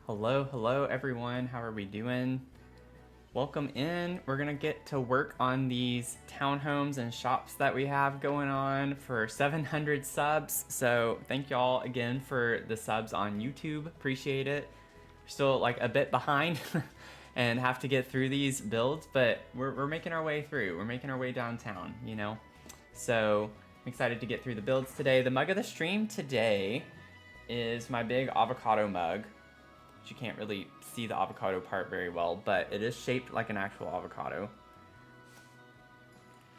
Hello everyone. How are we doing? Welcome in. We're gonna get to work on these townhomes and shops that we have going on for 700 subs. So thank y'all again for the subs on YouTube. Appreciate it. We're still like a bit behind and have to get through these builds, but we're making our way through. We're making our way downtown, you know? So I'm excited to get through the builds today. The mug of the stream today is my big avocado mug. You can't really see the avocado part very well, but it is shaped like an actual avocado.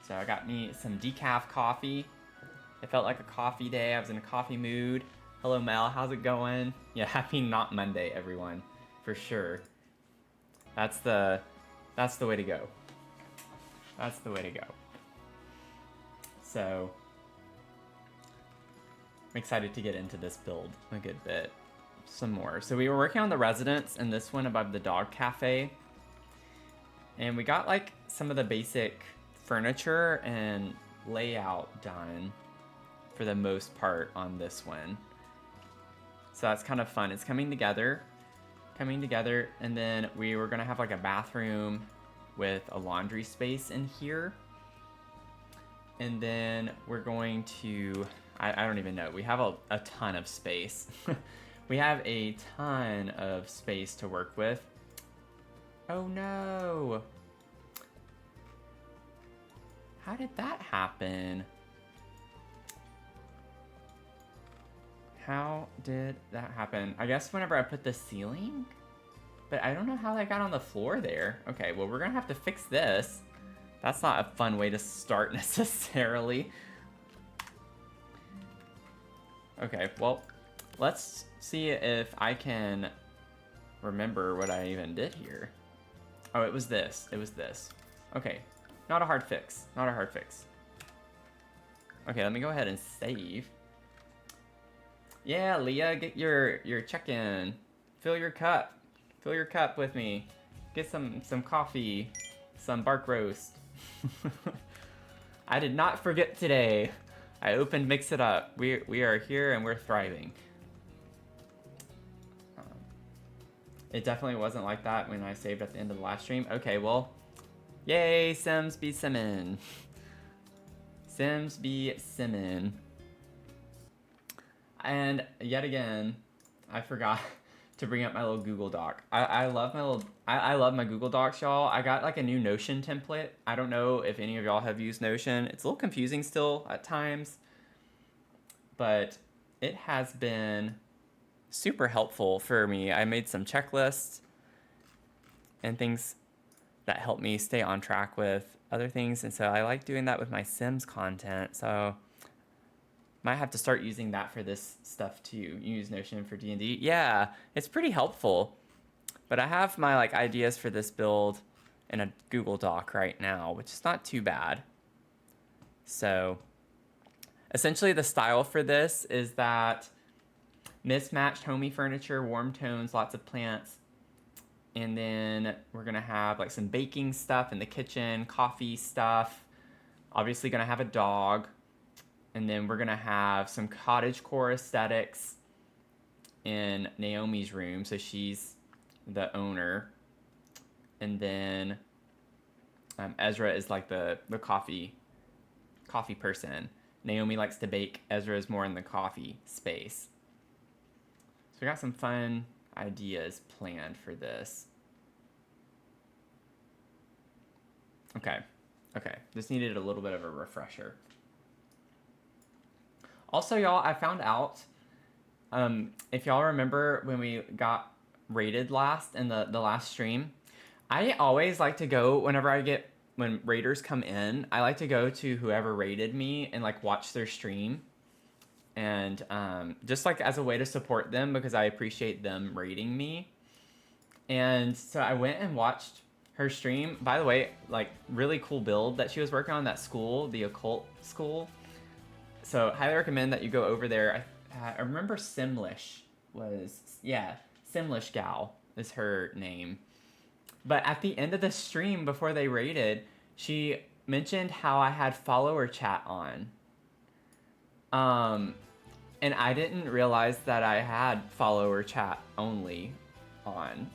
So I got me some decaf coffee. It felt like a coffee day. I was in a coffee mood. Hello Mel, how's it going? Yeah, happy not Monday, everyone. For sure. That's the way to go. That's the way to go. So I'm excited to get into this build a good bit. Some more. So we were working on the residence and this one above the dog cafe. And we got like some of the basic furniture and layout done for the most part on this one. So that's kind of fun. It's coming together. And then we were gonna have like a bathroom with a laundry space in here. And then we're going to, I don't even know. We have a ton of space. We have a ton of space to work with. Oh no! How did that happen? How did that happen? I guess whenever I put the ceiling? But I don't know how that got on the floor there. Okay, well we're gonna have to fix this. That's not a fun way to start necessarily. Okay, well, let's see if I can remember what I even did here. Oh, it was this. It was this. Okay, not a hard fix. Not a hard fix. Okay, let me go ahead and save. Yeah, Leah, get your check-in. Fill your cup. Fill your cup with me. Get some coffee. Some bark roast. I did not forget today. I opened Mix It Up. We are here and we're thriving. It definitely wasn't like that when I saved at the end of the last stream. Okay, well, yay, Sims be Simmin. Sims be Simmin. And yet again, I forgot to bring up my little Google Doc. I love my I love my Google Docs, y'all. I got like a new Notion template. I don't know if any of y'all have used Notion. It's a little confusing still at times, but it has been super helpful for me. I made some checklists and things that help me stay on track with other things, and so I like doing that with my Sims content. So might have to start using that for this stuff too. You use Notion for D&D? Yeah, it's pretty helpful. But I have my like ideas for this build in a Google Doc right now, which is not too bad. So essentially the style for this is that mismatched homey furniture, warm tones, lots of plants. And then we're gonna have like some baking stuff in the kitchen, coffee stuff. Obviously gonna have a dog. And then we're gonna have some cottagecore aesthetics in Naomi's room. So she's the owner. And then Ezra is like the coffee person. Naomi likes to bake. Ezra is more in the coffee space. So we got some fun ideas planned for this. Okay. This needed a little bit of a refresher. Also, y'all, I found out, if y'all remember when we got raided last in the last stream, I always like to go when raiders come in, I like to go to whoever raided me and like watch their stream. And just like as a way to support them because I appreciate them rating me. And so I went and watched her stream. By the way, like really cool build that she was working on, that school, the occult school. So highly recommend that you go over there. I remember Simlish Simlish Gal is her name. But at the end of the stream before they raided, she mentioned how I had follower chat on. And I didn't realize that I had follower chat only on.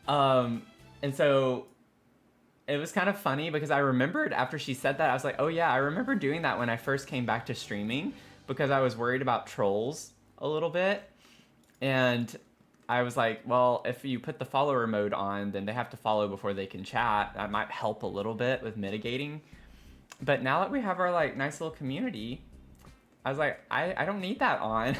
um, and so it was kind of funny because I remembered after she said that, I was like, oh yeah, I remember doing that when I first came back to streaming because I was worried about trolls a little bit. And I was like, well, if you put the follower mode on, then they have to follow before they can chat. That might help a little bit with mitigating. But now that we have our like nice little community, I was like, I don't need that on.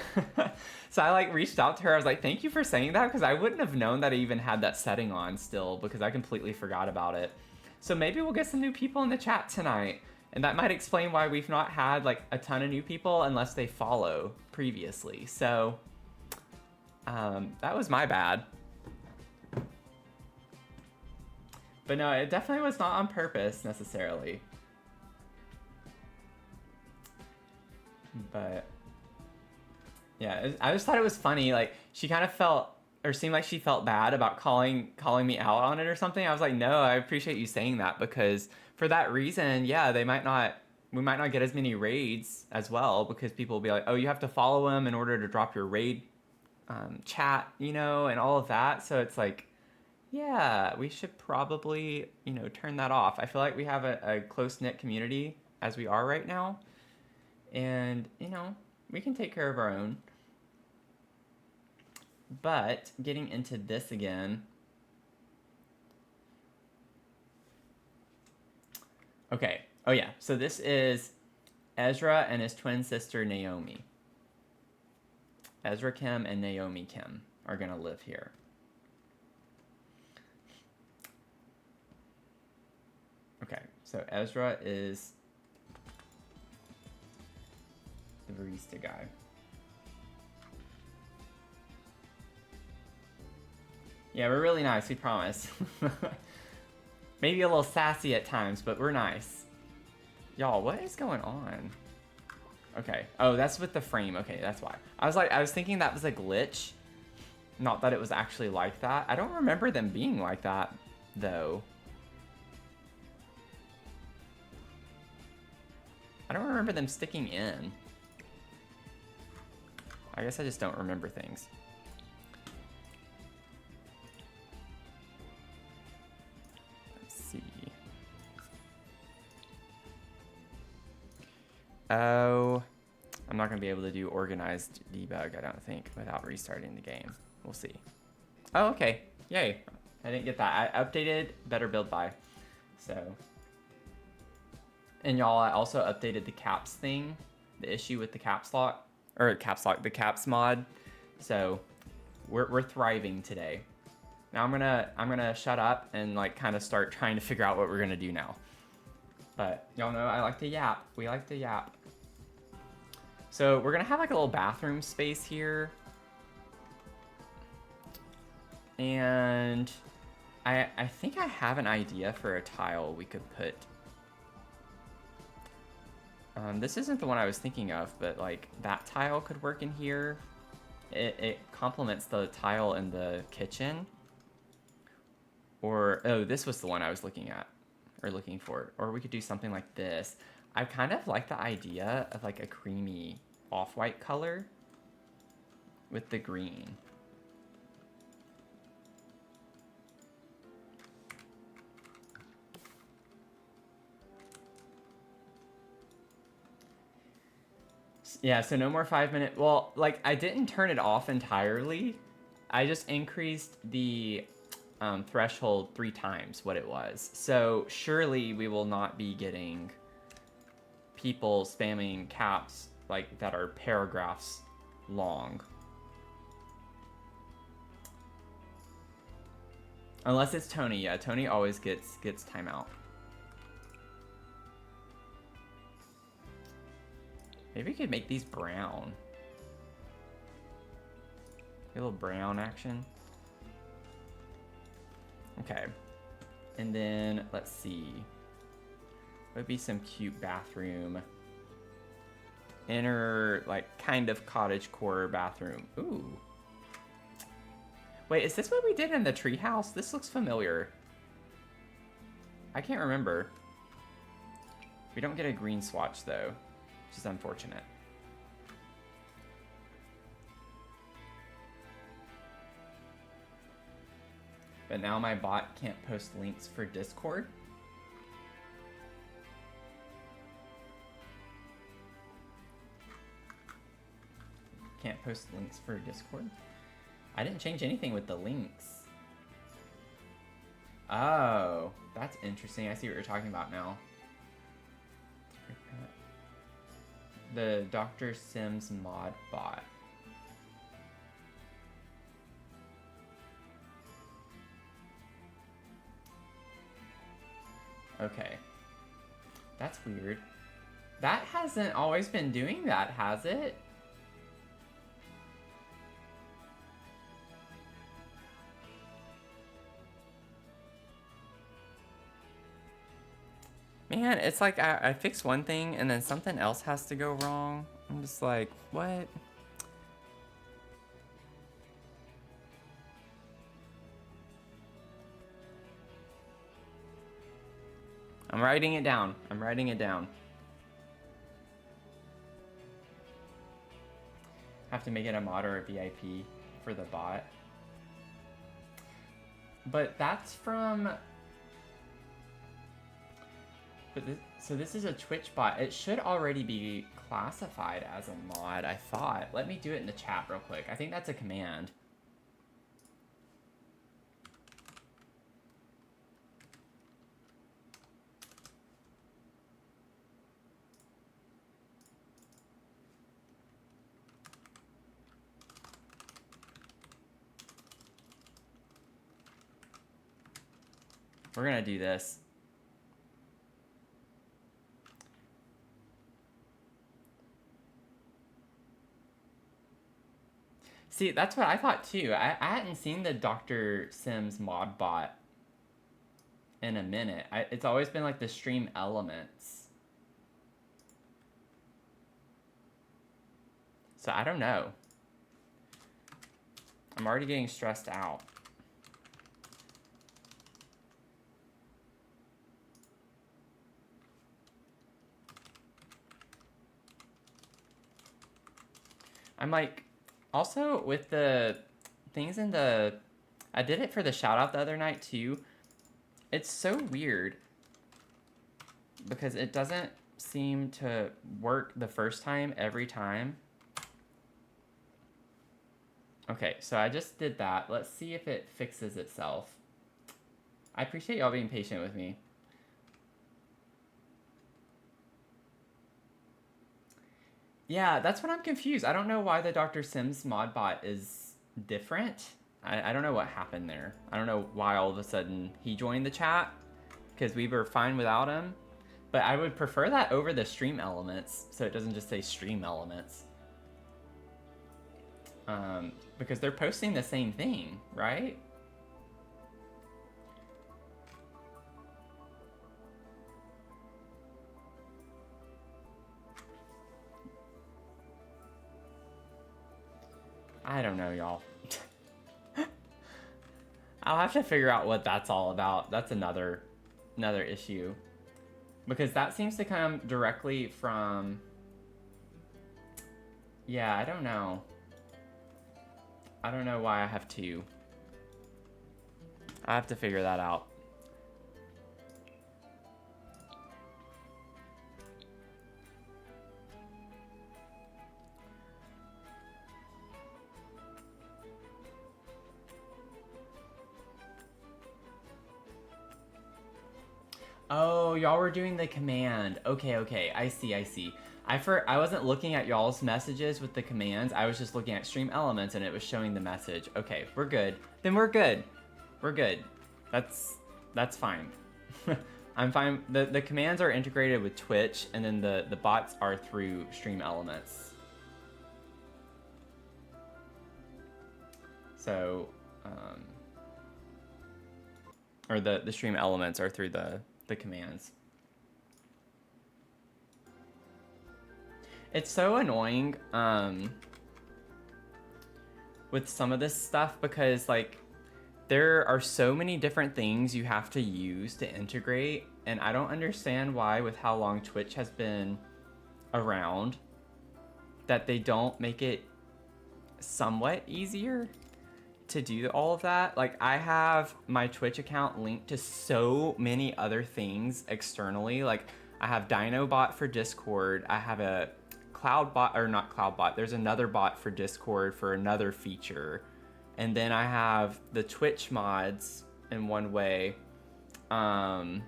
So I like reached out to her. I was like, thank you for saying that because I wouldn't have known that I even had that setting on still because I completely forgot about it. So maybe we'll get some new people in the chat tonight. And that might explain why we've not had like a ton of new people unless they follow previously. So that was my bad. But no, it definitely was not on purpose necessarily. But yeah, I just thought it was funny. Like she kind of felt or seemed like she felt bad about calling me out on it or something. I was like, no, I appreciate you saying that because for that reason, yeah, we might not get as many raids as well because people will be like, oh, you have to follow him in order to drop your raid chat, you know, and all of that. So it's like, yeah, we should probably, you know, turn that off. I feel like we have a close-knit community as we are right now. And, you know, we can take care of our own. But getting into this again. Okay. Oh, yeah. So this is Ezra and his twin sister, Naomi. Ezra Kim and Naomi Kim are going to live here. Okay. So Ezra is the barista guy. Yeah, we're really nice, we promise. Maybe a little sassy at times, but we're nice. Y'all, what is going on? Okay. Oh, that's with the frame. Okay, that's why. I was thinking that was a glitch. Not that it was actually like that. I don't remember them being like that, though. I don't remember them sticking in. I guess I just don't remember things. Let's see. Oh, I'm not going to be able to do organized debug, I don't think, without restarting the game. We'll see. Oh, okay. Yay. I didn't get that. I updated better build by. So. And y'all, I also updated the caps thing, the issue with the caps lock. Or caps lock, the caps mod. So we're thriving today. Now I'm gonna shut up and like kind of start trying to figure out what we're gonna do now. But y'all know I like to yap. We like to yap. So we're gonna have like a little bathroom space here. And I think I have an idea for a tile we could put. This isn't the one I was thinking of, but like that tile could work in here. It complements the tile in the kitchen. Or, oh, this was the one I was looking at, or looking for. Or we could do something like this. I kind of like the idea of like a creamy off-white color with the green. Yeah, so no more 5 minute. Well, like I didn't turn it off entirely. I just increased the threshold 3 times what it was. So surely we will not be getting people spamming caps like that are paragraphs long. Unless it's Tony. Yeah, Tony always gets timeout. Maybe we could make these brown. A little brown action. Okay. And then, let's see. Would be some cute bathroom. Inner, like, kind of cottagecore bathroom. Ooh. Wait, is this what we did in the treehouse? This looks familiar. I can't remember. We don't get a green swatch, though. Which is unfortunate. but now my bot can't post links for Discord. Can't post links for Discord. I didn't change anything with the links. Oh, that's interesting. I see what you're talking about now. The Dr. Sims mod bot. Okay. That's weird. That hasn't always been doing that, has it? Man, it's like I fix one thing and then something else has to go wrong. I'm just like, what? I'm writing it down. I'm writing it down. Have to make it a mod or a VIP for the bot. But that's from... But so this is a Twitch bot. It should already be classified as a mod, I thought. Let me do it in the chat real quick. I think that's a command. We're gonna do this. See, that's what I thought too. I hadn't seen the Dr. Sims mod bot in a minute. It's always been like the stream elements. So I don't know. I'm already getting stressed out. I'm like, also with the things in the, I did it for the shout out the other night too. It's so weird because it doesn't seem to work the first time every time. Okay, so I just did that. Let's see if it fixes itself. I appreciate y'all being patient with me. Yeah, that's what I'm confused. I don't know why the Dr. Sims mod bot is different. I don't know what happened there. I don't know why all of a sudden he joined the chat, because we were fine without him. But I would prefer that over the stream elements, so it doesn't just say stream elements. Because they're posting the same thing, right? I don't know, y'all. I'll have to figure out what that's all about. That's another issue. Because that seems to come directly from... Yeah, I don't know. I don't know why I have two. I have to figure that out. Oh, y'all were doing the command. Okay, I see. I wasn't looking at y'all's messages with the commands. I was just looking at stream elements and it was showing the message. Okay, we're good. Then we're good. We're good. That's fine. I'm fine. The commands are integrated with Twitch and then the bots are through stream elements. So, or the stream elements are through the commands. It's so annoying with some of this stuff because like there are so many different things you have to use to integrate, and I don't understand why, with how long Twitch has been around, that they don't make it somewhat easier to do all of that, like I have my Twitch account linked to so many other things externally. Like I have DynoBot for Discord. I have a CloudBot, or not CloudBot. There's another bot for Discord for another feature. And then I have the Twitch mods in one way. And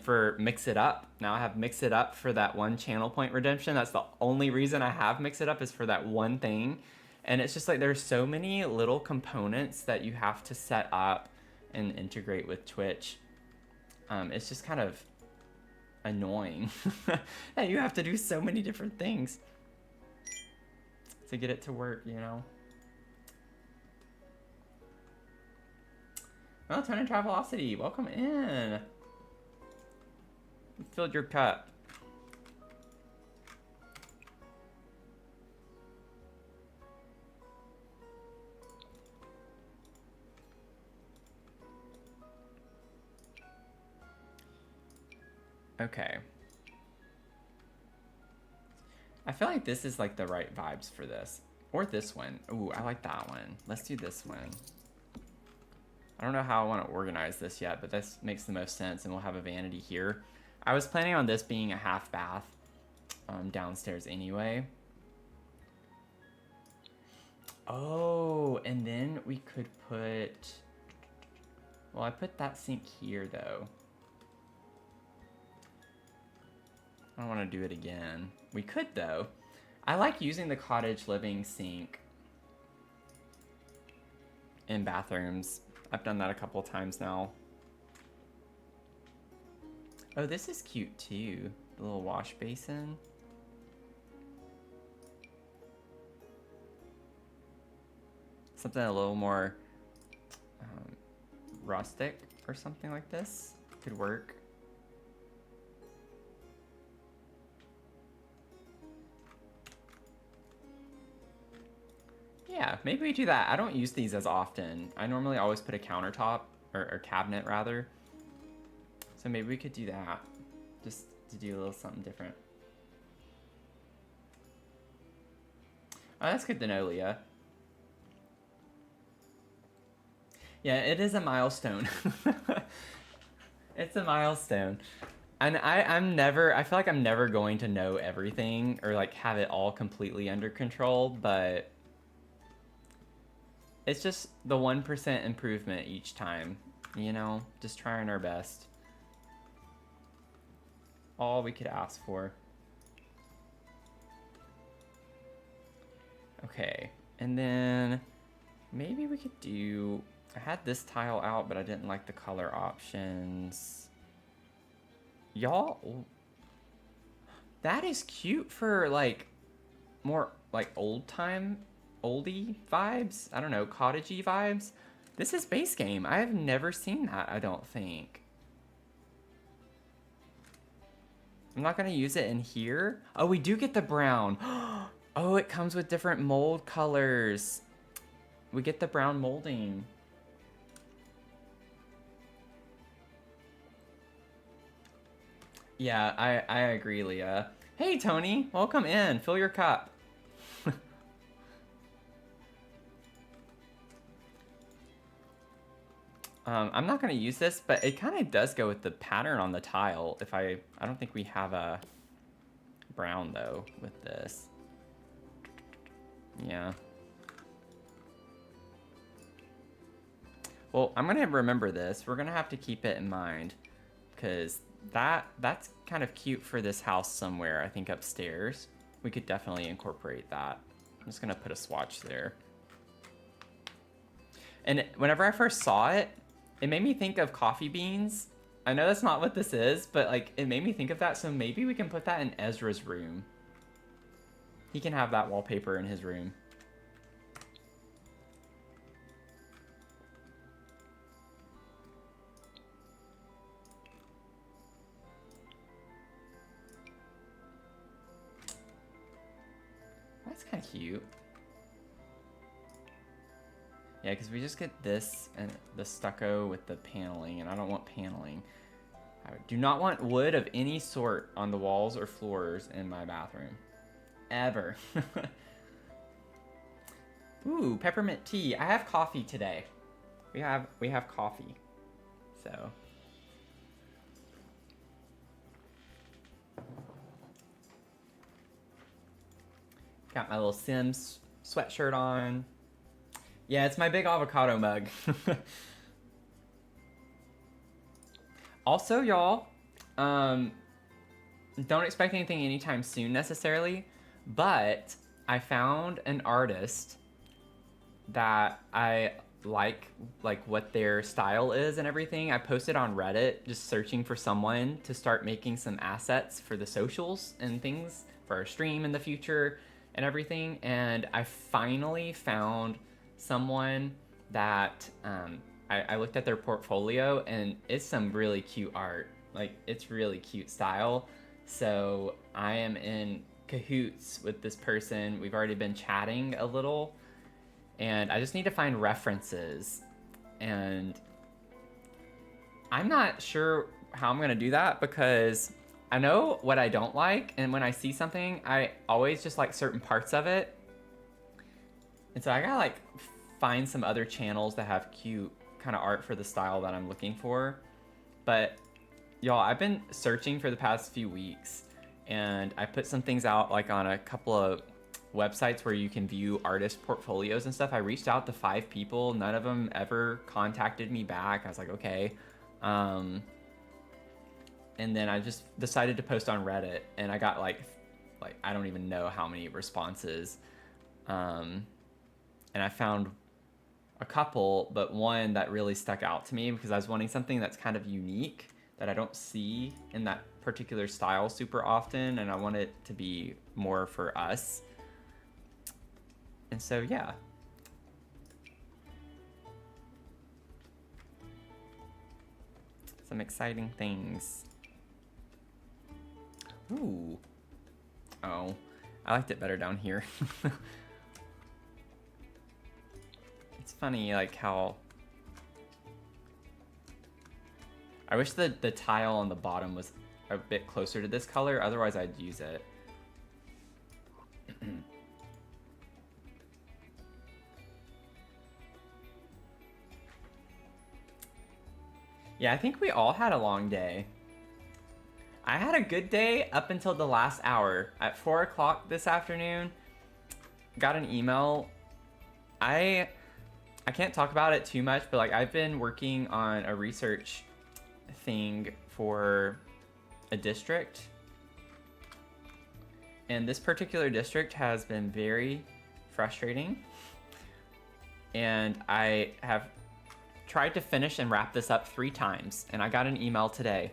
for Mix It Up, now I have Mix It Up for that one channel point redemption. That's the only reason I have Mix It Up, is for that one thing. And it's just like there's so many little components that you have to set up and integrate with Twitch. It's just kind of annoying that you have to do so many different things to get it to work, you know? Well, Tone and Travelocity, welcome in. You filled your cup. Okay. I feel like this is like the right vibes for this. Or this one. Ooh, I like that one. Let's do this one. I don't know how I want to organize this yet, but this makes the most sense, and we'll have a vanity here. I was planning on this being a half bath downstairs anyway. Oh, and then we could put... Well, I put that sink here, though. I don't want to do it again. We could, though. I like using the cottage living sink in bathrooms. I've done that a couple times now. Oh, this is cute, too. The little wash basin. Something a little more rustic or something like this could work. Yeah, maybe we do that. I don't use these as often. I normally always put a countertop, or cabinet rather. So maybe we could do that, just to do a little something different. Oh, that's good to know, Leah. Yeah, it is a milestone. It's a milestone. And I feel like I'm never going to know everything or like have it all completely under control, but it's just the 1% improvement each time, you know, just trying our best. All we could ask for. Okay, and then maybe we could do, I had this tile out, but I didn't like the color options. Y'all, that is cute for like more like old time, oldie vibes. I don't know, cottagey vibes. This is base game. I have never seen that, I don't think. I'm not gonna use it in here. Oh, we do get the brown. Oh, it comes with different mold colors. We get the brown molding. Yeah, I agree, Leah. Hey, Tony, welcome in. Fill your cup. I'm not gonna use this, but it kind of does go with the pattern on the tile. If I don't think we have a brown though with this. Yeah. Well, I'm gonna remember this. We're gonna have to keep it in mind, because that's kind of cute for this house somewhere. I think upstairs we could definitely incorporate that. I'm just gonna put a swatch there. And whenever I first saw it, it made me think of coffee beans. I know that's not what this is, but like it made me think of that, so maybe we can put that in Ezra's room. He can have that wallpaper in his room. That's kind of cute. Yeah, because we just get this and the stucco with the paneling, and I don't want paneling. I do not want wood of any sort on the walls or floors in my bathroom. Ever. Ooh, peppermint tea. I have coffee today. We have coffee. So got my little Sims sweatshirt on. Yeah, it's my big avocado mug. Also, y'all, don't expect anything anytime soon necessarily, but I found an artist that I like what their style is and everything. I posted on Reddit just searching for someone to start making some assets for the socials and things for our stream in the future and everything, and I finally found someone that I looked at their portfolio, and it's some really cute art. Like, it's really cute style. So I am in cahoots with this person. We've already been chatting a little, and I just need to find references. And I'm not sure how I'm gonna do that, because I know what I don't like, and when I see something, I always just like certain parts of it. And so I gotta like find some other channels that have cute kind of art for the style that I'm looking for. But y'all, I've been searching for the past few weeks, and I put some things out like on a couple of websites where you can view artist portfolios and stuff. I reached out to 5 people. None of them ever contacted me back. I was like, okay. And then I just decided to post on Reddit, and I got like I don't even know how many responses. And I found a couple, but one that really stuck out to me because I was wanting something that's kind of unique that I don't see in that particular style super often, and I want it to be more for us. And so, yeah. Some exciting things. Ooh. Oh, I liked it better down here. It's funny, like, how I wish the tile on the bottom was a bit closer to this color, otherwise I'd use it. Yeah, I think we all had a long day. I had a good day up until the last hour. At 4 o'clock this afternoon, got an email. I can't talk about it too much, but like I've been working on a research thing for a district. And this particular district has been very frustrating. And I have tried to finish and wrap this up 3 times, and I got an email today.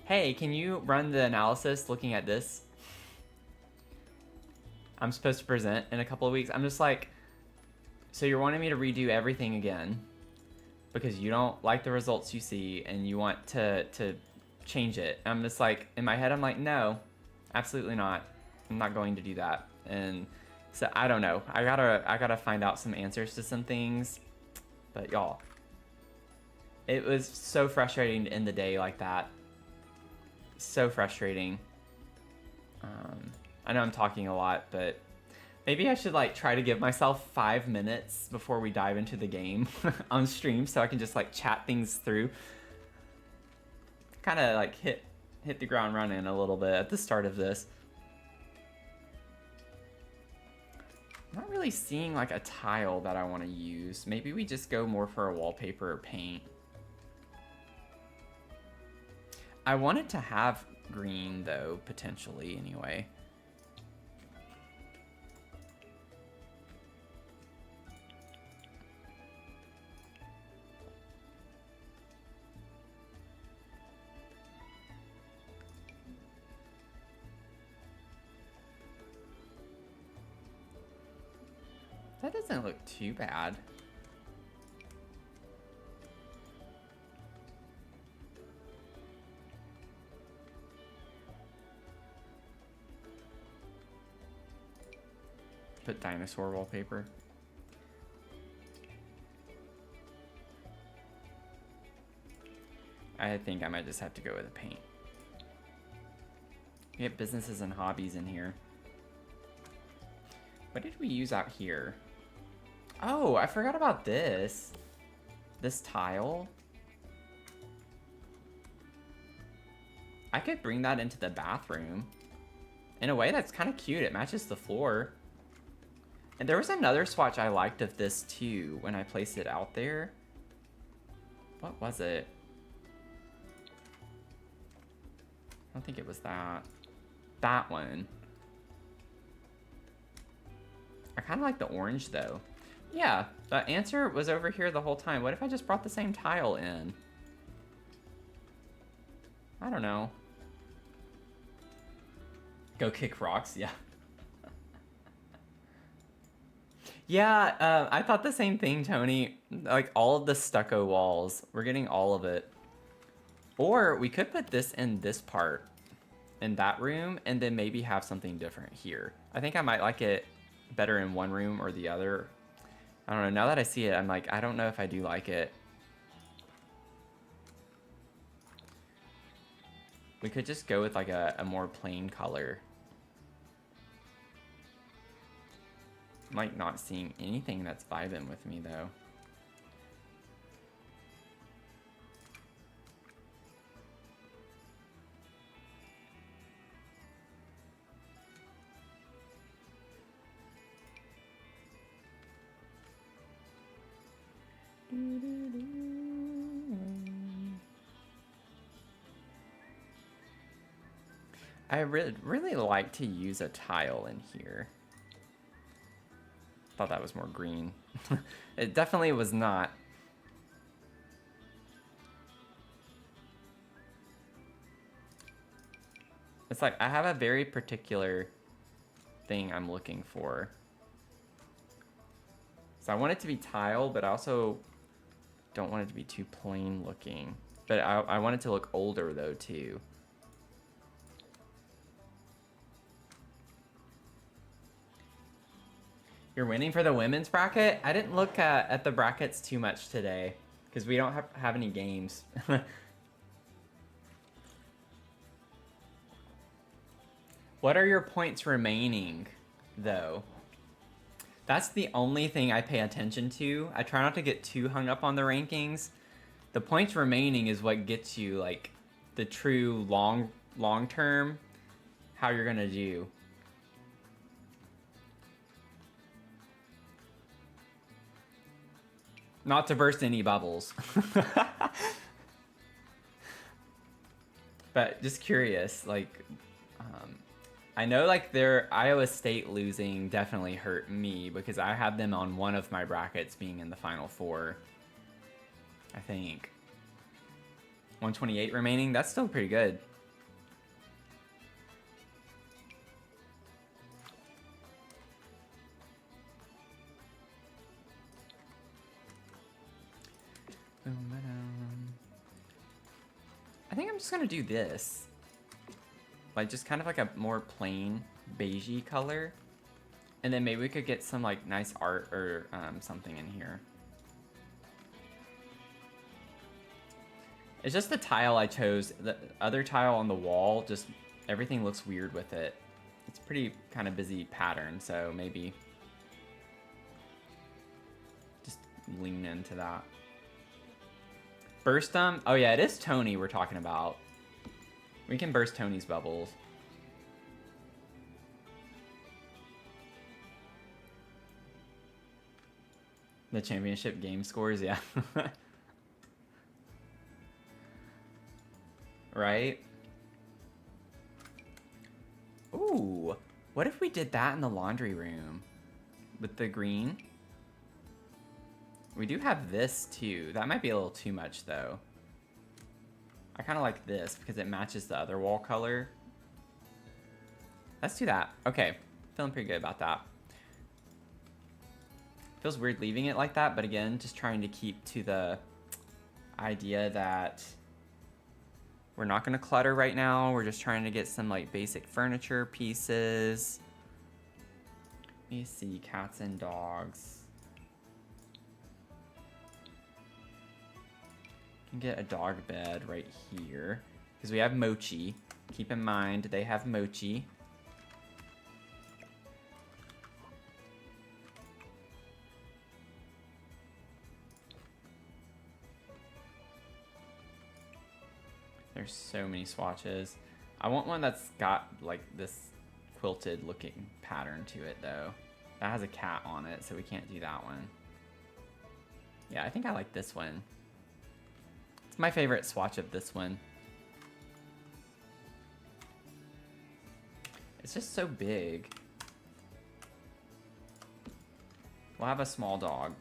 Hey, can you run the analysis looking at this? I'm supposed to present in a couple of weeks. I'm just like, so you're wanting me to redo everything again because you don't like the results you see and you want to change it. I'm just like, in my head, I'm like, no, absolutely not. I'm not going to do that. And so I don't know. I gotta find out some answers to some things. But y'all, it was so frustrating to end the day like that. So frustrating. I know I'm talking a lot, but maybe I should like try to give myself 5 minutes before we dive into the game on stream so I can just like chat things through. Kind of like hit the ground running a little bit at the start of this. I'm not really seeing like a tile that I want to use. Maybe we just go more for a wallpaper or paint. I wanted to have green though, potentially anyway. That doesn't look too bad. Put dinosaur wallpaper. I think I might just have to go with a paint. We have businesses and hobbies in here. What did we use out here? Oh, I forgot about this. This tile. I could bring that into the bathroom. In a way, that's kind of cute. It matches the floor. And there was another swatch I liked of this too when I placed it out there. What was it? I don't think it was that. That one. I kind of like the orange though. Yeah, the answer was over here the whole time. What if I just brought the same tile in? I don't know. Go kick rocks, yeah. Yeah, I thought the same thing, Tony. Like, all of the stucco walls. We're getting all of it. Or we could put this in this part, in that room, and then maybe have something different here. I think I might like it better in one room or the other. I don't know. Now that I see it, I'm like, I don't know if I do like it. We could just go with like a more plain color. I'm like not seeing anything that's vibing with me though. I really like to use a tile in here. Thought that was more green. It definitely was not. It's like I have a very particular thing I'm looking for. So I want it to be tile, but I also don't want it to be too plain looking. But I want it to look older though too. You're winning for the women's bracket? I didn't look at the brackets too much today because we don't have any games. What are your points remaining, though? That's the only thing I pay attention to. I try not to get too hung up on the rankings. The points remaining is what gets you, like, the true long term, how you're gonna do. Not to burst any bubbles. But just curious, like, I know like their Iowa State losing definitely hurt me because I had them on one of my brackets being in the Final Four. I think. 128 remaining, that's still pretty good. I think I'm just gonna do this. Like just kind of like a more plain beigey color. And then maybe we could get some like nice art or something in here. It's just the tile I chose. The other tile on the wall, just everything looks weird with it. It's pretty kind of busy pattern, so maybe just lean into that. Burst them? Oh yeah, it is Tony we're talking about. We can burst Tony's bubbles. The championship game scores, yeah. Right? Ooh, what if we did that in the laundry room with the green? We do have this too. That might be a little too much though. I kind of like this because it matches the other wall color. Let's do that. Okay, feeling pretty good about that. Feels weird leaving it like that, but again, just trying to keep to the idea that we're not gonna clutter right now. We're just trying to get some like basic furniture pieces. Let me see, cats and dogs. Can get a dog bed right here because we have Mochi. Keep in mind they have Mochi. There's so many swatches. I want one that's got like this quilted looking pattern to it though. That has a cat on it, so we can't do that one. Yeah, I think I like this one. It's my favorite swatch of this one. It's just so big. We'll have a small dog.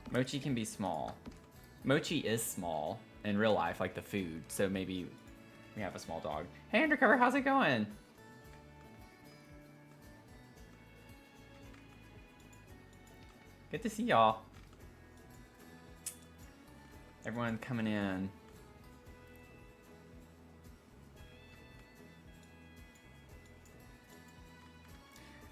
Mochi can be small. Mochi is small in real life, like the food, so maybe we have a small dog. Hey, Undercover, how's it going? Good to see y'all. Everyone coming in.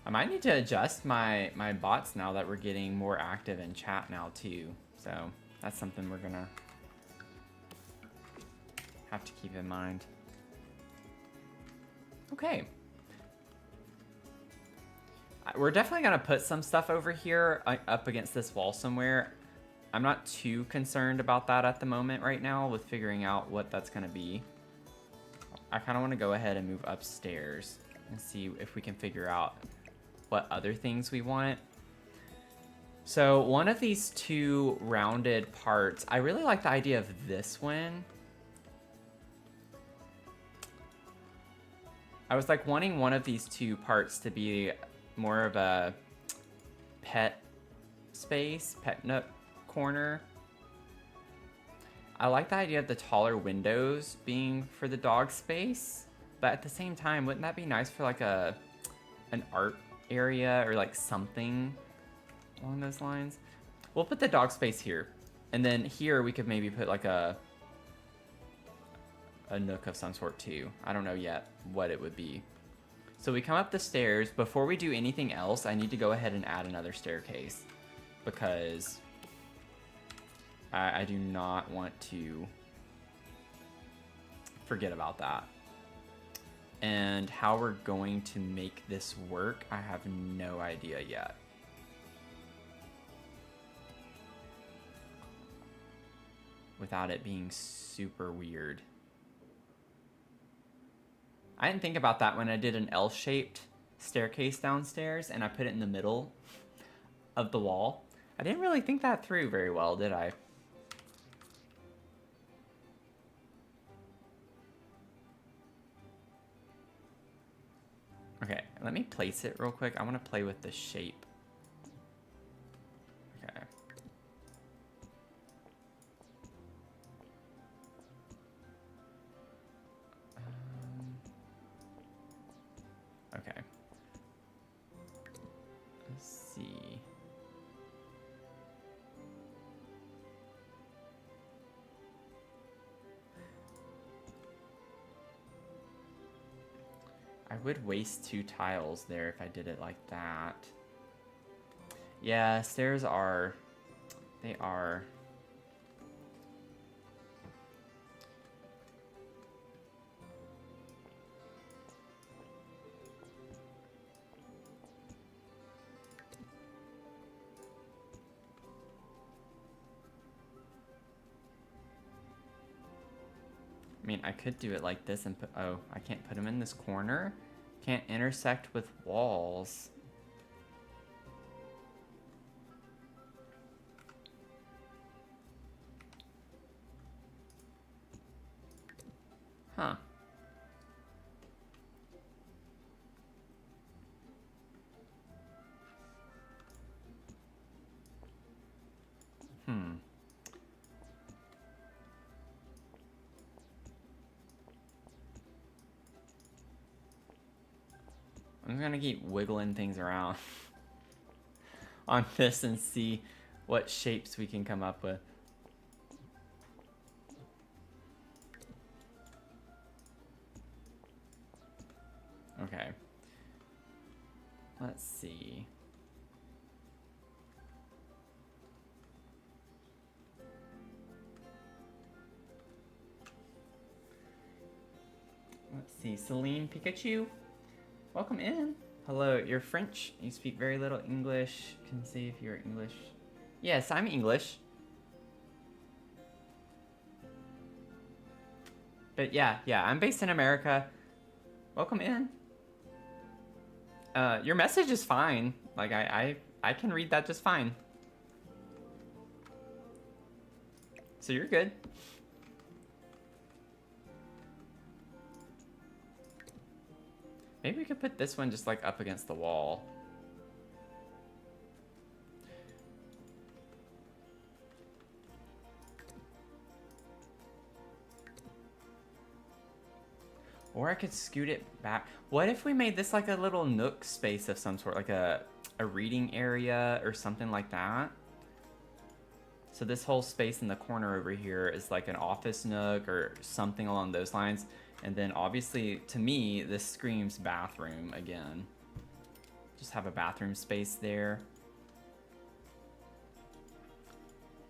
I might need to adjust my bots now that we're getting more active in chat now too. So that's something we're gonna have to keep in mind. Okay. We're definitely gonna put some stuff over here up against this wall somewhere. I'm not too concerned about that at the moment right now with figuring out what that's gonna be. I kind of want to go ahead and move upstairs and see if we can figure out what other things we want. So one of these two rounded parts, I really like the idea of this one. I was like wanting one of these two parts to be more of a pet space, pet nook corner. I like the idea of the taller windows being for the dog space, but at the same time, wouldn't that be nice for like an art area or like something along those lines? We'll put the dog space here, and then here we could maybe put like a nook of some sort too. I don't know yet what it would be. So we come up the stairs. Before we do anything else, I need to go ahead and add another staircase because I do not want to forget about that. And how we're going to make this work, I have no idea yet. Without it being super weird. I didn't think about that when I did an L-shaped staircase downstairs and I put it in the middle of the wall. I didn't really think that through very well, did I? Okay, let me place it real quick. I want to play with the shape. Okay. Okay. Let's see. I would waste 2 tiles there if I did it like that. Yeah, stairs are... They are... I mean, I could do it like this and put... Oh, I can't put them in this corner. Can't intersect with walls. Huh. I'm gonna keep wiggling things around on this and see what shapes we can come up with. Okay. Let's see. Let's see. Celine Pikachu. Welcome in. Hello, you're French. You speak very little English. Can see if you're English. Yes, I'm English. But yeah, I'm based in America. Welcome in. Your message is fine. Like, I can read that just fine. So you're good. Maybe we could put this one just like up against the wall. Or I could scoot it back. What if we made this like a little nook space of some sort, like a reading area or something like that? So this whole space in the corner over here is like an office nook or something along those lines. And then obviously, to me, this screams bathroom again. Just have a bathroom space there.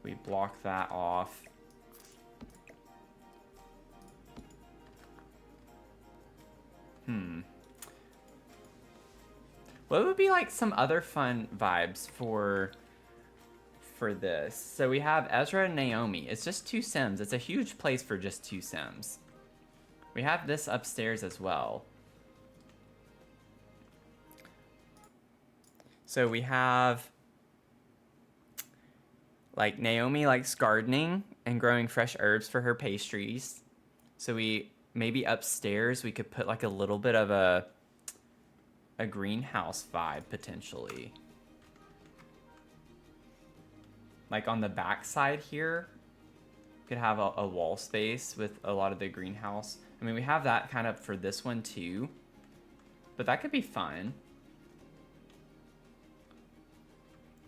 We block that off. What would be like some other fun vibes for this? So we have Ezra and Naomi. It's just 2 Sims. It's a huge place for just 2 Sims. We have this upstairs as well. So we have like Naomi likes gardening and growing fresh herbs for her pastries. So we maybe upstairs we could put like a little bit of a greenhouse vibe potentially. Like on the back side here, we could have a wall space with a lot of the greenhouse. I mean, we have that kind of for this one too, but that could be fun.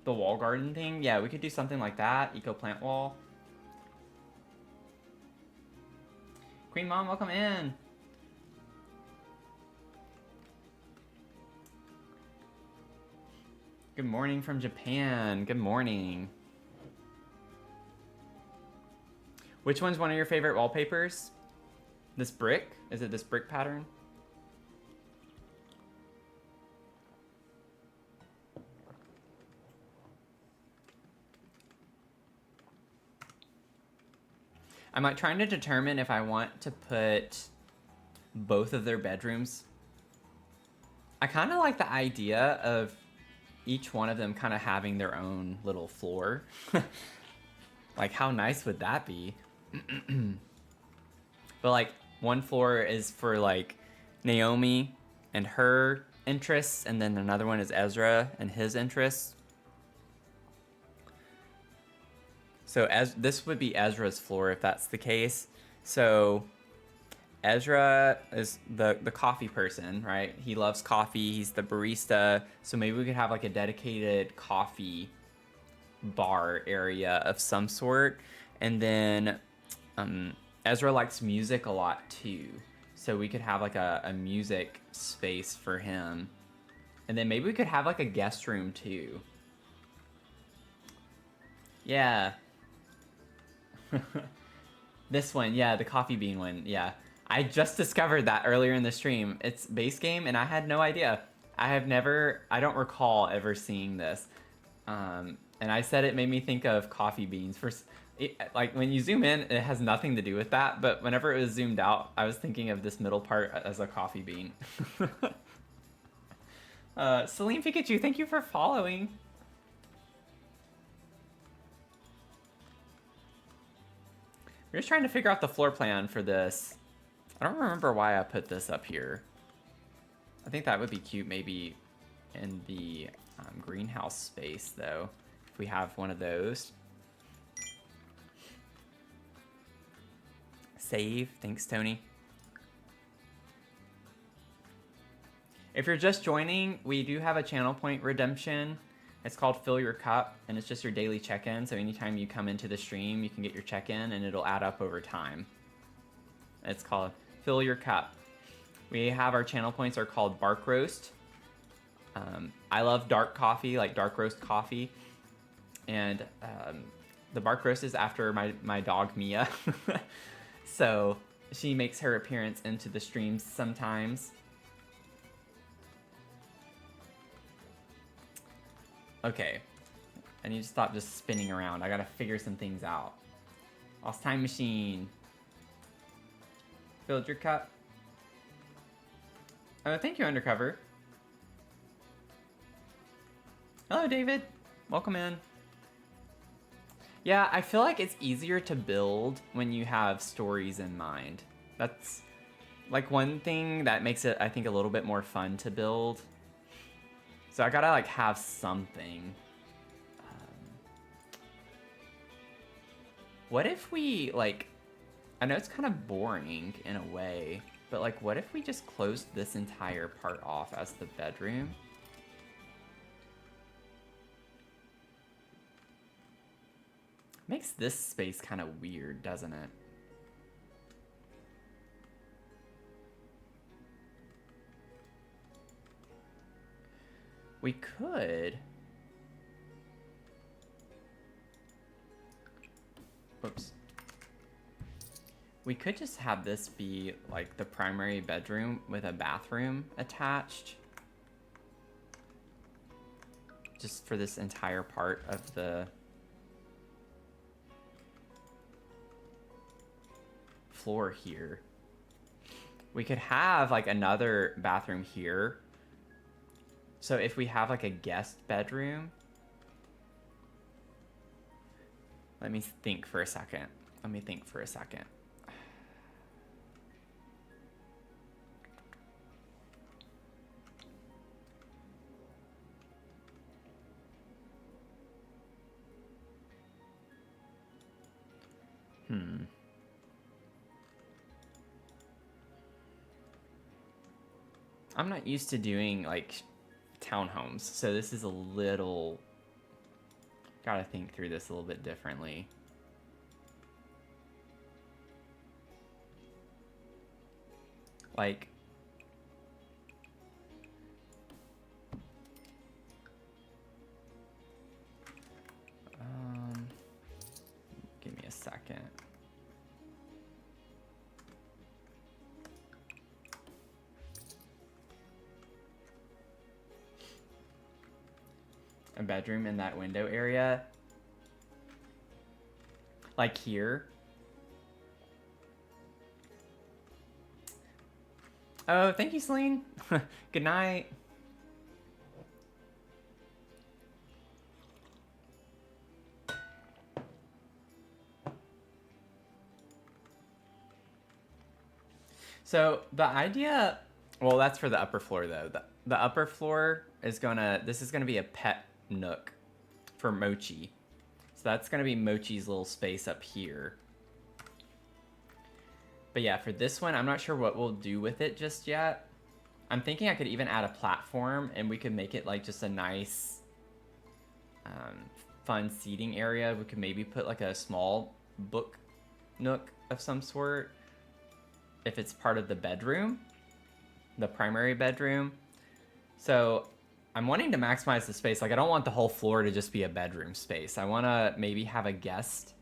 The wall garden thing, yeah, we could do something like that. Eco plant wall. Queen Mom, welcome in. Good morning from Japan. Good morning. Which one's one of your favorite wallpapers? This brick? Is it this brick pattern? I'm like trying to determine if I want to put both of their bedrooms. I kind of like the idea of each one of them kind of having their own little floor. Like, how nice would that be? But like, one floor is for like Naomi and her interests, and then another one is Ezra and his interests. So this would be Ezra's floor if that's the case. So Ezra is the coffee person, right? He loves coffee. He's the barista. So maybe we could have like a dedicated coffee bar area of some sort. And then Ezra likes music a lot too. So we could have like a music space for him. And then maybe we could have like a guest room too. Yeah. This one, yeah, the coffee bean one, yeah. I just discovered that earlier in the stream. It's base game, and I had no idea. I don't recall ever seeing this. And I said it made me think of coffee beans. Like, when you zoom in, it has nothing to do with that, but whenever it was zoomed out, I was thinking of this middle part as a coffee bean. Celine Pikachu, thank you for following. We're just trying to figure out the floor plan for this. I don't remember why I put this up here. I think that would be cute maybe in the greenhouse space though, if we have one of those. Save, thanks Tony. If you're just joining, we do have a channel point redemption. It's called Fill Your Cup, and it's just your daily check-in. So anytime you come into the stream, you can get your check-in, and it'll add up over time. It's called Fill Your Cup. We have our channel points are called Bark Roast. I love dark coffee, like dark roast coffee. And the Bark Roast is after my dog, Mia. So she makes her appearance into the streams sometimes. Okay, I need to stop just spinning around. I gotta figure some things out. Lost Time Machine. Filled your cup. Oh, thank you, Undercover. Hello, David. Welcome in. Yeah, I feel like it's easier to build when you have stories in mind. That's like one thing that makes it, I think, a little bit more fun to build. So I gotta like have something. What if we like, I know it's kind of boring in a way, but like what if we just closed this entire part off as the bedroom? Makes this space kind of weird, doesn't it? We could. Oops. We could just have this be like the primary bedroom with a bathroom attached. Just for this entire part of the floor here. We could have like another bathroom here. So if we have like a guest bedroom, let me think for a second. I'm not used to doing like townhomes, so this is a little, gotta think through this a little bit differently. Like, give me a second. A bedroom in that window area. Like here. Oh, thank you, Celine. Good night. So the idea, well, that's for the upper floor though. The upper floor is this is gonna be a pet nook for Mochi. So that's gonna be Mochi's little space up here. But yeah, for this one, I'm not sure what we'll do with it just yet. I'm thinking I could even add a platform and we could make it like just a nice, fun seating area. We could maybe put like a small book nook of some sort if it's part of the bedroom, the primary bedroom. So I'm wanting to maximize the space. Like I don't want the whole floor to just be a bedroom space. I want to maybe have a guest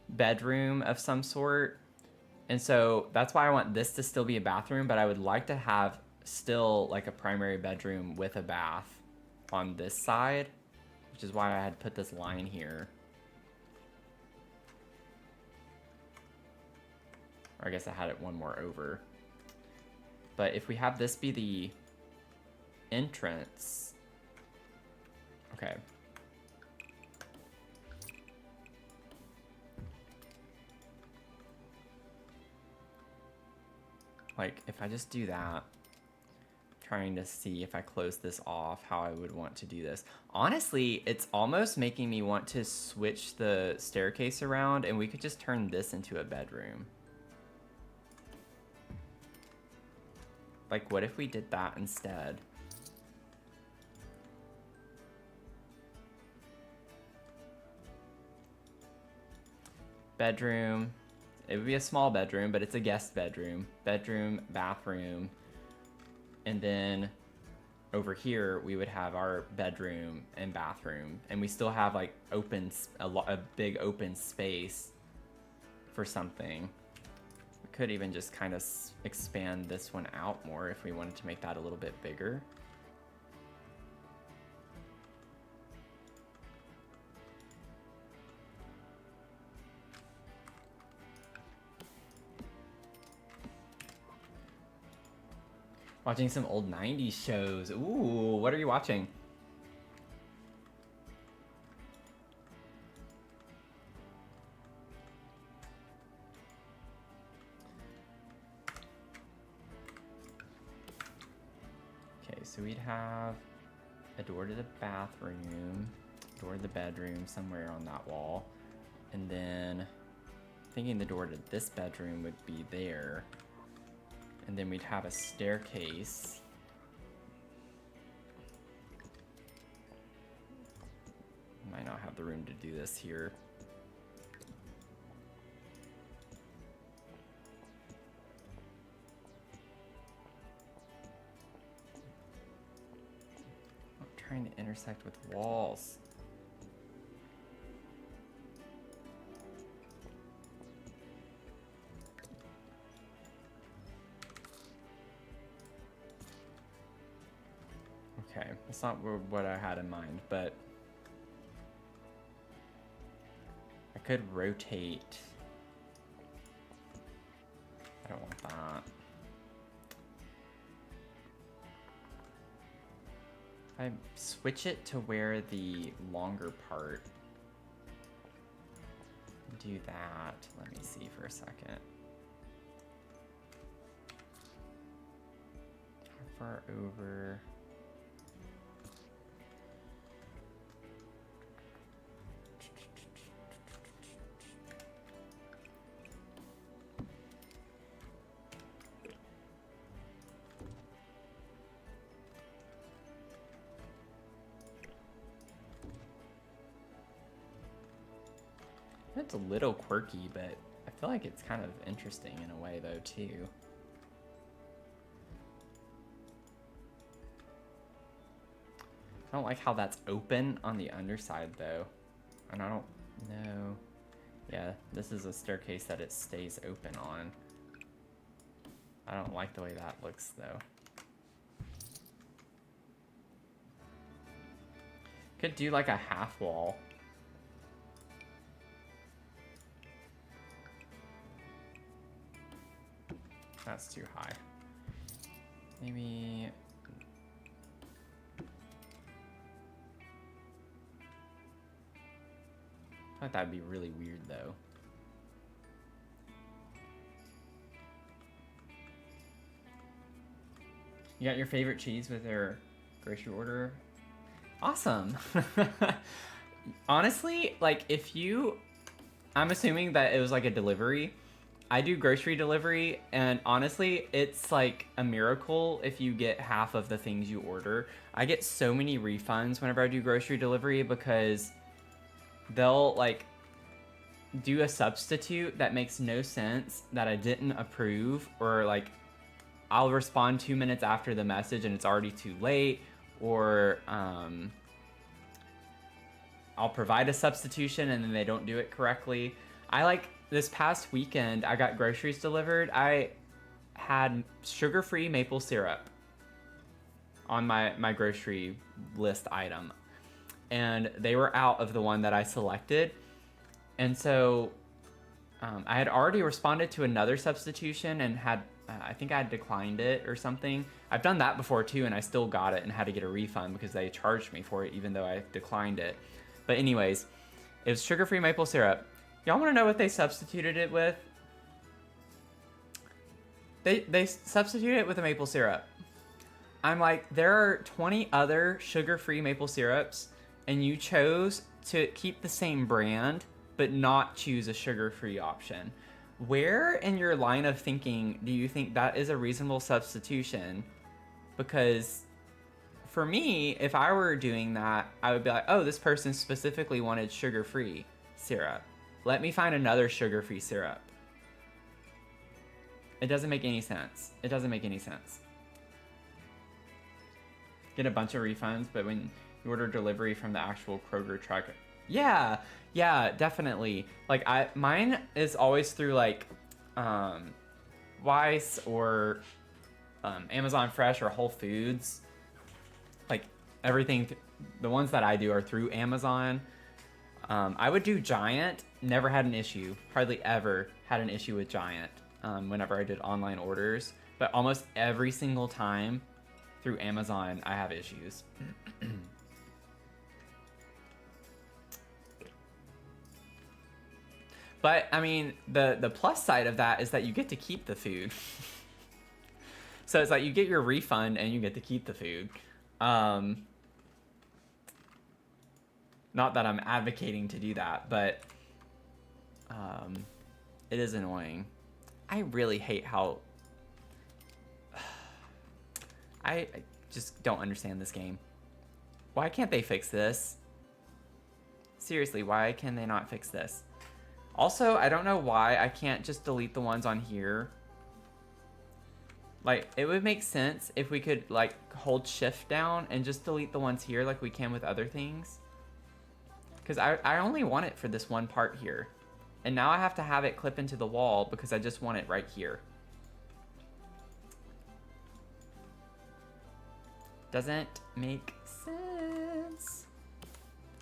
bedroom of some sort. And so that's why I want this to still be a bathroom, but I would like to have still like a primary bedroom with a bath on this side, which is why I had put this line here. Or I guess I had it one more over. But if we have this be the entrance, okay. Like, if I just do that, trying to see if I close this off, how I would want to do this. Honestly, it's almost making me want to switch the staircase around, and we could just turn this into a bedroom. Like, what if we did that instead? Bedroom. It would be a small bedroom, but it's a guest bedroom. Bedroom, bathroom. And then over here, we would have our bedroom and bathroom. And we still have like a big open space for something. We could even just kind of expand this one out more if we wanted to make that a little bit bigger. Watching some old 90s shows. Ooh, what are you watching? Okay, so we'd have a door to the bathroom, door to the bedroom somewhere on that wall, and then thinking the door to this bedroom would be there, and then we'd have a staircase. Might not have the room to do this here. I'm trying to intersect with walls. Okay, that's not what I had in mind, but I could rotate. I don't want that. If I switch it to where the longer part, do that. Let me see for a second. How far over? It's a little quirky, but I feel like it's kind of interesting in a way, though, too. I don't like how that's open on the underside, though. And I don't know. Yeah, this is a staircase that it stays open on. I don't like the way that looks, though. Could do like a half wall. That's too high. Maybe... I thought that'd be really weird, though. You got your favorite cheese with your grocery order? Awesome. Honestly, like, if you... I'm assuming that it was like a delivery. I do grocery delivery, and honestly, it's like a miracle if you get half of the things you order. I get so many refunds whenever I do grocery delivery because they'll like do a substitute that makes no sense that I didn't approve, or like I'll respond 2 minutes after the message and it's already too late, or I'll provide a substitution and then they don't do it correctly. This past weekend, I got groceries delivered. I had sugar-free maple syrup on my grocery list item. And they were out of the one that I selected. And so I had already responded to another substitution and had, I think I had declined it or something. I've done that before too, and I still got it and had to get a refund because they charged me for it even though I declined it. But anyways, it was sugar-free maple syrup. Y'all want to know what they substituted it with? They substituted it with a maple syrup. I'm like, there are 20 other sugar-free maple syrups, and you chose to keep the same brand, but not choose a sugar-free option. Where in your line of thinking do you think that is a reasonable substitution? Because for me, if I were doing that, I would be like, oh, this person specifically wanted sugar-free syrup. Let me find another sugar-free syrup. It doesn't make any sense. It doesn't make any sense. Get a bunch of refunds, but when you order delivery from the actual Kroger truck, yeah, definitely. Like mine is always through like Weis or Amazon Fresh or Whole Foods. Like everything, the ones that I do are through Amazon. I would do Giant. Never had an issue. Hardly ever had an issue with Giant whenever I did online orders. But almost every single time through Amazon, I have issues. But, I mean, the plus side of that is that you get to keep the food. So it's like you get your refund and you get to keep the food. Not that I'm advocating to do that, but it is annoying. I really hate how... I just don't understand this game. Why can't they fix this? Seriously, why can they not fix this? Also, I don't know why I can't just delete the ones on here. Like, it would make sense if we could, like, hold shift down and just delete the ones here like we can with other things. Because I only want it for this one part here. And now I have to have it clip into the wall because I just want it right here. Doesn't make sense.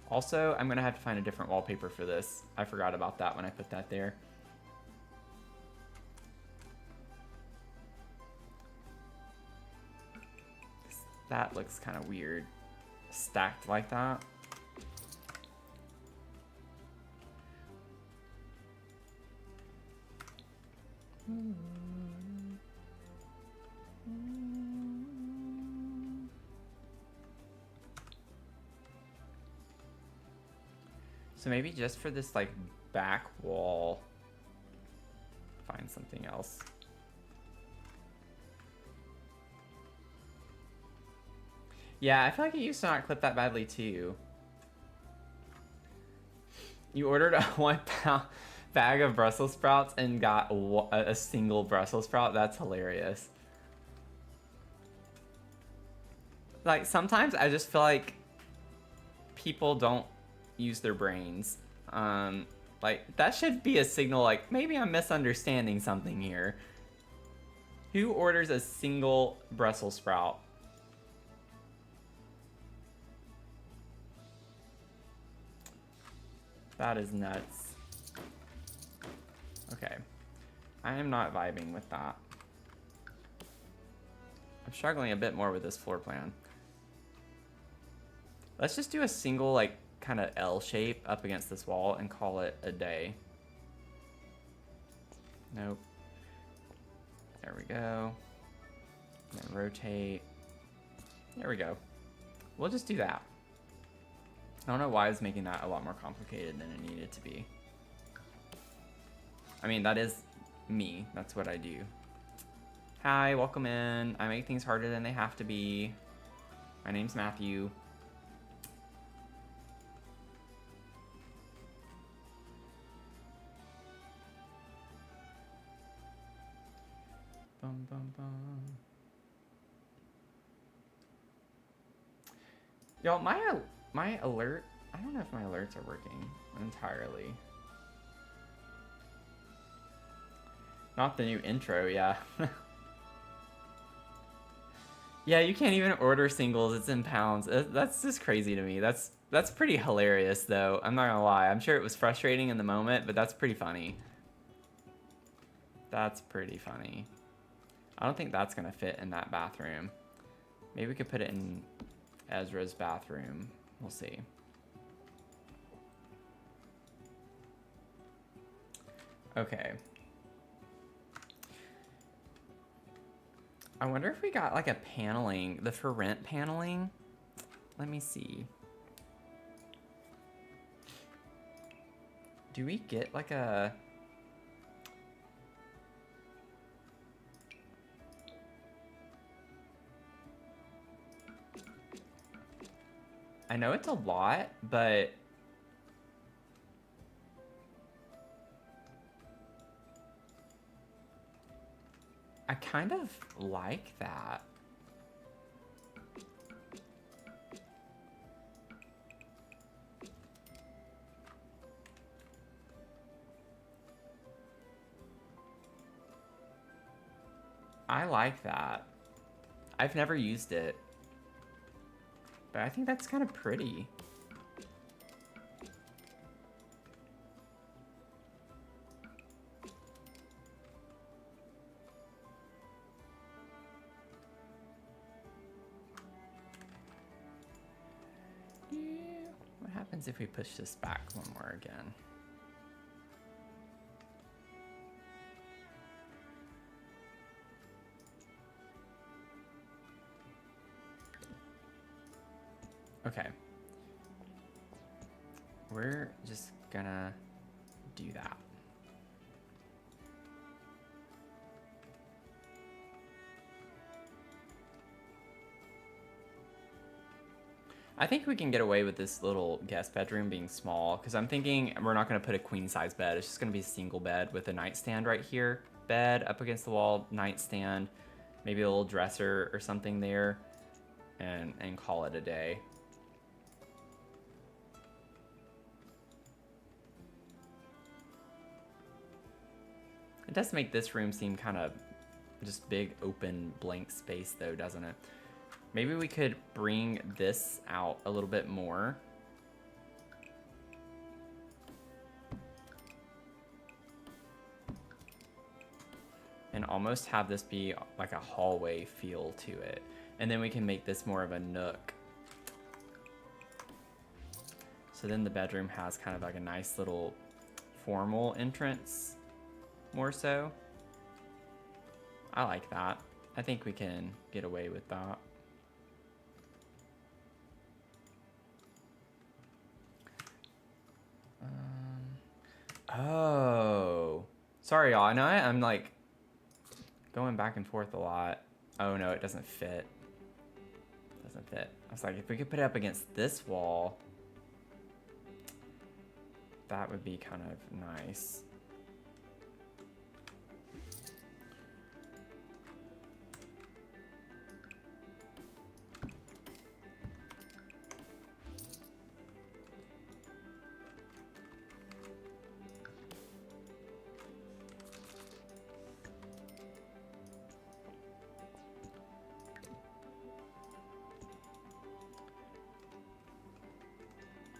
Also, I'm going to have to find a different wallpaper for this. I forgot about that when I put that there. That looks kind of weird. Stacked like that. So maybe just for this like back wall, find something else. Yeah, I feel like it used to not clip that badly too. You ordered a 1 pound bag of Brussels sprouts and got a single Brussels sprout. That's hilarious. Like, sometimes I just feel like people don't use their brains. Like, that should be a signal, like, maybe I'm misunderstanding something here. Who orders a single Brussels sprout? That is nuts. Okay. I am not vibing with that. I'm struggling a bit more with this floor plan. Let's just do a single, like, kind of L shape up against this wall and call it a day. Nope. There we go. And then rotate. There we go. We'll just do that. I don't know why it's making that a lot more complicated than it needed to be. I mean, that is me. That's what I do. Hi, welcome in. I make things harder than they have to be. My name's Matthew. Bum, bum, bum. Y'all, my alert, I don't know if my alerts are working entirely. Not the new intro, yeah. Yeah, you can't even order singles, it's in pounds. That's just crazy to me. That's pretty hilarious though, I'm not gonna lie. I'm sure it was frustrating in the moment, but that's pretty funny. That's pretty funny. I don't think that's gonna fit in that bathroom. Maybe we could put it in Ezra's bathroom. We'll see. Okay. I wonder if we got like a paneling, the for rent paneling. Let me see. Do we get like a... I know it's a lot, but I kind of like that. I like that. I've never used it. But I think that's kind of pretty. happens if we push this back one more again? Okay. We're just gonna do that. I think we can get away with this little guest bedroom being small, because I'm thinking we're not going to put a queen size bed. It's just going to be a single bed with a nightstand right here. Bed up against the wall, nightstand, maybe a little dresser or something there, and call it a day. It does make this room seem kind of just big, open, blank space though, doesn't it? Maybe we could bring this out a little bit more. And almost have this be like a hallway feel to it. And then we can make this more of a nook. So then the bedroom has kind of like a nice little formal entrance, more so. I like that. I think we can get away with that. Oh, sorry y'all. I know I'm like going back and forth a lot. Oh no, it doesn't fit. It doesn't fit. I was like, if we could put it up against this wall, that would be kind of nice.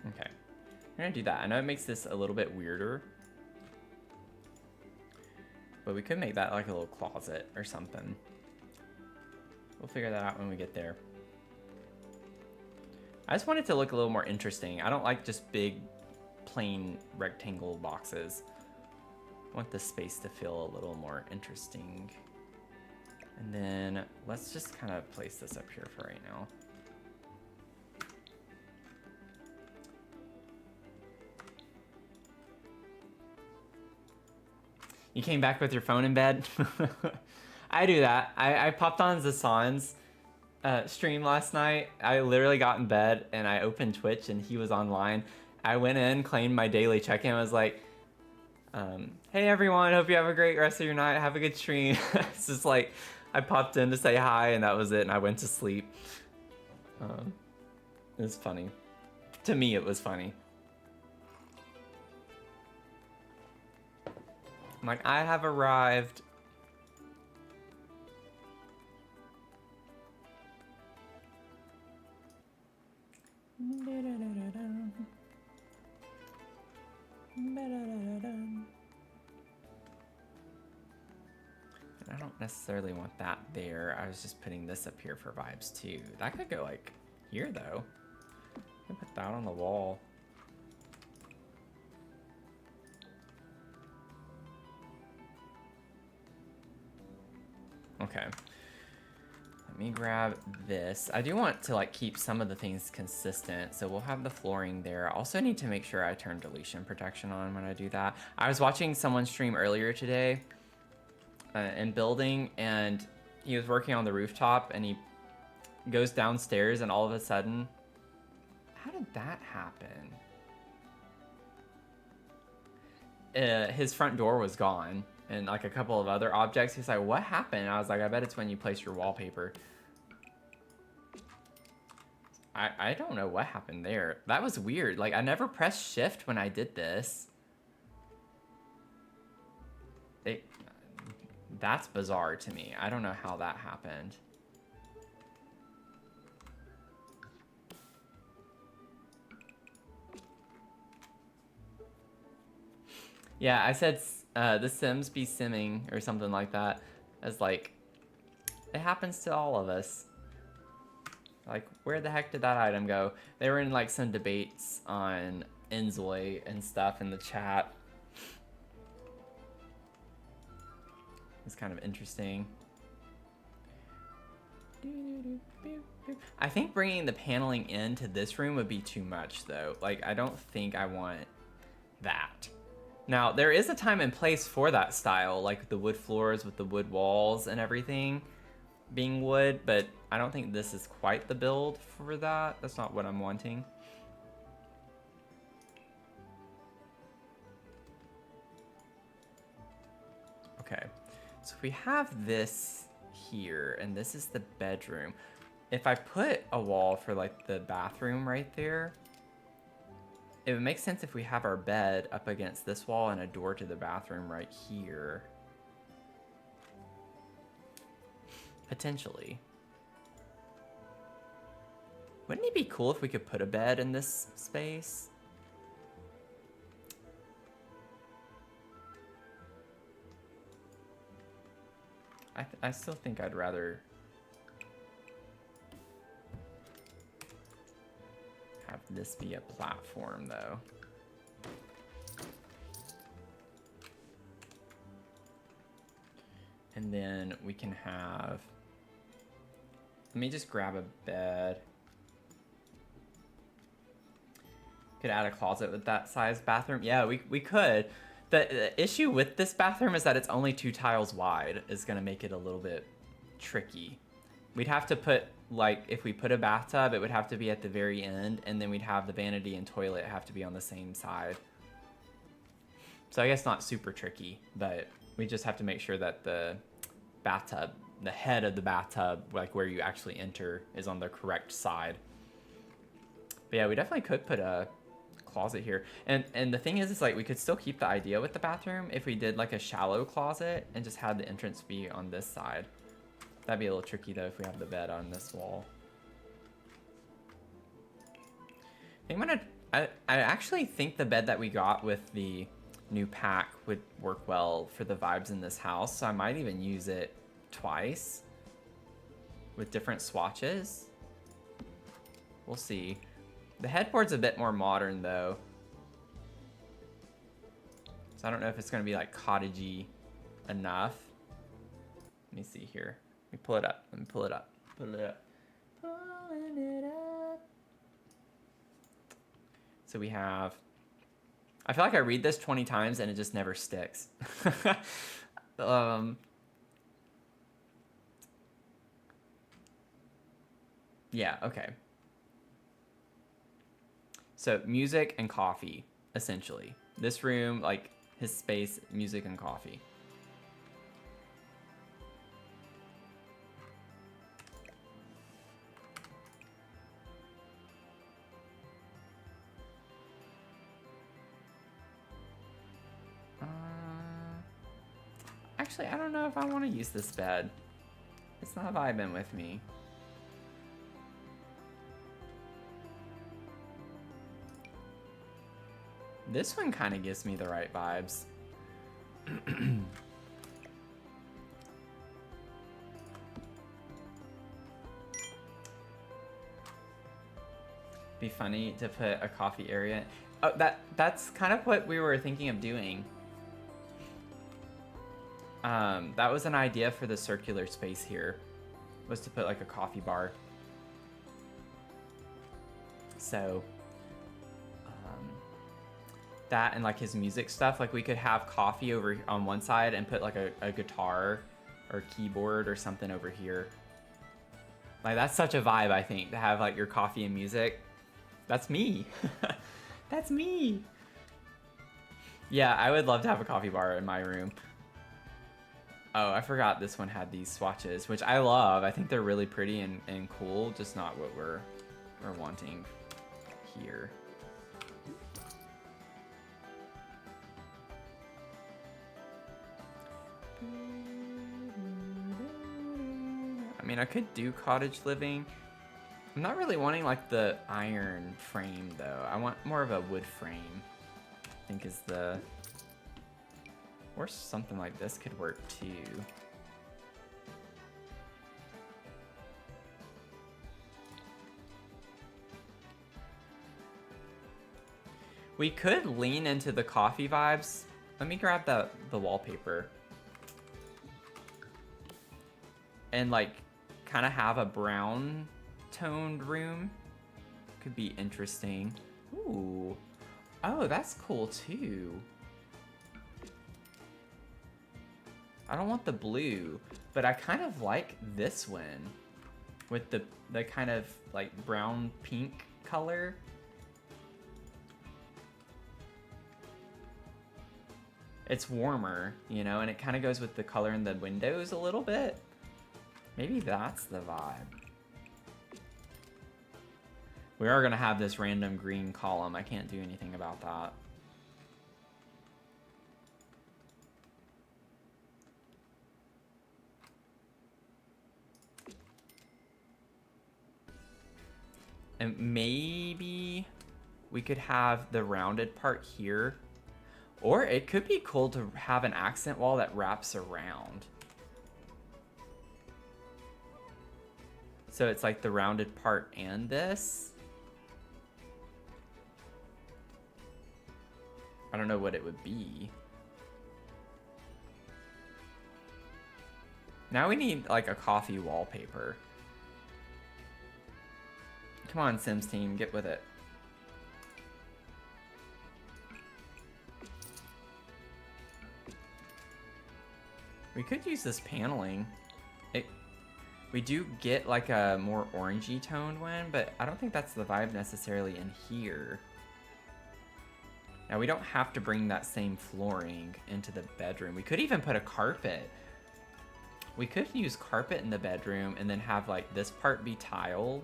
Okay, we're gonna do that. I know it makes this a little bit weirder, but we could make that like a little closet or something. We'll figure that out when we get there. I just want it to look a little more interesting. I don't like just big, plain rectangle boxes. I want the space to feel a little more interesting. And then let's just kind of place this up here for right now. You came back with your phone in bed? I do that. I popped on Zasan's stream last night. I literally got in bed and I opened Twitch and he was online. I went in, claimed my daily check-in. I was like, hey everyone, hope you have a great rest of your night. Have a good stream. It's just like, I popped in to say hi and that was it and I went to sleep. It was funny. To me, it was funny. I'm like, I have arrived. I don't necessarily want that there. I was just putting this up here for vibes too. That could go like here though. I can put that on the wall. Okay. Let me grab this. I do want to like keep some of the things consistent, so we'll have the flooring there. I also need to make sure I turn deletion protection on when I do that. I was watching someone stream earlier today in building, and he was working on the rooftop, and he goes downstairs, and all of a sudden, how did that happen? His front door was gone. And like a couple of other objects. He's like, what happened? And I was like, I bet it's when you place your wallpaper. I don't know what happened there. That was weird. Like, I never pressed shift when I did this. That's bizarre to me. I don't know how that happened. Yeah, I said the Sims be simming or something like that. As like, it happens to all of us. Like, where the heck did that item go? They were in like some debates on Enzoy and stuff in the chat. It's kind of interesting. I think bringing the paneling into this room would be too much though. Like, I don't think I want that. Now, there is a time and place for that style, like the wood floors with the wood walls and everything being wood, but I don't think this is quite the build for that. That's not what I'm wanting. Okay, so if we have this here, and this is the bedroom. If I put a wall for like the bathroom right there, it would make sense if we have our bed up against this wall and a door to the bathroom right here. Potentially. Wouldn't it be cool if we could put a bed in this space? I still think I'd rather have this be a platform though. And then we can have, let me just grab a bed. Could add a closet with that size bathroom. Yeah, we could. The issue with this bathroom is that it's only 2 tiles wide. Is gonna make it a little bit tricky. We'd have to put, like, if we put a bathtub, it would have to be at the very end, and then we'd have the vanity and toilet have to be on the same side. So I guess not super tricky, but we just have to make sure that the bathtub, the head of the bathtub, like where you actually enter, is on the correct side. But yeah, we definitely could put a closet here. And the thing is like we could still keep the idea with the bathroom if we did like a shallow closet and just had the entrance be on this side. That'd be a little tricky though if we have the bed on this wall. I actually think the bed that we got with the new pack would work well for the vibes in this house, so I might even use it twice with different swatches. We'll see. The headboard's a bit more modern though, so I don't know if it's gonna be like cottagey enough. Let me see here. Let me pull it up. Let me pull it up. Pull it up. Pulling it up. So we have, I feel like I read this 20 times and it just never sticks. Yeah, okay. So music and coffee, essentially. This room, like his space, music and coffee. Actually, I don't know if I want to use this bed. It's not vibing with me. This one kind of gives me the right vibes. Be funny to put a coffee area. Oh, that's kind of what we were thinking of doing. That was an idea for the circular space here, was to put like a coffee bar. So that and like his music stuff, like we could have coffee over on one side and put like a guitar or keyboard or something over here. Like that's such a vibe, I think, to have like your coffee and music. That's me. That's me. Yeah, I would love to have a coffee bar in my room. Oh, I forgot this one had these swatches, which I love. I think they're really pretty and cool, just not what we're wanting here. I mean, I could do cottage living. I'm not really wanting like the iron frame though. I want more of a wood frame, I think is the... Or something like this could work too. We could lean into the coffee vibes. Let me grab the wallpaper. And like kind of have a brown toned room. Could be interesting. Ooh. Oh, that's cool too. I don't want the blue, but I kind of like this one with the kind of like brown pink color. It's warmer, you know, and it kind of goes with the color in the windows a little bit. Maybe that's the vibe. We are gonna have this random green column. I can't do anything about that. And maybe we could have the rounded part here. Or it could be cool to have an accent wall that wraps around. So it's like the rounded part and this. I don't know what it would be. Now we need like a coffee wallpaper. Come on, Sims team, get with it. We could use this paneling. We do get like a more orangey toned one, but I don't think that's the vibe necessarily in here. Now we don't have to bring that same flooring into the bedroom. We could even put a carpet. We could use carpet in the bedroom and then have like this part be tiled.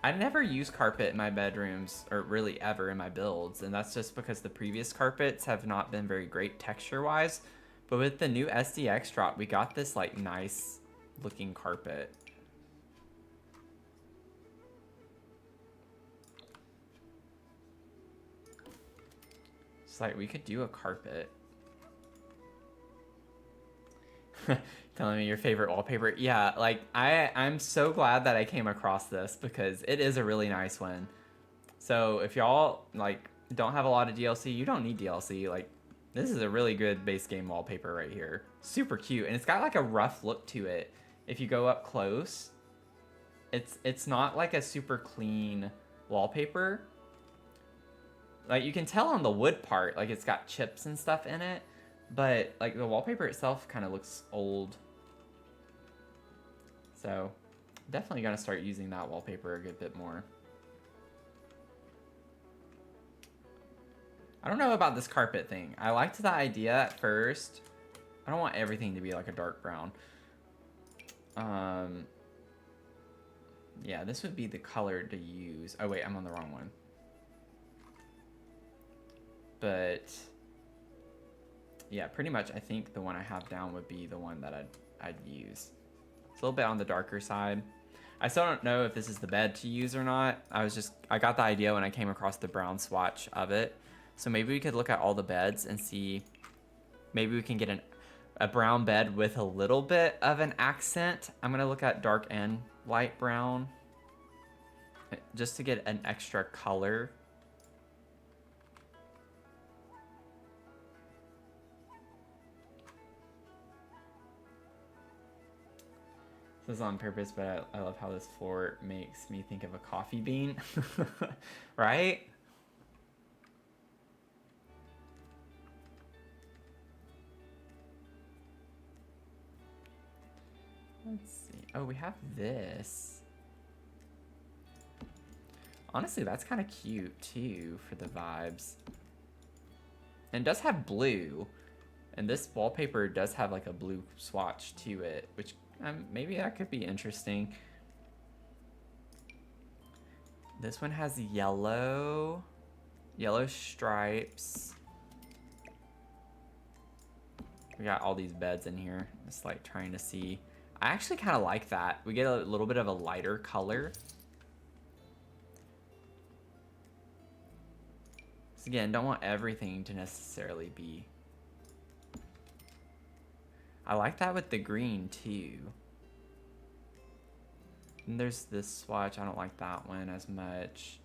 I never use carpet in my bedrooms, or really ever in my builds, and that's just because the previous carpets have not been very great texture-wise. But with the new SDX drop, we got this like nice looking carpet. It's like we could do a carpet. Telling me your favorite wallpaper. Yeah, like I'm so glad that I came across this because it is a really nice one. So if y'all like don't have a lot of DLC, you don't need DLC. Like this is a really good base game wallpaper right here. Super cute, and it's got like a rough look to it. If you go up close, it's not like a super clean wallpaper. Like you can tell on the wood part, like it's got chips and stuff in it, but like the wallpaper itself kind of looks old. So definitely gonna start using that wallpaper a good bit more. I don't know about this carpet thing. I liked the idea at first. I don't want everything to be like a dark brown. Yeah, this would be the color to use. Oh wait, I'm on the wrong one. But yeah, pretty much I think the one I have down would be the one that I'd use. It's a little bit on the darker side. I still don't know if this is the bed to use or not. I got the idea when I came across the brown swatch of it. So maybe we could look at all the beds and see, maybe we can get a brown bed with a little bit of an accent. I'm gonna look at dark and light brown just to get an extra color. This is on purpose, but I love how this floor makes me think of a coffee bean, right? Let's see. Oh, we have this. Honestly, that's kind of cute too for the vibes. And it does have blue. And this wallpaper does have like a blue swatch to it, which maybe that could be interesting. This one has yellow stripes. We got all these beds in here. Just like trying to see. I actually kind of like that. We get a little bit of a lighter color. So again, don't want everything to necessarily be. I like that with the green too. And there's this swatch. I don't like that one as much.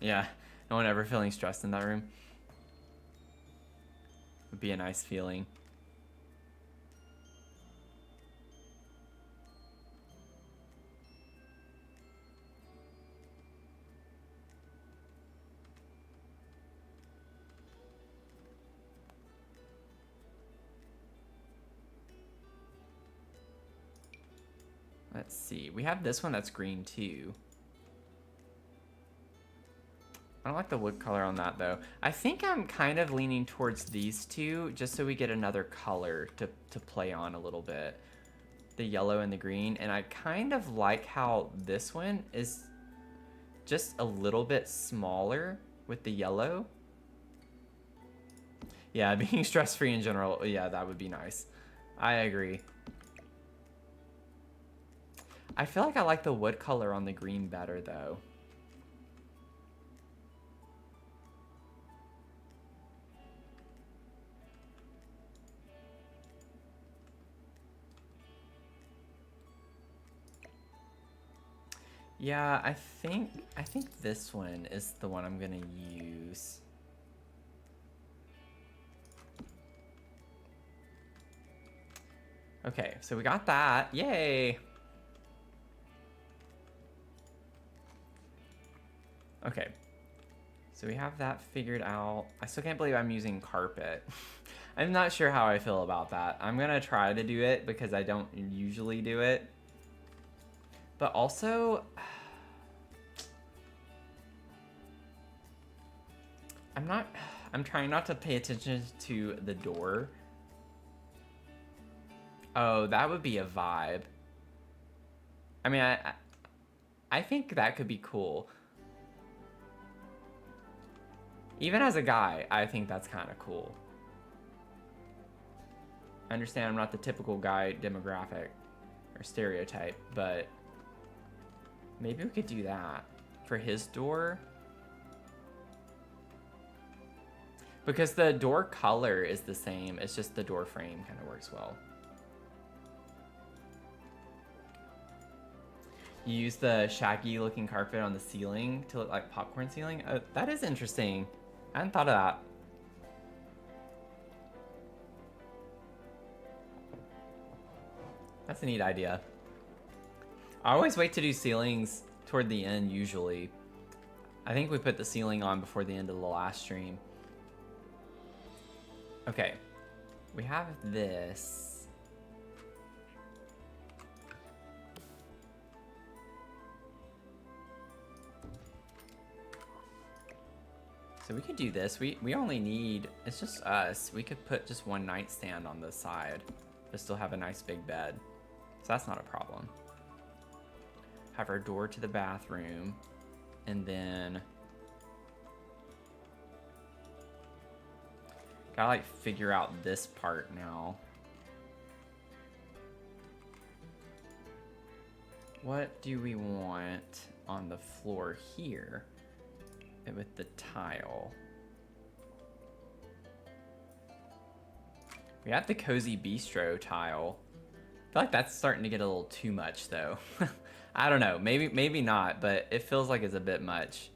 Yeah, no one ever feeling stressed in that room. Would be a nice feeling. Let's see. We have this one that's green too. I don't like the wood color on that though. I think I'm kind of leaning towards these two just so we get another color to play on a little bit. The yellow and the green. And I kind of like how this one is just a little bit smaller with the yellow. Yeah, being stress-free in general, yeah, that would be nice. I agree. I feel like I like the wood color on the green better though. Yeah, I think this one is the one I'm gonna use. Okay, so we got that. Yay! Okay. So we have that figured out. I still can't believe I'm using carpet. I'm not sure how I feel about that. I'm gonna try to do it because I don't usually do it. But also, I'm trying not to pay attention to the door. Oh, that would be a vibe. I mean, I think that could be cool. Even as a guy, I think that's kind of cool. I understand I'm not the typical guy demographic or stereotype, but maybe we could do that for his door. Because the door color is the same, it's just the door frame kind of works well. You use the shaggy looking carpet on the ceiling to look like popcorn ceiling? That is interesting. I hadn't thought of that. That's a neat idea. I always wait to do ceilings toward the end usually. I think we put the ceiling on before the end of the last stream. Okay, we have this. So we could do this. We only need, it's just us. We could put just one nightstand on the side, but still have a nice big bed. So that's not a problem. Have our door to the bathroom, and then gotta like figure out this part now. What do we want on the floor here with the tile? We have the cozy bistro tile. I feel like that's starting to get a little too much though. I don't know, maybe not, but it feels like it's a bit much.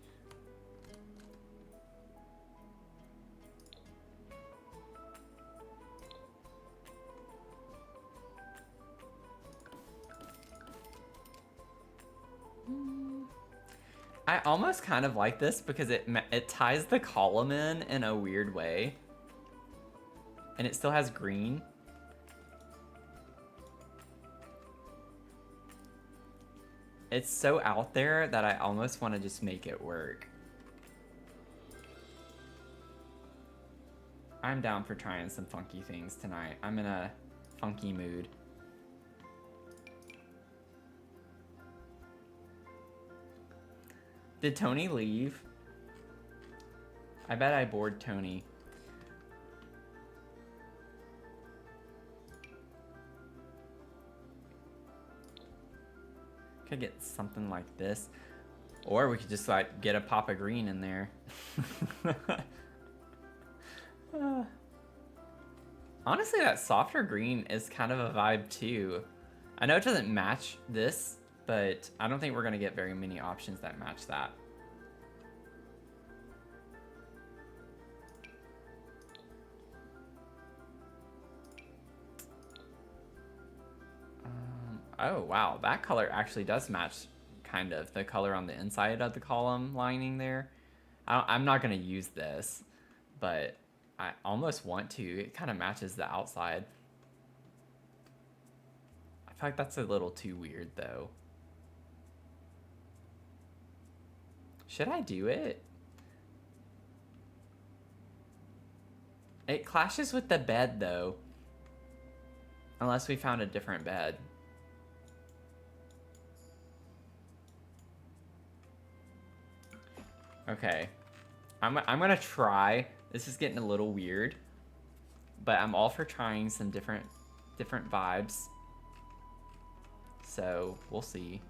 I almost kind of like this because it ties the column in a weird way. And it still has green. It's so out there that I almost want to just make it work. I'm down for trying some funky things tonight. I'm in a funky mood. Did Tony leave? I bet I bored Tony. Could get something like this. Or we could just like get a pop of green in there. Honestly, that softer green is kind of a vibe too. I know it doesn't match this, but I don't think we're gonna get very many options that match that. Oh, wow. That color actually does match kind of the color on the inside of the column lining there. I'm not going to use this, but I almost want to. It kind of matches the outside. I feel like that's a little too weird, though. Should I do it? It clashes with the bed, though. Unless we found a different bed. Okay. I'm gonna try. This is getting a little weird. But I'm all for trying some different vibes. So, we'll see.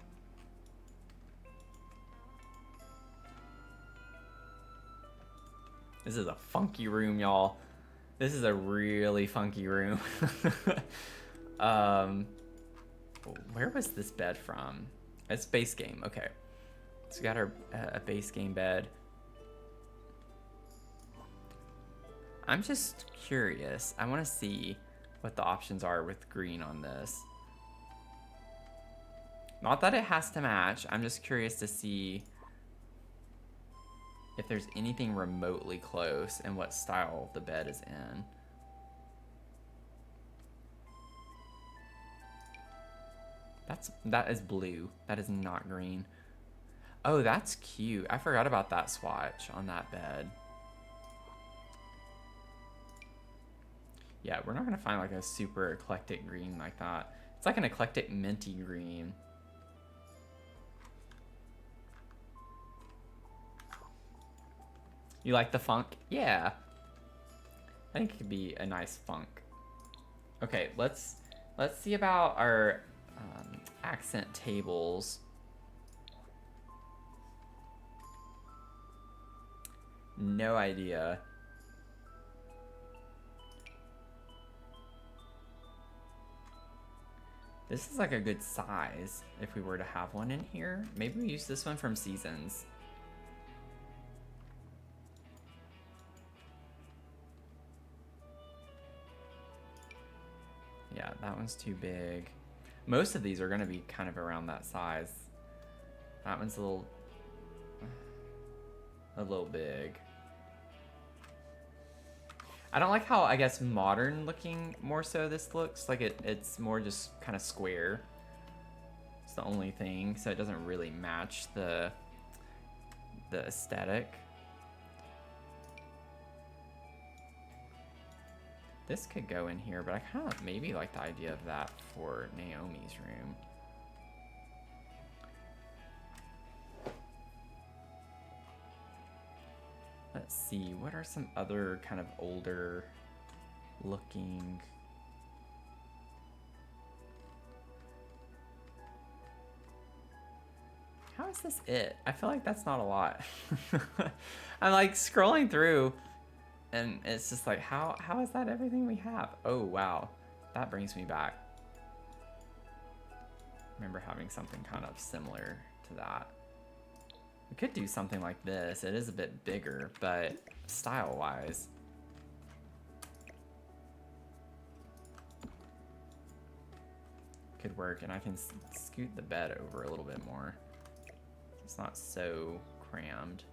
This is a funky room, y'all. This is a really funky room. Where was this bed from? It's base game. Okay. So we got our a base game bed. I'm just curious. I want to see what the options are with green on this. Not that it has to match. I'm just curious to see if there's anything remotely close and what style the bed is in. That is blue. That is not green. Oh, that's cute. I forgot about that swatch on that bed. Yeah, we're not gonna find like a super eclectic green like that. It's like an eclectic minty green. You like the funk? Yeah. I think it could be a nice funk. Okay, let's see about our accent tables. No idea. This is like a good size if we were to have one in here. Maybe we use this one from Seasons. Yeah, that one's too big. Most of these are going to be kind of around that size. That one's a little big. I don't like how, I guess, modern looking more so this looks. Like it's more just kind of square. It's the only thing, so it doesn't really match the aesthetic. This could go in here, but I kind of maybe like the idea of that for Naomi's room. Let's see, what are some other kind of older looking... How is this it? I feel like that's not a lot. I'm like scrolling through and it's just like, how is that everything we have? Oh, wow. That brings me back. I remember having something kind of similar to that. We could do something like this. It is a bit bigger, but style-wise. Could work, and I can scoot the bed over a little bit more. It's not so crammed.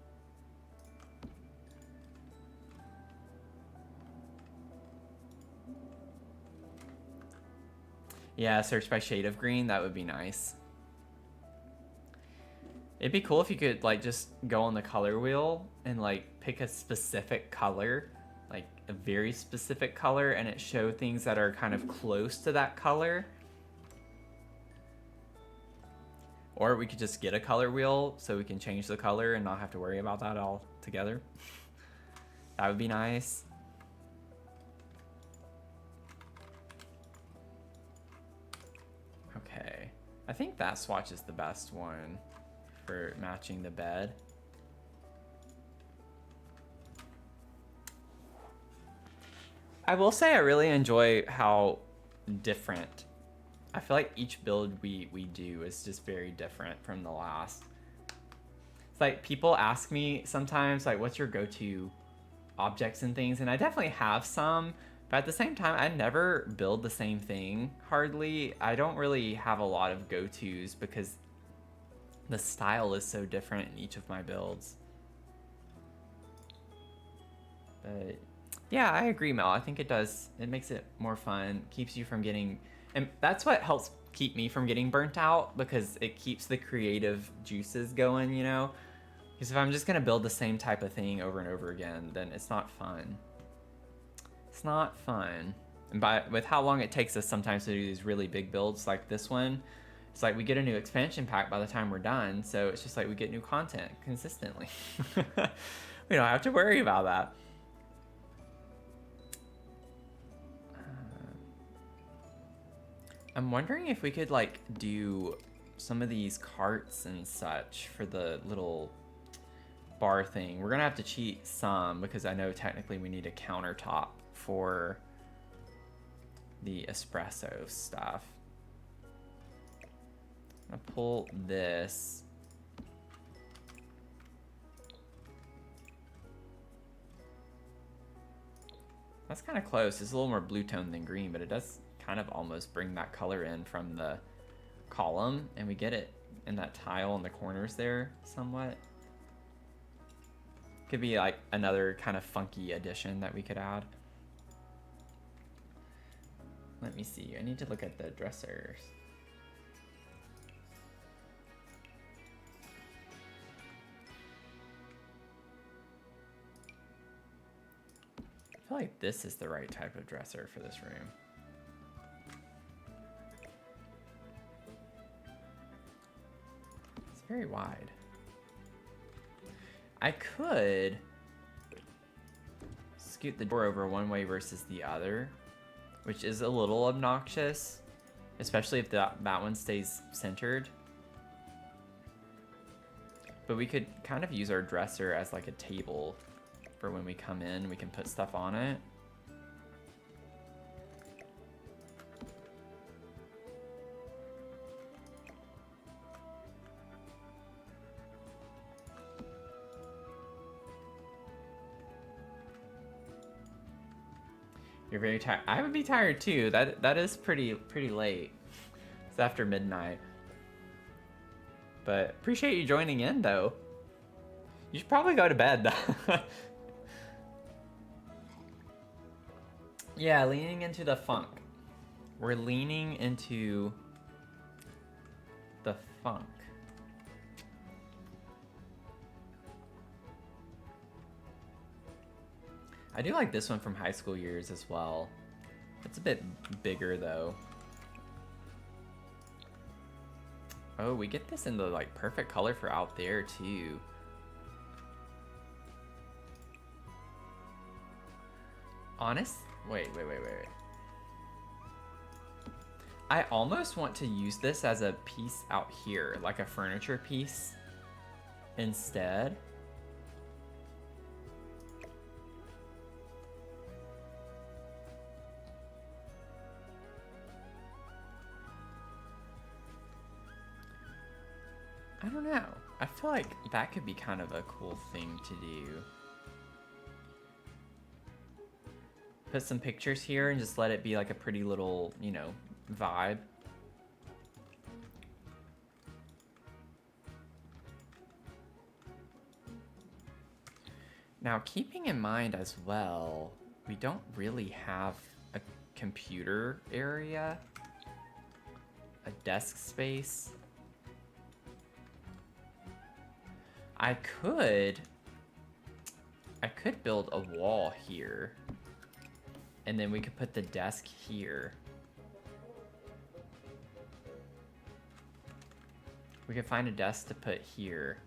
Yeah, search by shade of green, that would be nice. It'd be cool if you could like just go on the color wheel and like pick a specific color, like a very specific color, and it show things that are kind of close to that color. Or we could just get a color wheel so we can change the color and not have to worry about that all together. That would be nice. Okay, I think that swatch is the best one for matching the bed. I will say I really enjoy how different. I feel like each build we do is just very different from the last. It's like people ask me sometimes like, what's your go-to objects and things? And I definitely have some, But at the same time, I never build the same thing, hardly. I don't really have a lot of go-tos because the style is so different in each of my builds. But yeah, I agree, Mel. I think it does. It makes it more fun, keeps you from getting... And that's what helps keep me from getting burnt out, because it keeps the creative juices going, you know? Because if I'm just going to build the same type of thing over and over again, then it's not fun. It's not fun. And with how long it takes us sometimes to do these really big builds like this one, it's like we get a new expansion pack by the time we're done, so it's just like we get new content consistently. We don't have to worry about that. I'm wondering if we could like do some of these carts and such for the little bar thing. We're gonna have to cheat some because I know technically we need a countertop for the espresso stuff. I'm gonna pull this. That's kind of close. It's a little more blue tone than green, but it does kind of almost bring that color in from the column, and we get it in that tile in the corners there somewhat. Could be like another kind of funky addition that we could add. Let me see. I need to look at the dressers. I feel like this is the right type of dresser for this room. It's very wide. I could scoot the door over one way versus the other, which is a little obnoxious, especially if that one stays centered. But we could kind of use our dresser as like a table for when we come in, we can put stuff on it. You're very tired. I would be tired too. That is pretty late. It's after midnight. But appreciate you joining in though. You should probably go to bed though. Yeah, leaning into the funk. We're leaning into the funk. I do like this one from high school years as well. It's a bit bigger though. Oh, we get this in the like perfect color for out there too. Honest? Wait. I almost want to use this as a piece out here, like a furniture piece instead. I don't know. I feel like that could be kind of a cool thing to do. Put some pictures here and just let it be like a pretty little, you know, vibe. Now, keeping in mind as well, we don't really have a computer area, a desk space. I could build a wall here, and then we could put the desk here. We could find a desk to put here.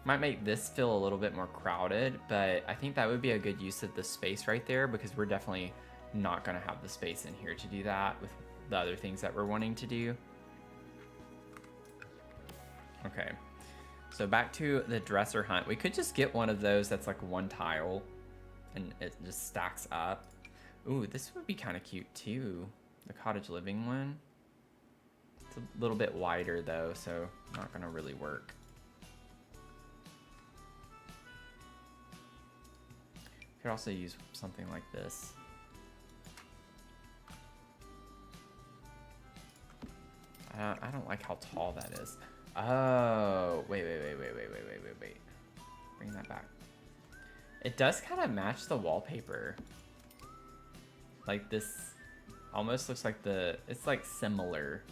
Might make this feel a little bit more crowded, but I think that would be a good use of the space right there, because we're definitely not gonna have the space in here to do that with the other things that we're wanting to do. Okay, so back to the dresser hunt. We could just get one of those that's like one tile and it just stacks up. Ooh, this would be kind of cute too. The cottage living one. It's a little bit wider though, so not gonna really work. Could also use something like this. I don't like how tall that is. Oh, wait. Bring that back. It does kind of match the wallpaper. Like this almost looks like it's like similar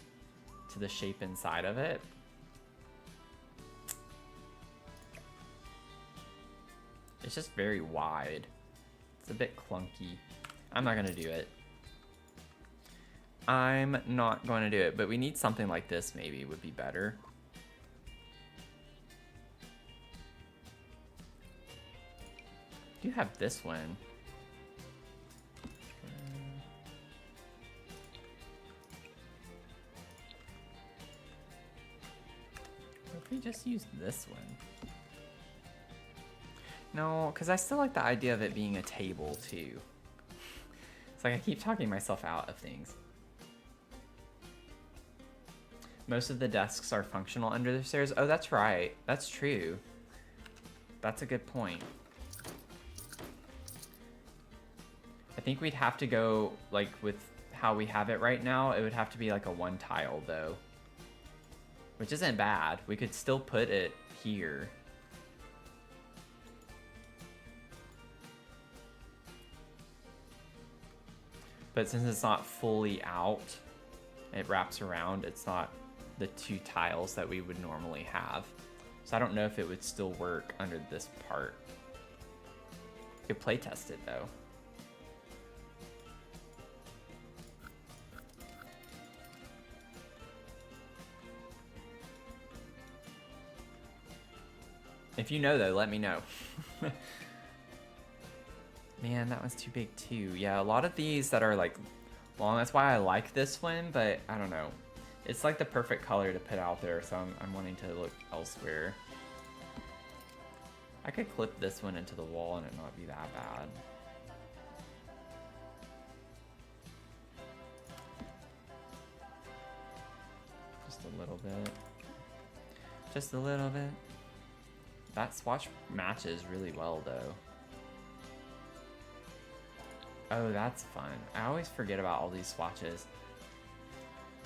to the shape inside of it. It's just very wide. It's a bit clunky. I'm not gonna do it. I'm not going to do it, but we need something like this maybe would be better. Do you have this one? What if we just use this one? No, because I still like the idea of it being a table too. It's like I keep talking myself out of things. Most of the desks are functional under the stairs. Oh, that's right. That's true. That's a good point. I think we'd have to go, like, with how we have it right now, it would have to be like a one tile, though. Which isn't bad. We could still put it here. But since it's not fully out, it wraps around, it's not the two tiles that we would normally have. So I don't know if it would still work under this part. Could play test it though. If you know though, let me know. Man, that one's too big too. Yeah, a lot of these that are like long, that's why I like this one, but I don't know. It's like the perfect color to put out there, so I'm wanting to look elsewhere. I could clip this one into the wall and it not be that bad. Just a little bit. Just a little bit. That swatch matches really well though. Oh, that's fun. I always forget about all these swatches.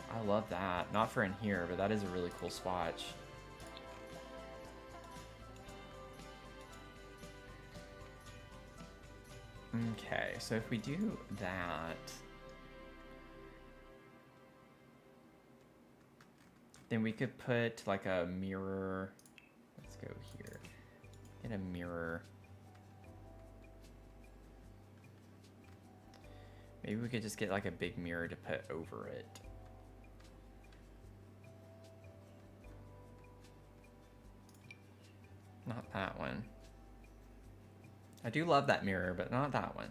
I love that. Not for in here, but that is a really cool swatch. Okay, so if we do that, then we could put like a mirror. Let's go here. Get a mirror. Maybe we could just get like a big mirror to put over it. Not that one. I do love that mirror, but not that one.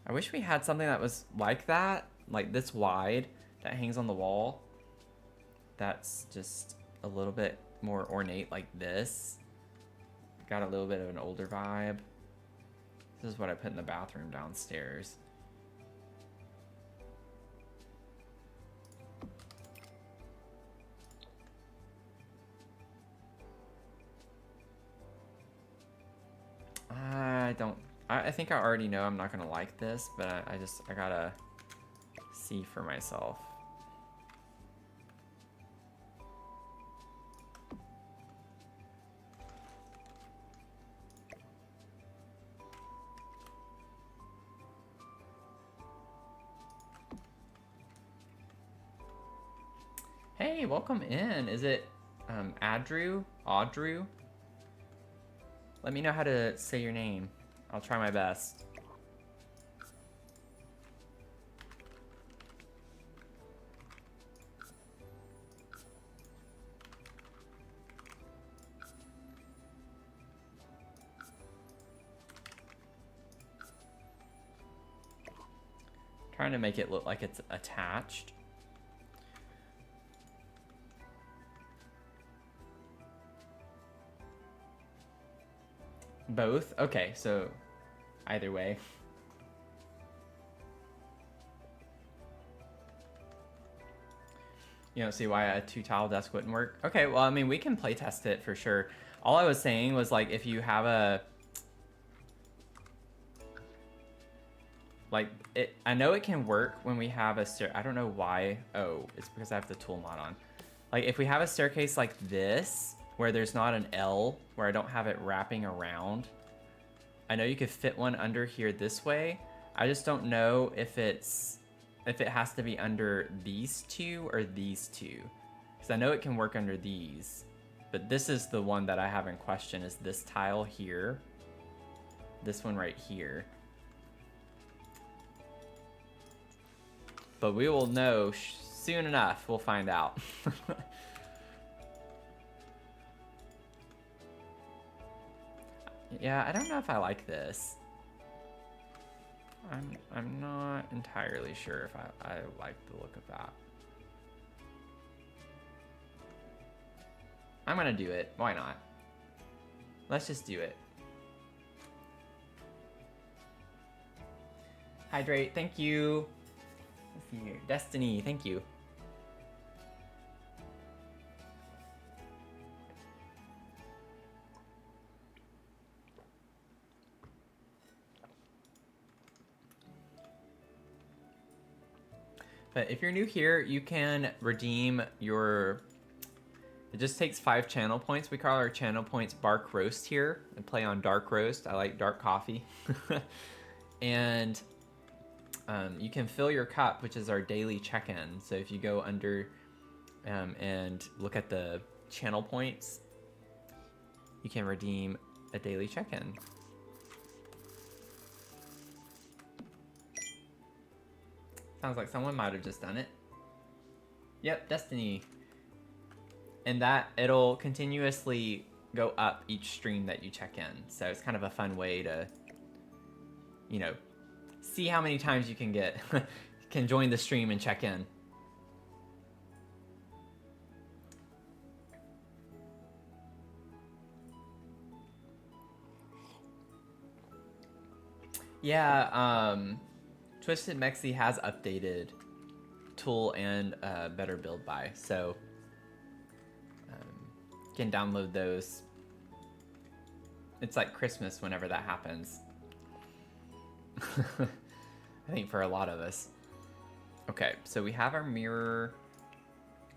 I wish we had something that was like that, like this wide, that hangs on the wall. That's just a little bit more ornate like this. Got a little bit of an older vibe. This is what I put in the bathroom downstairs. I think I already know I'm not gonna like this, but I gotta see for myself. Hey, welcome in. Is it Audrew? Let me know how to say your name. I'll try my best. Trying to make it look like it's attached. Both? Okay, so either way. You don't see why a 2-tile desk wouldn't work? Okay, well, I mean, we can play test it for sure. All I was saying was, like, if you have a... Like, I know it can work when we have a I don't know why. Oh, it's because I have the tool mod on. Like, if we have a staircase like this, where there's not an L, where I don't have it wrapping around, I know you could fit one under here this way. I just don't know if it has to be under these two or these two. Because I know it can work under these. But this is the one that I have in question, is this tile here. This one right here. But we will know soon enough. We'll find out. Yeah, I don't know if I like this. I'm not entirely sure if I like the look of that. I'm gonna do it. Why not? Let's just do it. Hydrate, thank you. Let's see here. Destiny, thank you. But if you're new here, you can redeem your... It just takes 5 channel points. We call our channel points Bark Roast here. I play on Dark Roast. I like dark coffee. And you can fill your cup, which is our daily check-in. So if you go under and look at the channel points, you can redeem a daily check-in. Sounds like someone might have just done it. Yep, Destiny. And that, it'll continuously go up each stream that you check in. So it's kind of a fun way to, you know, see how many times you can get, can join the stream and check in. Yeah, Twisted Mexi has updated tool and better build by, so you can download those. It's like Christmas whenever that happens. I think for a lot of us. Okay, so we have our mirror.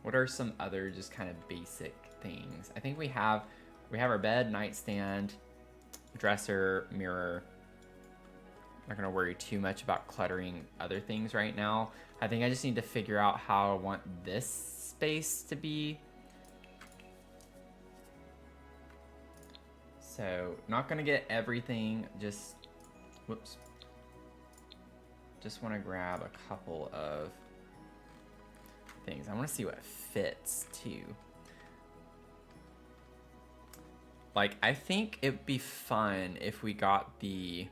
What are some other just kind of basic things? I think we have our bed, nightstand, dresser, mirror. Not gonna worry too much about cluttering other things right now. I think I just need to figure out how I want this space to be. So, not gonna get everything, just, whoops. Just wanna grab a couple of things. I wanna see what fits too. Like, I think it'd be fun if we got the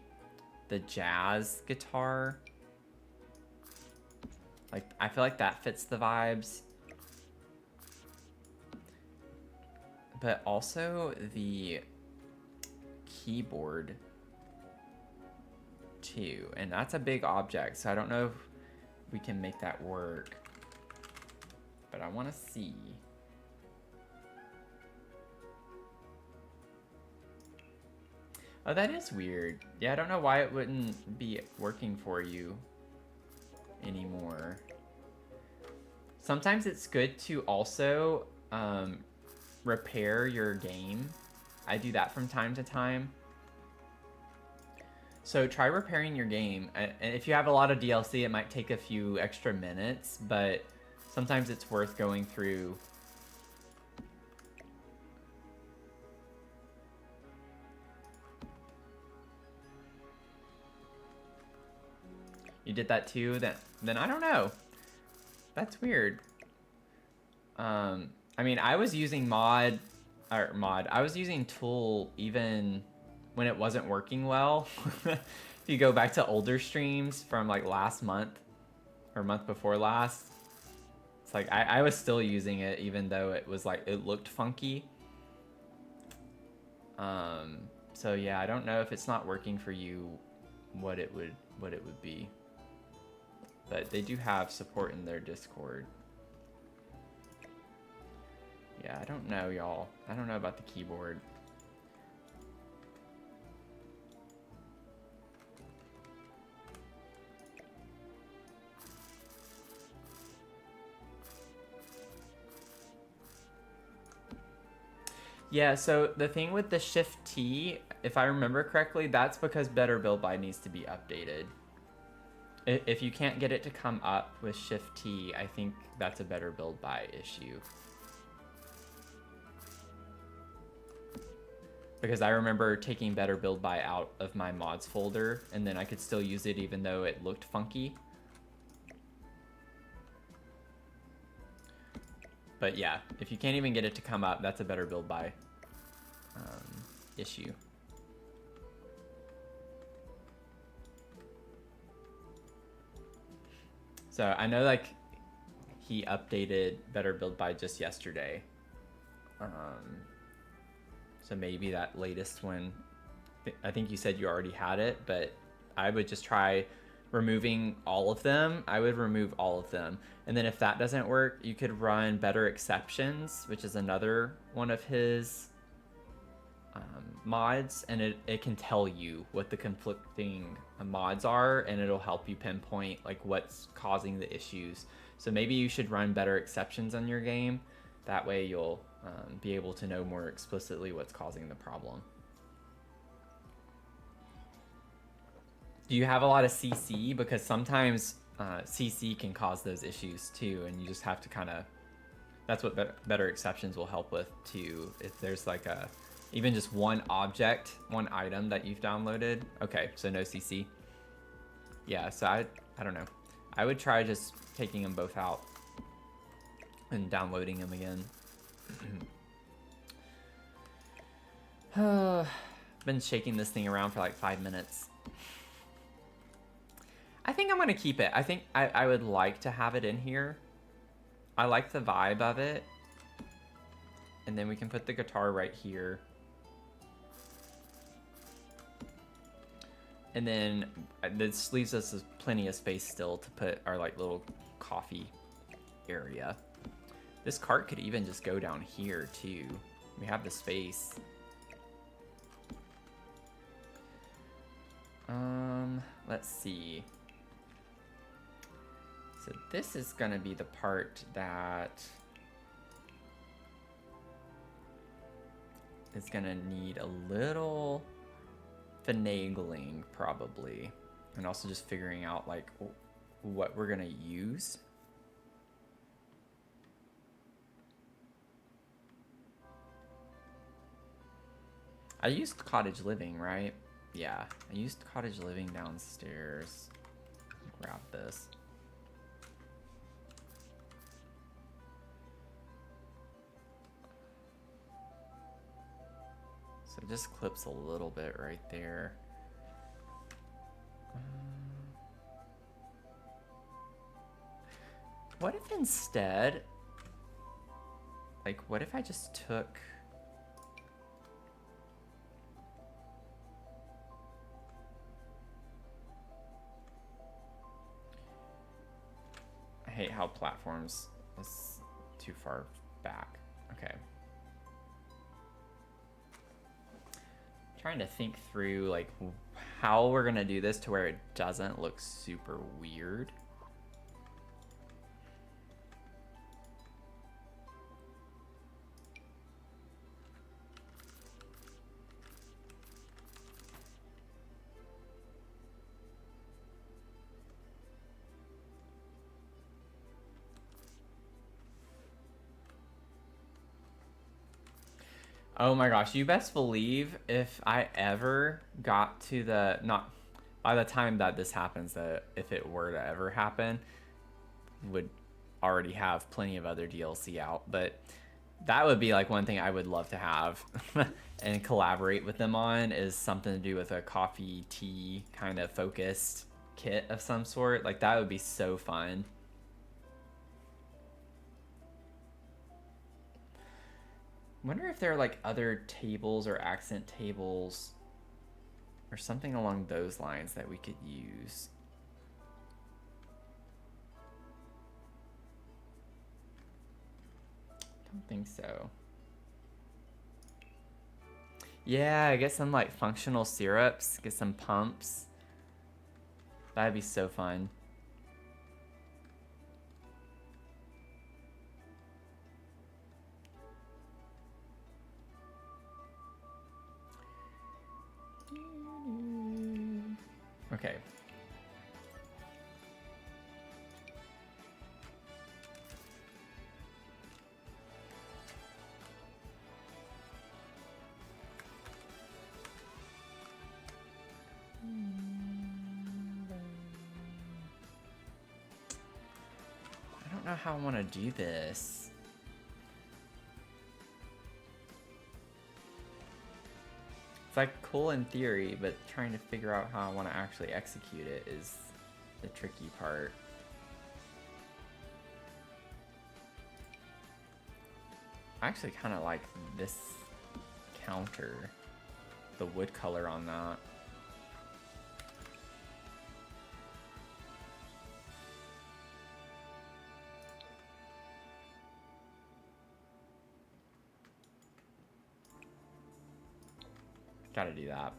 jazz guitar. Like, I feel like that fits the vibes. But also the keyboard too. And that's a big object, so I don't know if we can make that work. But I want to see. Oh, that is weird. Yeah, I don't know why it wouldn't be working for you anymore. Sometimes it's good to also repair your game. I do that from time to time. So try repairing your game. And if you have a lot of DLC, it might take a few extra minutes, but sometimes it's worth going through. You did that too? Then I don't know. That's weird. I mean, I was using I was using tool even when it wasn't working well. If you go back to older streams from like last month or month before last, it's like I was still using it even though it was like, it looked funky. So yeah, I don't know if it's not working for you, what it would be. But they do have support in their Discord. Yeah, I don't know, y'all. I don't know about the keyboard. Yeah, so the thing with the Shift T, if I remember correctly, that's because Better Build By needs to be updated. If you can't get it to come up with Shift T, I think that's a Better Build By issue. Because I remember taking Better Build By out of my mods folder, and then I could still use it even though it looked funky. But yeah, if you can't even get it to come up, that's a Better Build By issue. So I know like he updated Better Build By just yesterday. So maybe that latest one, I think you said you already had it, but I would just try removing all of them. I would remove all of them. And then if that doesn't work, you could run Better Exceptions, which is another one of his mods, and it can tell you what the conflicting mods are, and it'll help you pinpoint like what's causing the issues. So maybe you should run Better Exceptions on your game. That way you'll be able to know more explicitly what's causing the problem. Do you have a lot of CC? Because sometimes CC can cause those issues too, and you just have to kind of, that's what Better Exceptions will help with too. If there's like a, even just one object, one item that you've downloaded. Okay, so no CC. Yeah, so I don't know. I would try just taking them both out and downloading them again. Been shaking this thing around for like 5 minutes. I think I'm gonna keep it. I think I would like to have it in here. I like the vibe of it. And then we can put the guitar right here. And then this leaves us with plenty of space still to put our like little coffee area. This cart could even just go down here too. We have the space. Let's see. So this is gonna be the part that is gonna need a little finagling probably, and also just figuring out like what we're gonna use. I used cottage living, right? Yeah, I used cottage living downstairs. Grab this. So it just clips a little bit right there. What if instead, like, what if I just took... I hate how platforms is too far back. Okay. Trying to think through like how we're gonna do this to where it doesn't look super weird. Oh my gosh, you best believe if I ever got to the, not, by the time that this happens, that if it were to ever happen, would already have plenty of other DLC out, but that would be like one thing I would love to have and collaborate with them on, is something to do with a coffee tea kind of focused kit of some sort. Like that would be so fun. Wonder if there are like other tables or accent tables or something along those lines that we could use. Don't think so. Yeah, get some like functional syrups, get some pumps. That'd be so fun. Okay. I don't know how I want to do this. It's like cool in theory, but trying to figure out how I want to actually execute it is the tricky part. I actually kind of like this counter, the wood color on that. Gotta do that.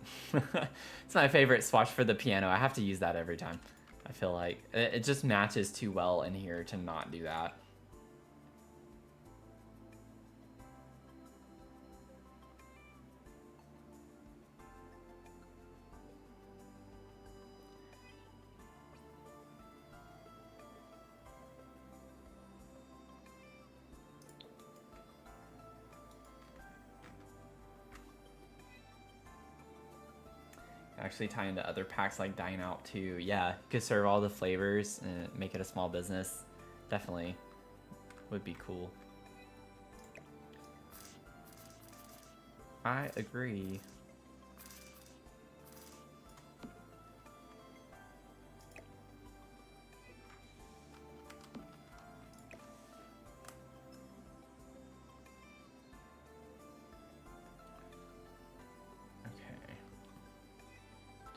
It's my favorite swatch for the piano. I have to use that every time. I feel like it just matches too well in here to not do that. Actually tie into other packs like Dine Out too. Yeah, you could serve all the flavors and make it a small business. Definitely would be cool. I agree.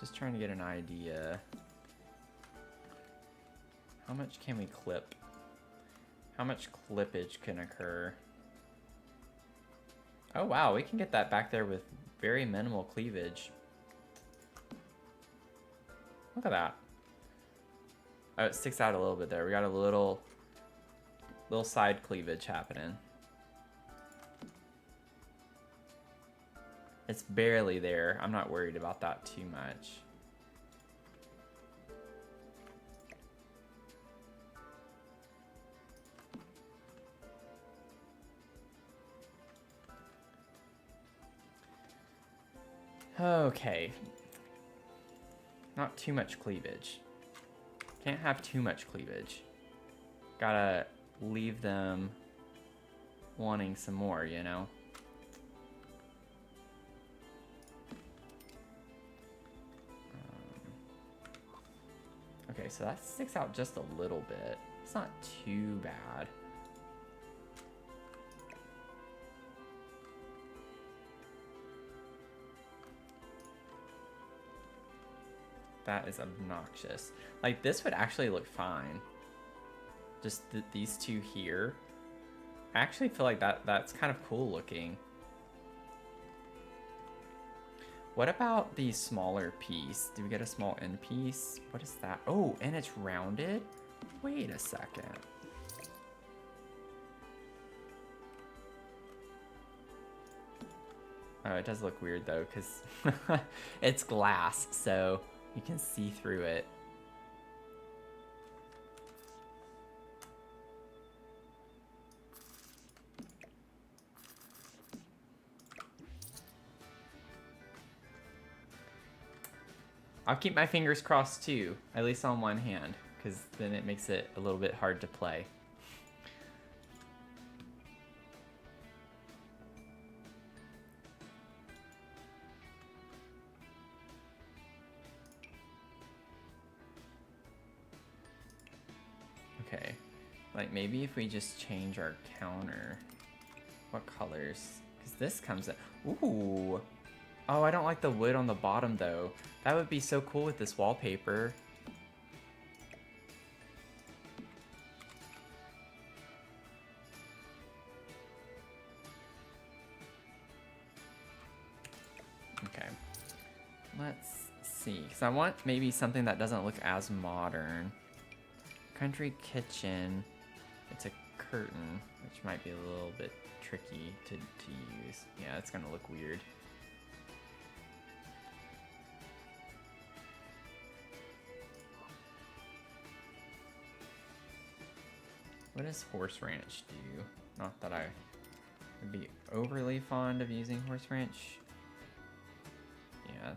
Just trying to get an idea. How much can we clip? How much clippage can occur? Oh wow, we can get that back there with very minimal cleavage. Look at that. Oh, it sticks out a little bit there. We got a little side cleavage happening. It's barely there. I'm not worried about that too much. Okay. Not too much cleavage. Can't have too much cleavage. Gotta leave them wanting some more, you know? Okay, so that sticks out just a little bit. It's not too bad. That is obnoxious. Like, this would actually look fine. Just these two here. I actually feel like that's kind of cool looking. What about the smaller piece? Do we get a small end piece? What is that? Oh, and it's rounded? Wait a second. Oh, it does look weird though, because it's glass, so you can see through it. I'll keep my fingers crossed too, at least on one hand, because then it makes it a little bit hard to play. Okay, like maybe if we just change our counter, what colors? Because this comes in, ooh. Oh, I don't like the wood on the bottom though. That would be so cool with this wallpaper. Okay, let's see, because I want maybe something that doesn't look as modern. Country kitchen, it's a curtain, which might be a little bit tricky to use. Yeah, it's gonna look weird. What does horse ranch do? Not that I would be overly fond of using horse ranch. Yeah.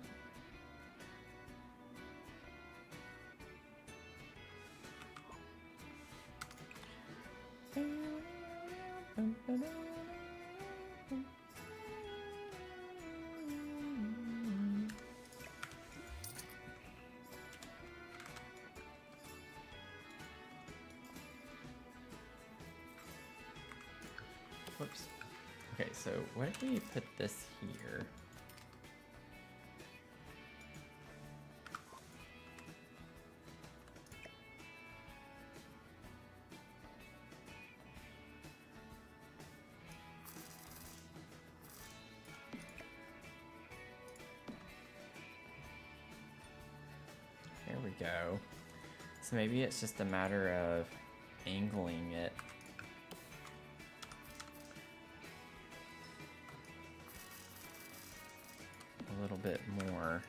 Whoops. Okay, so what if we put this here? There we go. So maybe it's just a matter of angling it. A little bit more.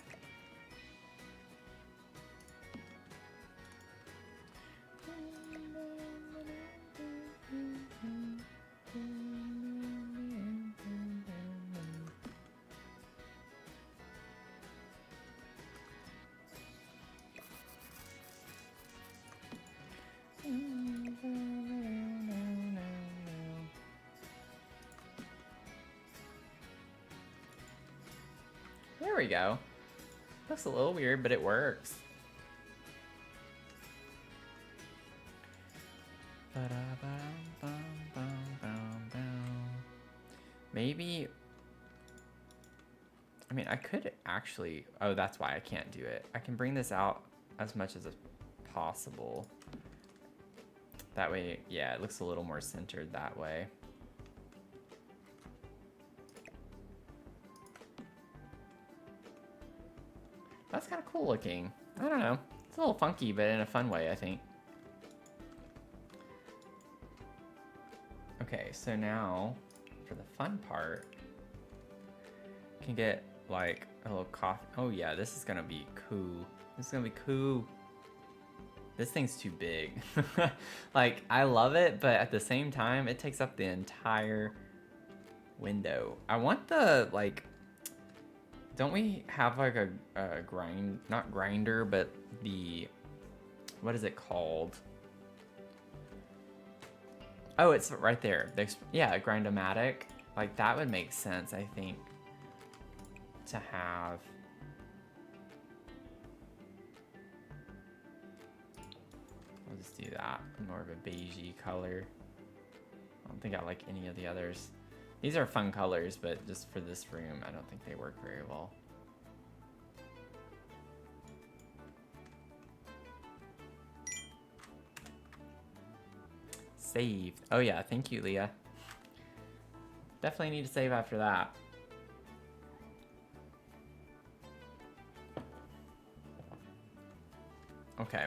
There we go. Looks a little weird, but it works. Maybe, I mean, I could actually, oh, that's why I can't do it. I can bring this out as much as possible. That way, yeah, it looks a little more centered that way. That's kind of cool looking. I don't know. It's a little funky, but in a fun way, I think. Okay, so now for the fun part, you can get like a little coffee. Oh yeah, this is gonna be cool. This is gonna be cool. This thing's too big. Like, I love it, but at the same time, it takes up the entire window. I want the, like, don't we have like a not grinder, but the, what is it called? Oh, it's right there. Yeah, a grindomatic. Like, that would make sense, I think, to have. I'll just do that. More of a beigey color. I don't think I like any of the others. These are fun colors, but just for this room, I don't think they work very well. Saved. Oh yeah, thank you, Leah. Definitely need to save after that. Okay.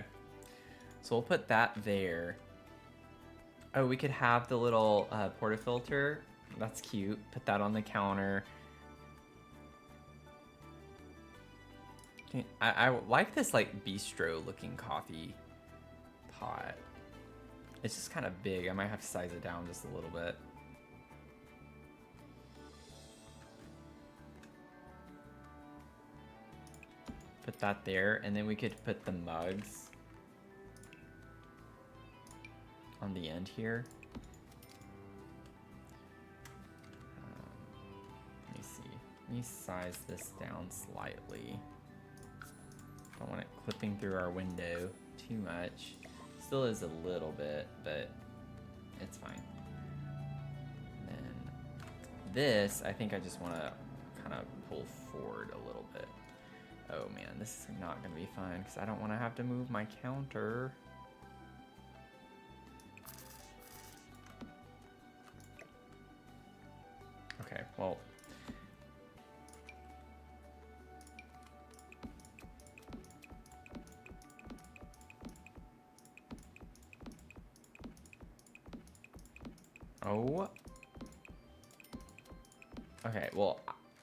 So we'll put that there. Oh, we could have the little portafilter. That's cute. Put that on the counter. I like this like bistro looking coffee pot. It's just kind of big. I might have to size it down just a little bit. Put that there, and then we could put the mugs on the end here. Let me see. Let me size this down slightly. Don't want it clipping through our window too much. Still is a little bit, but it's fine. And then this, I think I just want to kind of pull forward a little bit. Oh man, this is not going to be fun because I don't want to have to move my counter. Okay, well. Oh. Okay, well,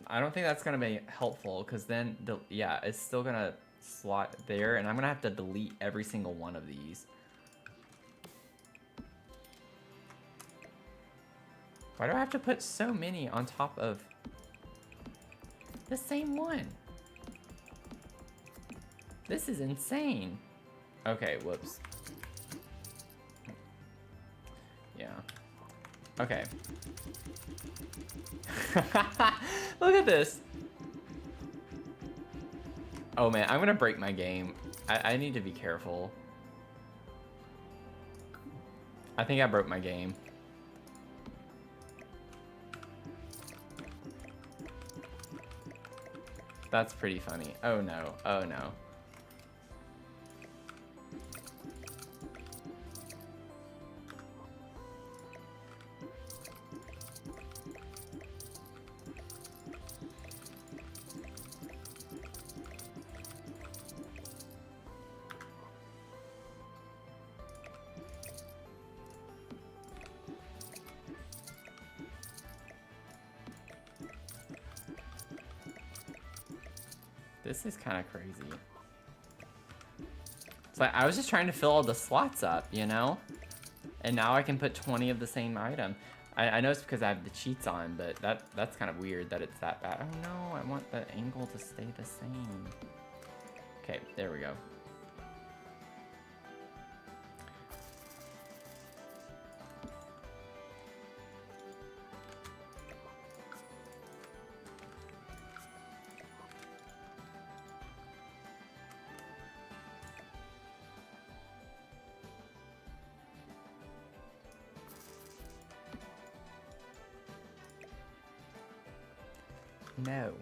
I don't think that's gonna be helpful because then, yeah, it's still gonna slot there, and I'm gonna have to delete every single one of these. Why do I have to put so many on top of the same one? This is insane. Okay, whoops. Yeah. Okay. Look at this. Oh man, I'm gonna break my game. I need to be careful. I think I broke my game. That's pretty funny. Oh no, oh no. This is kind of crazy. It's like, I was just trying to fill all the slots up, you know? And now I can put 20 of the same item. I know it's because I have the cheats on, but that's kind of weird that it's that bad. Oh no, I want the angle to stay the same. Okay, there we go. No,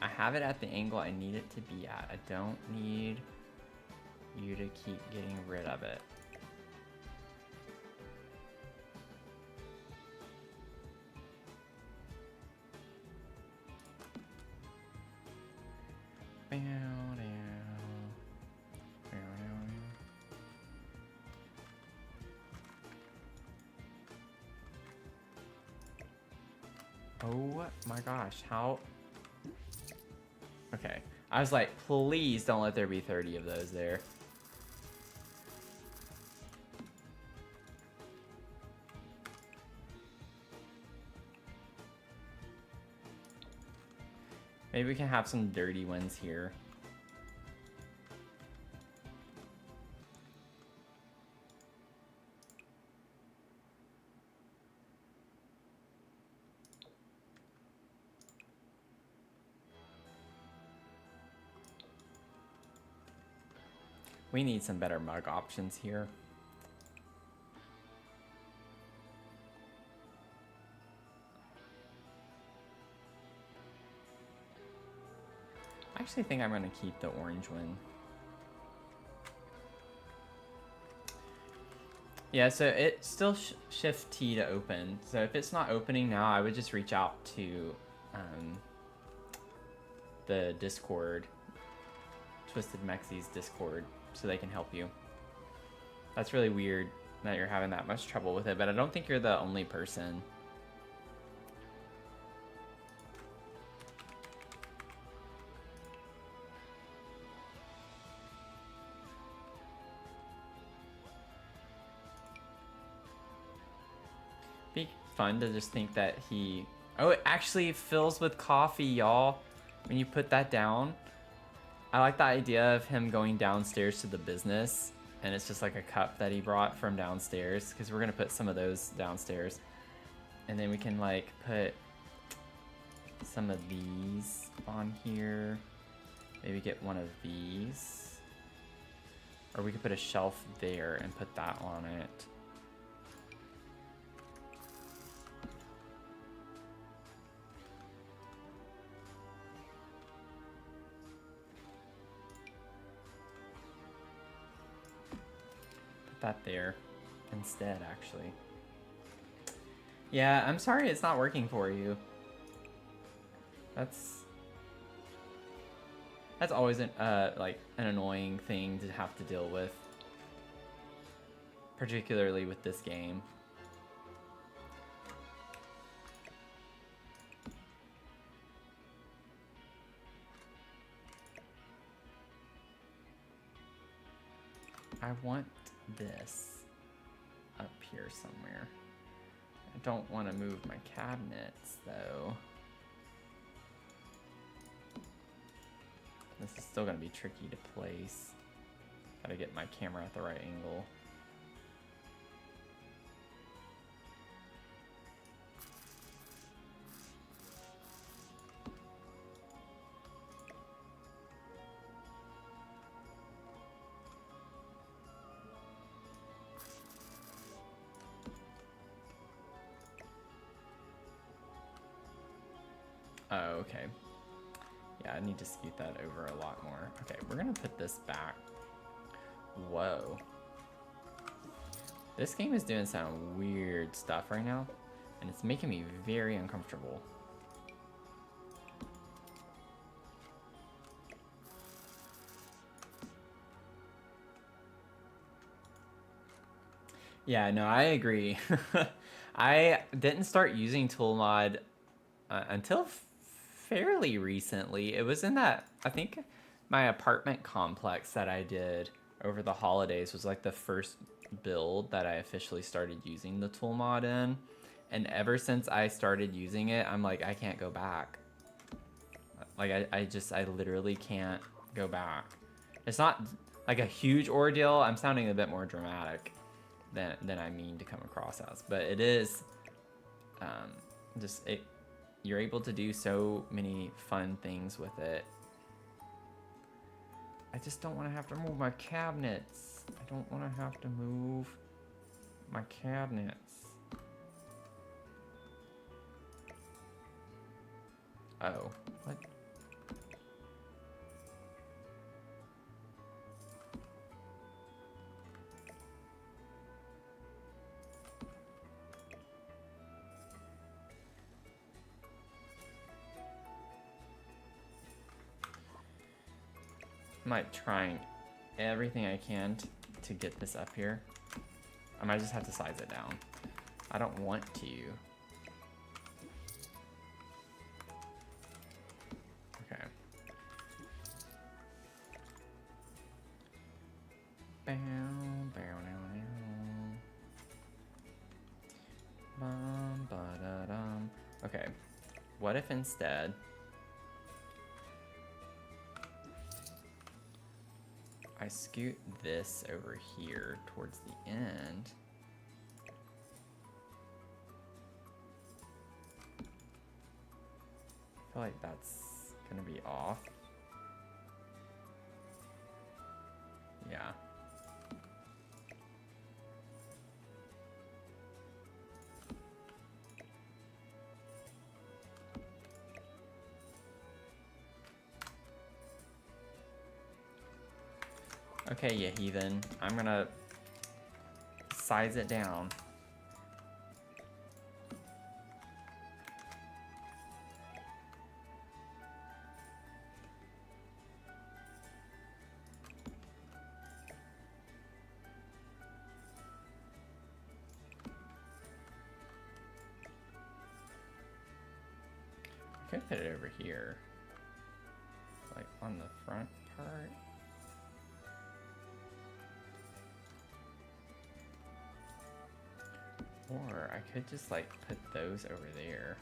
I have it at the angle I need it to be at. I don't need you to keep getting rid of it. Oh my gosh, how? Okay, I was like, please don't let there be 30 of those there. Maybe we can have some dirty ones here. We need some better mug options here. I actually think I'm going to keep the orange one. Yeah, so it still shift T to open. So if it's not opening now, I would just reach out to the Discord, Twisted Mexie's Discord, so they can help you. That's really weird that you're having that much trouble with it, but I don't think you're the only person. Be fun to just think that he... Oh, it actually fills with coffee, y'all. When you put that down. I like the idea of him going downstairs to the business, and it's just like a cup that he brought from downstairs, because we're going to put some of those downstairs. And then we can like put some of these on here. Maybe get one of these. Or we could put a shelf there and put that on it. That there instead, actually. Yeah, I'm sorry it's not working for you. That's always an like an annoying thing to have to deal with, particularly with this game. I want this up here somewhere. I don't want to move my cabinets, though. This is still going to be tricky to place. Gotta get my camera at the right angle. Oh, okay. Yeah, I need to scoot that over a lot more. Okay, we're gonna put this back. Whoa. This game is doing some weird stuff right now, and it's making me very uncomfortable. Yeah, no, I agree. I didn't start using Tool Mod until fairly recently. It was in that, I think my apartment complex that I did over the holidays was like the first build that I officially started using the Tool Mod in. And ever since I started using it, I'm like, I can't go back. Like, I literally can't go back. It's not like a huge ordeal. I'm sounding a bit more dramatic than I mean to come across as, but it is you're able to do so many fun things with it. I just don't want to have to move my cabinets. I don't want to have to move my cabinets. Oh, what? I'm like trying everything I can to get this up here. I might just have to size it down. I don't want to. Okay. Okay. What if instead I scoot this over here towards the end? I feel like that's gonna be off. Yeah. Okay, you heathen. I'm gonna size it down. I could put it over here, like on the front part. Or I could just like put those over there.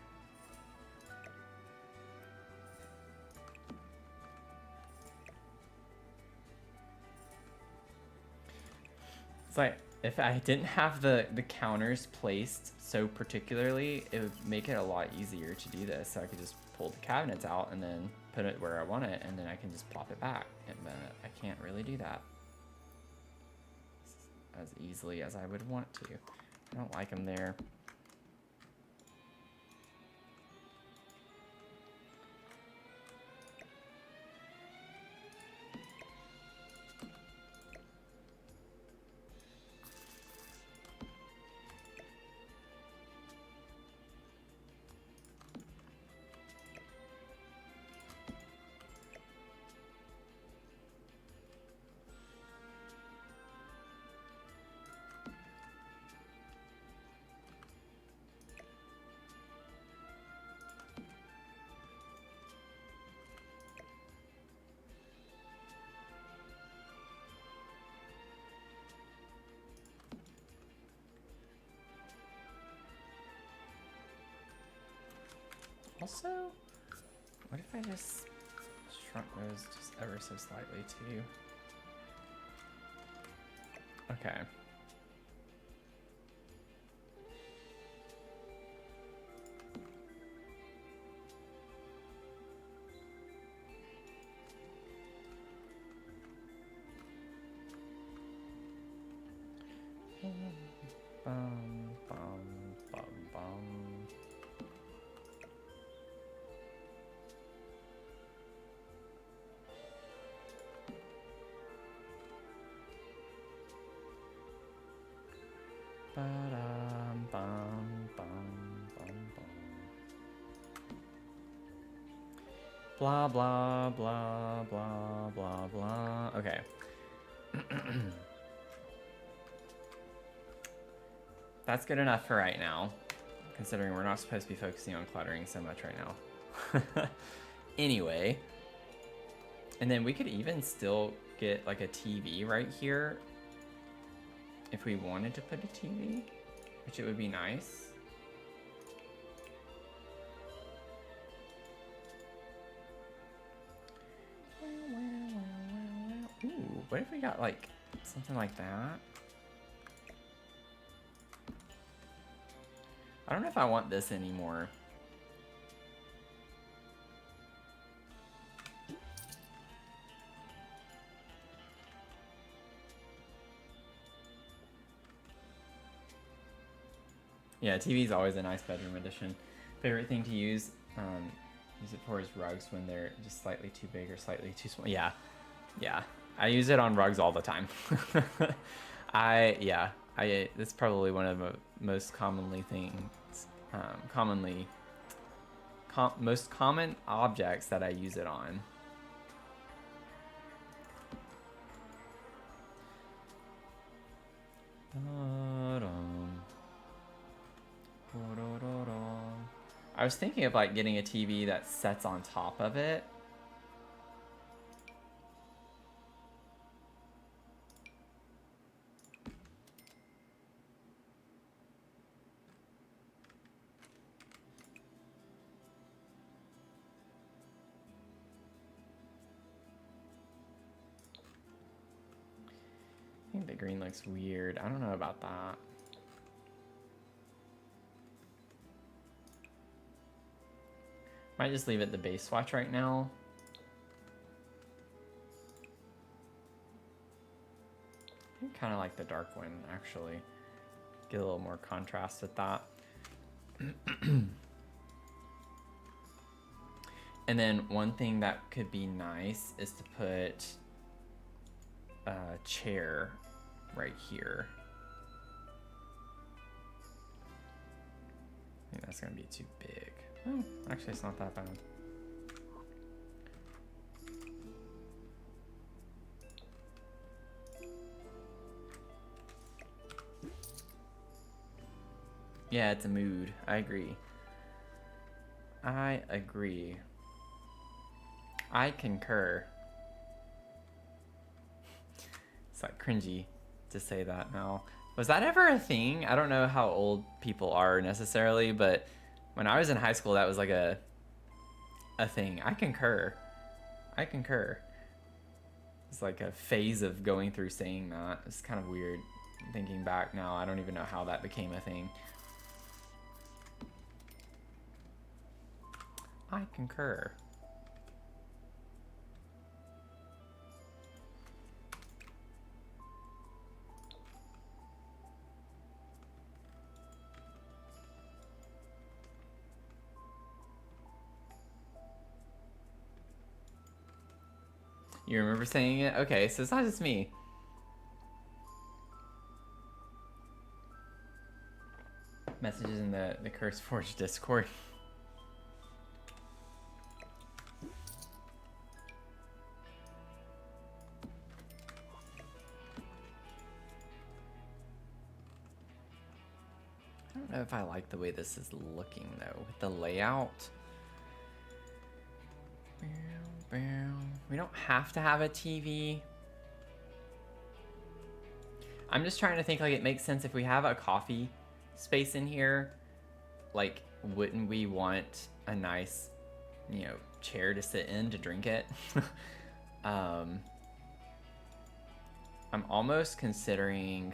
It's like, if I didn't have the counters placed so particularly, it would make it a lot easier to do this. So I could just pull the cabinets out and then put it where I want it, and then I can just plop it back. And I can't really do that as easily as I would want to. I don't like them there. Also, what if I just shrunk those just ever so slightly too? Okay. Bum, bum, bum, bum. Ba-dum, bum, bum, bum, bum. Blah, blah, blah, blah, blah, blah. Okay. That's good enough for right now, considering we're not supposed to be focusing on cluttering so much right now. Anyway, and then we could even still get like a TV right here if we wanted to put a TV, which it would be nice. Ooh, what if we got like something like that? I don't know if I want this anymore. Yeah, TV is always a nice bedroom addition. Favorite thing to use it for is rugs when they're just slightly too big or slightly too small. Yeah, yeah. I use it on rugs all the time. That's probably one of the most commonly most common objects that I use it on. I was thinking of like getting a TV that sets on top of it. I think the green looks weird. I don't know about that. Might just leave it the base swatch right now. I kind of like the dark one, actually. Get a little more contrast with that. And then one thing that could be nice is to put a chair right here. I think that's gonna be too big. Oh, actually it's not that bad. Yeah, it's a mood. I agree. I agree. I concur. It's like cringy to say that now. Was that ever a thing? I don't know how old people are necessarily, but when I was in high school, that was like a thing. I concur. I concur. It's like a phase of going through saying that. It's kind of weird thinking back now. I don't even know how that became a thing. I concur. You remember saying it? Okay, so it's not just me. Messages in the Curse Forge Discord. I don't know if I like the way this is looking though, with the layout. We don't have to have a TV. I'm just trying to think like it makes sense if we have a coffee space in here. Like wouldn't we want a nice, you know, chair to sit in to drink it? I'm almost considering,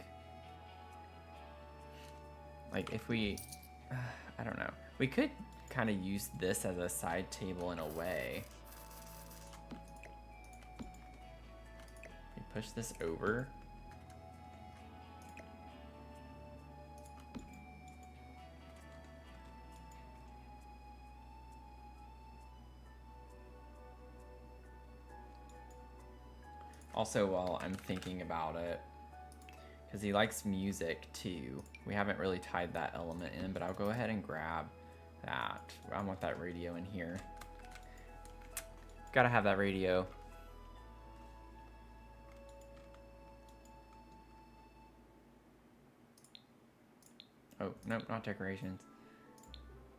like, if we, I don't know, we could kind of use this as a side table in a way. We push this over. Also, while I'm thinking about it, because he likes music too, we haven't really tied that element in, but I'll go ahead and grab that. I want that radio in here. Gotta have that radio. Oh, nope, not decorations.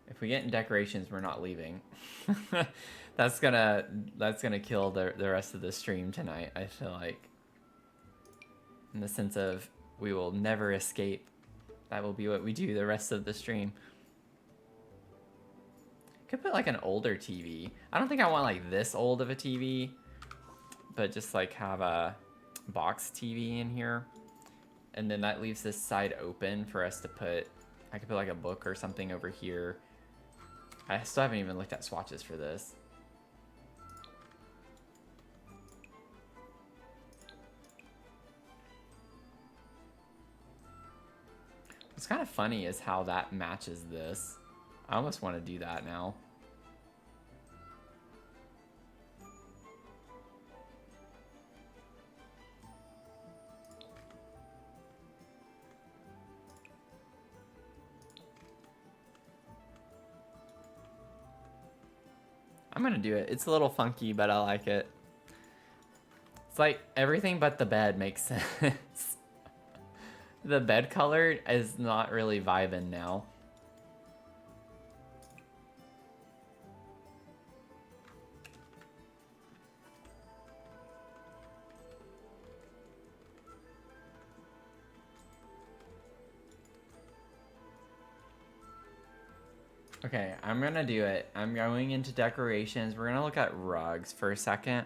If we get in decorations, we're not leaving. That's gonna kill the rest of the stream tonight, I feel like. In the sense of, we will never escape. That will be what we do the rest of the stream. Could put like an older TV. I don't think I want like this old of a TV, but just like have a box TV in here. And then that leaves this side open for us to put, I could put like a book or something over here. I still haven't even looked at swatches for this. What's kind of funny is how that matches this. I almost want to do that now. I'm gonna do it. It's a little funky, but I like it. It's like everything but the bed makes sense. The bed color is not really vibing now. Okay, I'm gonna do it. I'm going into decorations. We're gonna look at rugs for a second.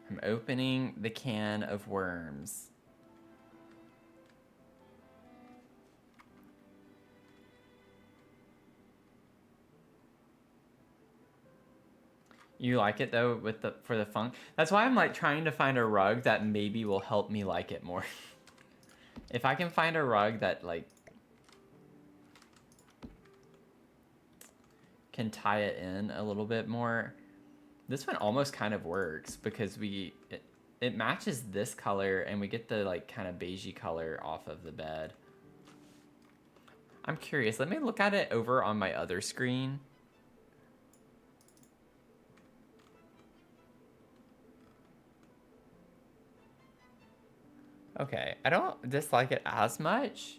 I'm opening the can of worms. You like it though with the for the funk? That's why I'm like trying to find a rug that maybe will help me like it more. If I can find a rug that like can tie it in a little bit more. This one almost kind of works because it matches this color and we get the like kind of beigey color off of the bed. I'm curious. Let me look at it over on my other screen. Okay, I don't dislike it as much.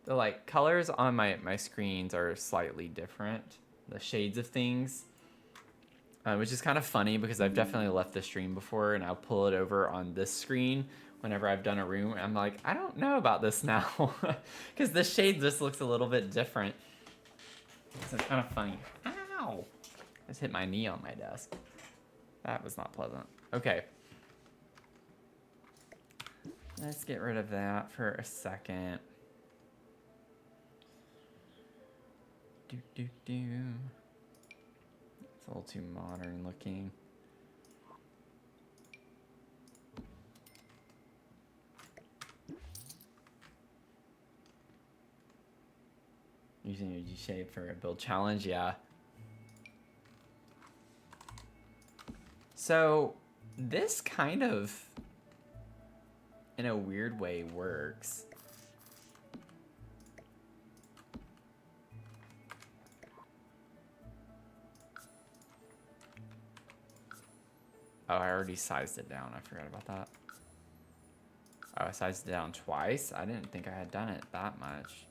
The like colors on my screens are slightly different. The shades of things. Which is kind of funny because I've definitely left the stream before and I'll pull it over on this screen whenever I've done a room. And I'm like, I don't know about this now. Because the shade just looks a little bit different. So it's kind of funny. Ow! I just hit my knee on my desk. That was not pleasant. Okay. Let's get rid of that for a second. Do do do. It's a little too modern looking. Using your G-shape for a build challenge, yeah. So this kind of, in a weird way, works. Oh, I already sized it down. I forgot about that. Oh, I sized it down twice? I didn't think I had done it that much.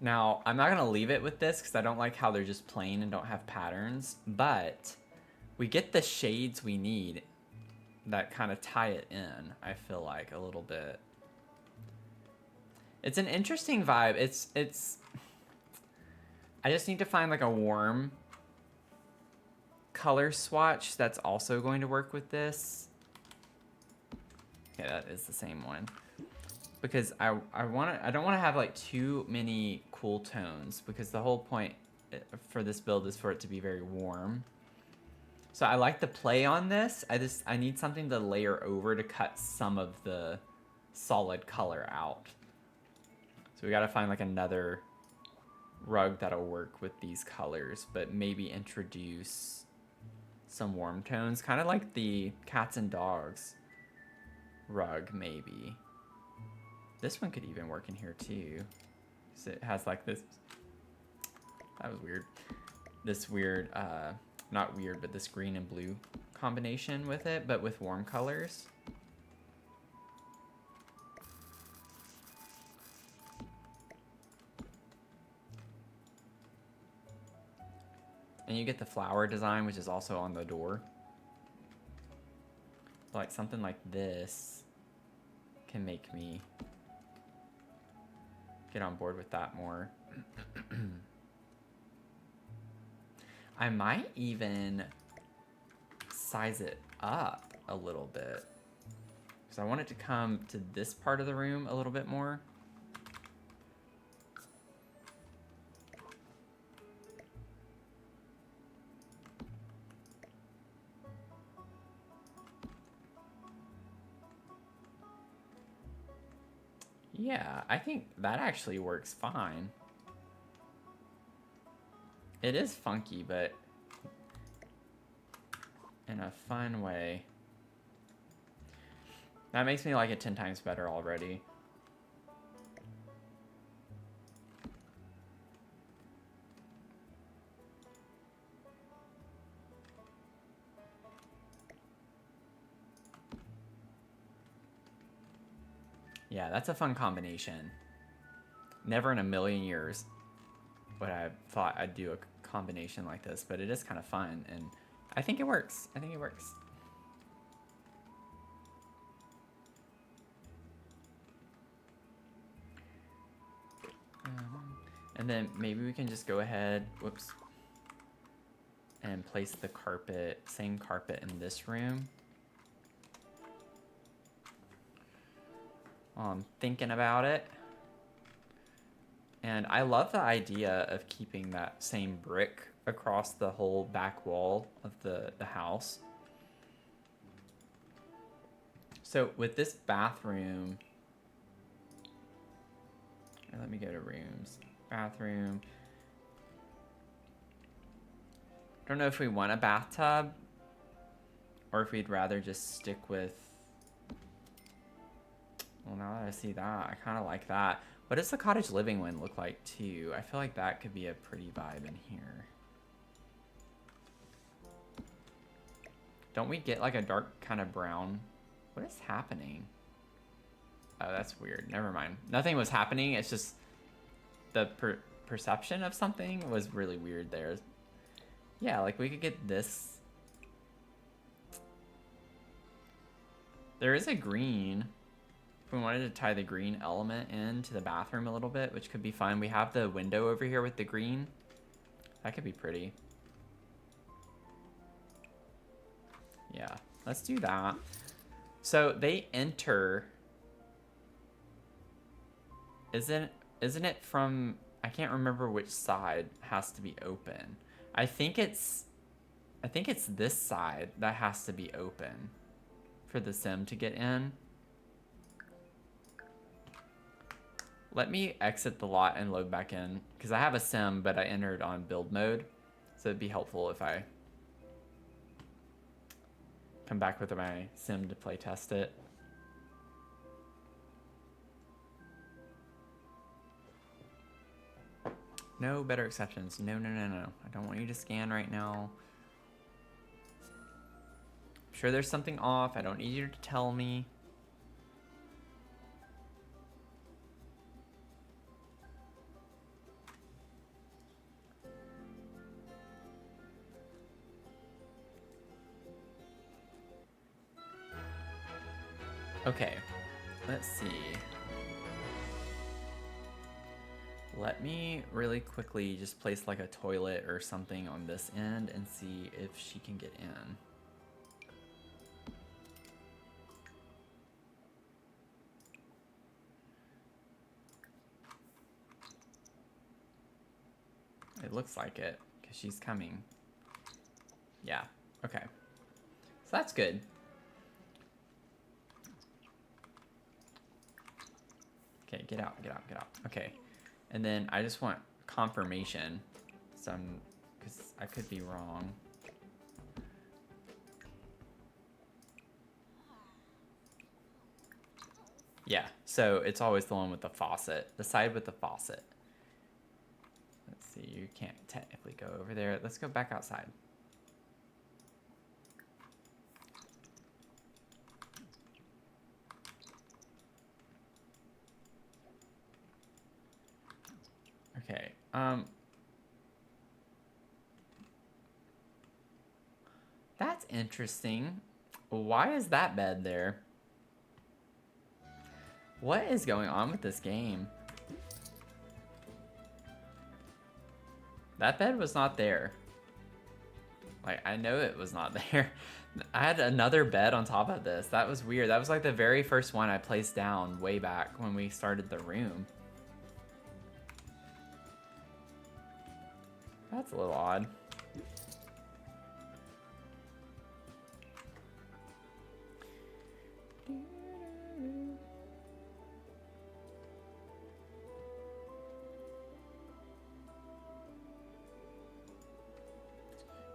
Now, I'm not going to leave it with this because I don't like how they're just plain and don't have patterns, but we get the shades we need that kind of tie it in, I feel like, a little bit. It's an interesting vibe. It's I just need to find like a warm color swatch that's also going to work with this. Okay, that is the same one. Because I don't want to have like too many cool tones, because the whole point for this build is for it to be very warm. So I like the play on this. I need something to layer over to cut some of the solid color out. So we got to find like another rug that'll work with these colors, but maybe introduce some warm tones, kind of like the cats and dogs rug maybe. This one could even work in here too. So it has like this, that was weird. This weird, not weird, but this green and blue combination with it, but with warm colors. And you get the flower design, which is also on the door. Like something like this can make me get on board with that more. I might even size it up a little bit, because I want it to come to this part of the room a little bit more. Yeah, I think that actually works fine. It is funky, but in a fun way. That makes me like it 10 times better already. Yeah, that's a fun combination. Never in a million years would I thought I'd do a combination like this, but it is kind of fun, and I think it works. I think it works. And then maybe we can just go ahead, whoops, and place the carpet, same carpet in this room. While I'm thinking about it. And I love the idea of keeping that same brick across the whole back wall of the house. So with this bathroom, let me go to rooms. Bathroom. Don't know if we want a bathtub or if we'd rather just stick with, well, now that I see that, I kind of like that. What does the cottage living one look like too? I feel like that could be a pretty vibe in here. Don't we get like a dark kind of brown? What is happening? Oh, that's weird. Never mind. Nothing was happening. It's just the perception of something was really weird there. Yeah, like we could get this. There is a green. If we wanted to tie the green element into the bathroom a little bit, which could be fun. We have the window over here with the green. That could be pretty. Yeah, let's do that. So they enter. Isn't it from, I can't remember which side has to be open. I think it's this side that has to be open for the sim to get in. Let me exit the lot and load back in, because I have a sim, but I entered on build mode. So it'd be helpful if I come back with my sim to play test it. No better exceptions. No, no, no, no. I don't want you to scan right now. I'm sure there's something off. I don't need you to tell me. Okay, let's see. Let me really quickly just place like a toilet or something on this end and see if she can get in. It looks like it, because she's coming. Yeah, okay. So that's good. Okay, get out, get out, get out. Okay, and then I just want confirmation. Because I could be wrong. Yeah, so it's always the one with the faucet. The side with the faucet. Let's see, you can't technically go over there. Let's go back outside. Okay, that's interesting. Why is that bed there? What is going on with this game? That bed was not there. Like, I know it was not there. I had another bed on top of this. That was weird. That was like the very first one I placed down way back when we started the room. That's a little odd.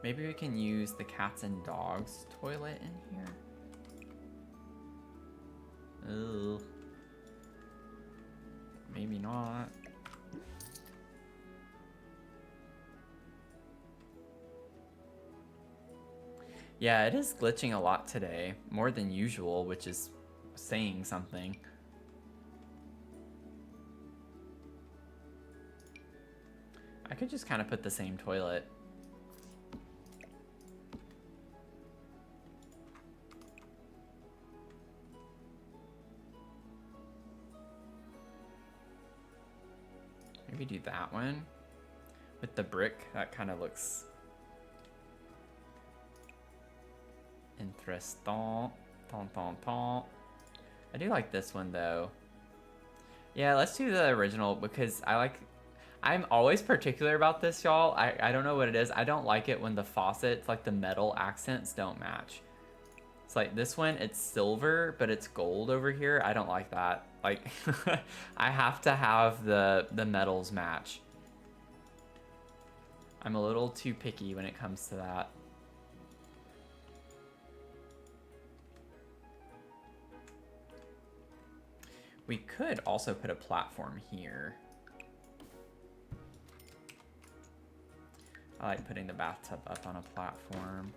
Maybe we can use the cats and dogs toilet in here. Ugh. Maybe not. Yeah, it is glitching a lot today, more than usual, which is saying something. I could just kind of put the same toilet. Maybe do that one with the brick. That kind of looks interesting. I do like this one though. Yeah, let's do the original because I'm always particular about this, y'all. I don't know what it is. I don't like it when the faucets, like the metal accents, don't match. It's like this one, it's silver, but it's gold over here. I don't like that. Like, I have to have the metals match. I'm a little too picky when it comes to that. We could also put a platform here. I like putting the bathtub up on a platform.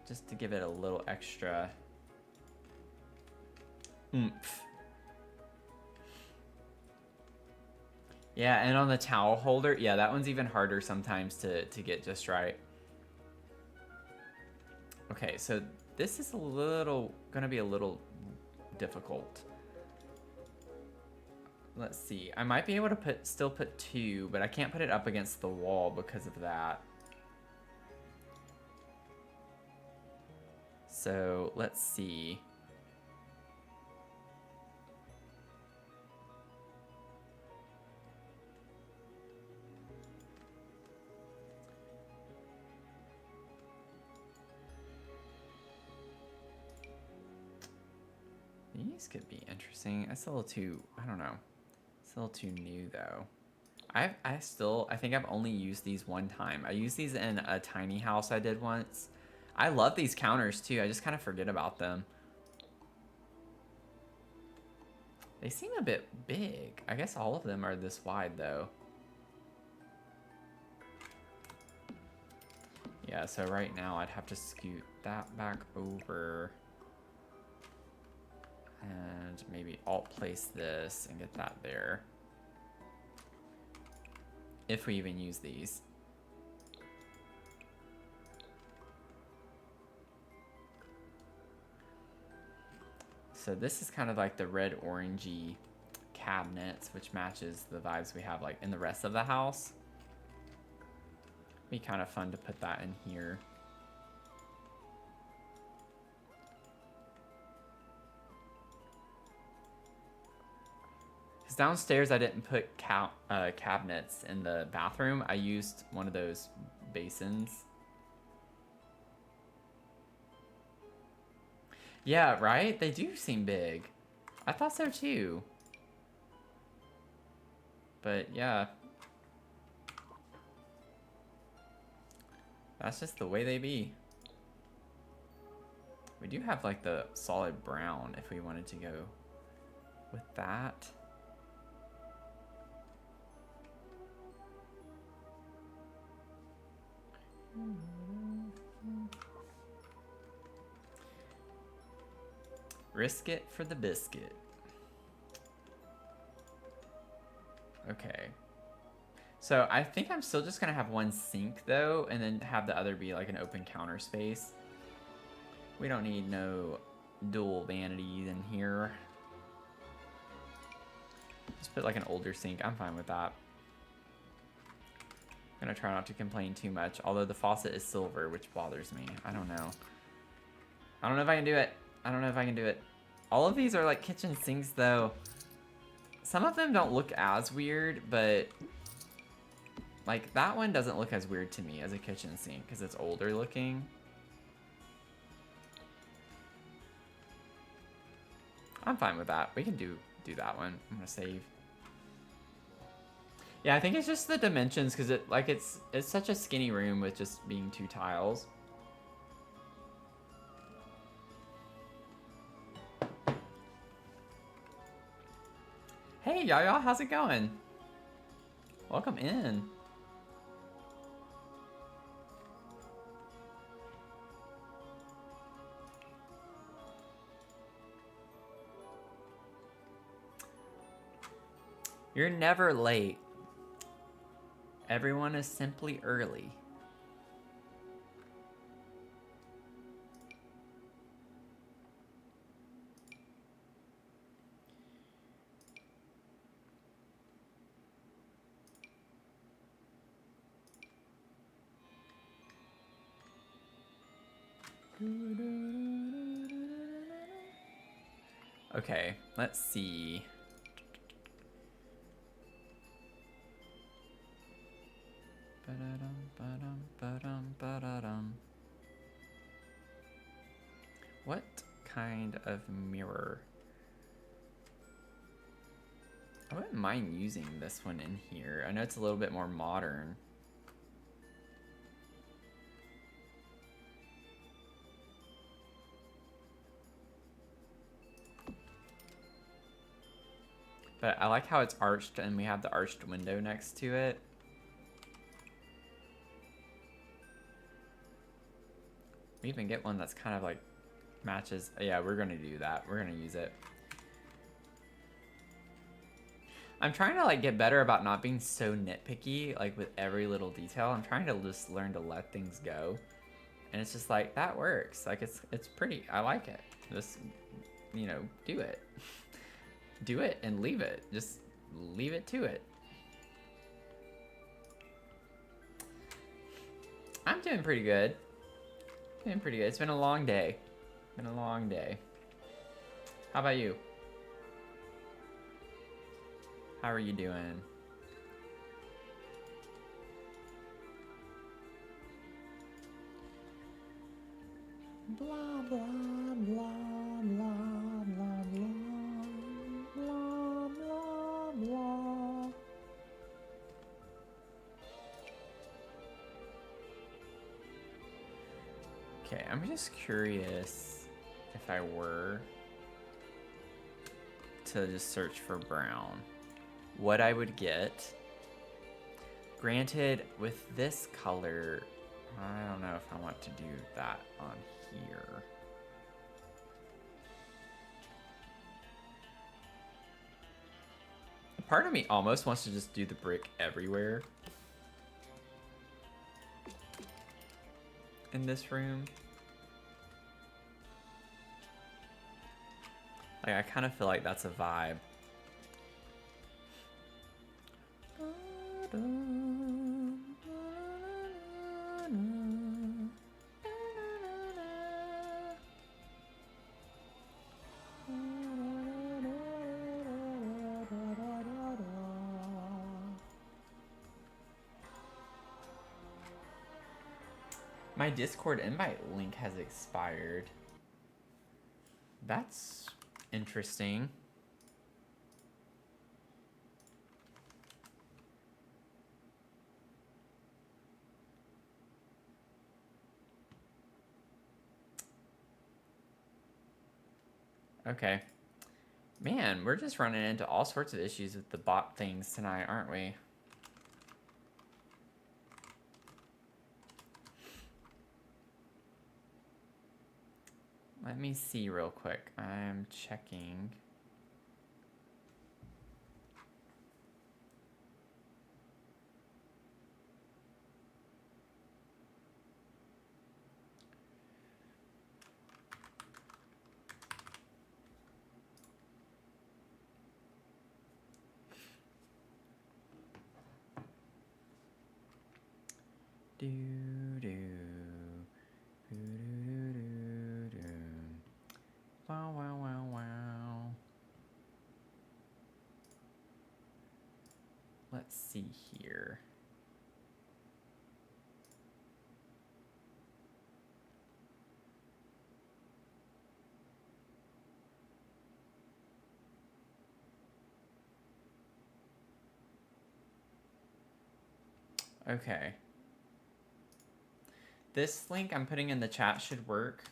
Just to give it a little extra oomph. Yeah, and on the towel holder, yeah, that one's even harder sometimes to get just right. Okay, so this is gonna be a little difficult. Let's see, I might be able to still put two, but I can't put it up against the wall because of that. So let's see. These could be interesting. It's a little too, I don't know. It's a little too new though. I think I've only used these one time. I used these in a tiny house I did once. I love these counters too. I just kind of forget about them. They seem a bit big. I guess all of them are this wide though. Yeah, so right now I'd have to scoot that back over. And maybe alt place this and get that there. If we even use these. So this is kind of like the red orangey cabinets, which matches the vibes we have like in the rest of the house. Be kind of fun to put that in here. Because downstairs I didn't put cabinets in the bathroom. I used one of those basins. Yeah, right? They do seem big. I thought so too. But yeah. That's just the way they be. We do have like the solid brown if we wanted to go with that. Risk it for the biscuit. Okay. So I think I'm still just gonna have one sink though, and then have the other be like an open counter space. We don't need no dual vanities in here. Just put like an older sink. I'm fine with that. I'm gonna try not to complain too much, although the faucet is silver, which bothers me. I don't know. I don't know if I can do it. I don't know if I can do it. All of these are like kitchen sinks though. Some of them don't look as weird, but like that one doesn't look as weird to me as a kitchen sink because it's older looking. I'm fine with that. We can do that one. I'm gonna save. Yeah, I think it's just the dimensions because it's such a skinny room with just being 2 tiles. Hey, y'all, how's it going? Welcome in. You're never late. Everyone is simply early. Okay, let's see. What kind of mirror? I wouldn't mind using this one in here. I know it's a little bit more modern. But I like how it's arched and we have the arched window next to it. We even get one that's kind of like matches. Yeah, we're gonna do that. We're gonna use it. I'm trying to like get better about not being so nitpicky, like with every little detail. I'm trying to just learn to let things go. And it's just like, that works. Like it's pretty, I like it. Just, you know, do it. Do it and leave it. Just leave it to it. I'm doing pretty good. Doing pretty good. It's been a long day. Been a long day. How about you? How are you doing? Blah, blah, blah, blah, blah, blah, blah, blah, blah. Okay, I'm just curious if I were to just search for brown, what I would get. Granted, with this color, I don't know if I want to do that on here. Part of me almost wants to just do the brick everywhere in this room. Like, I kind of feel like that's a vibe. My Discord invite link has expired. That's interesting. Okay. Man, we're just running into all sorts of issues with the bot things tonight, aren't we? Let me see real quick. I'm checking. Do do do do do do do. Wow wow wow wow. Let's see here. Okay. This link I'm putting in the chat should work.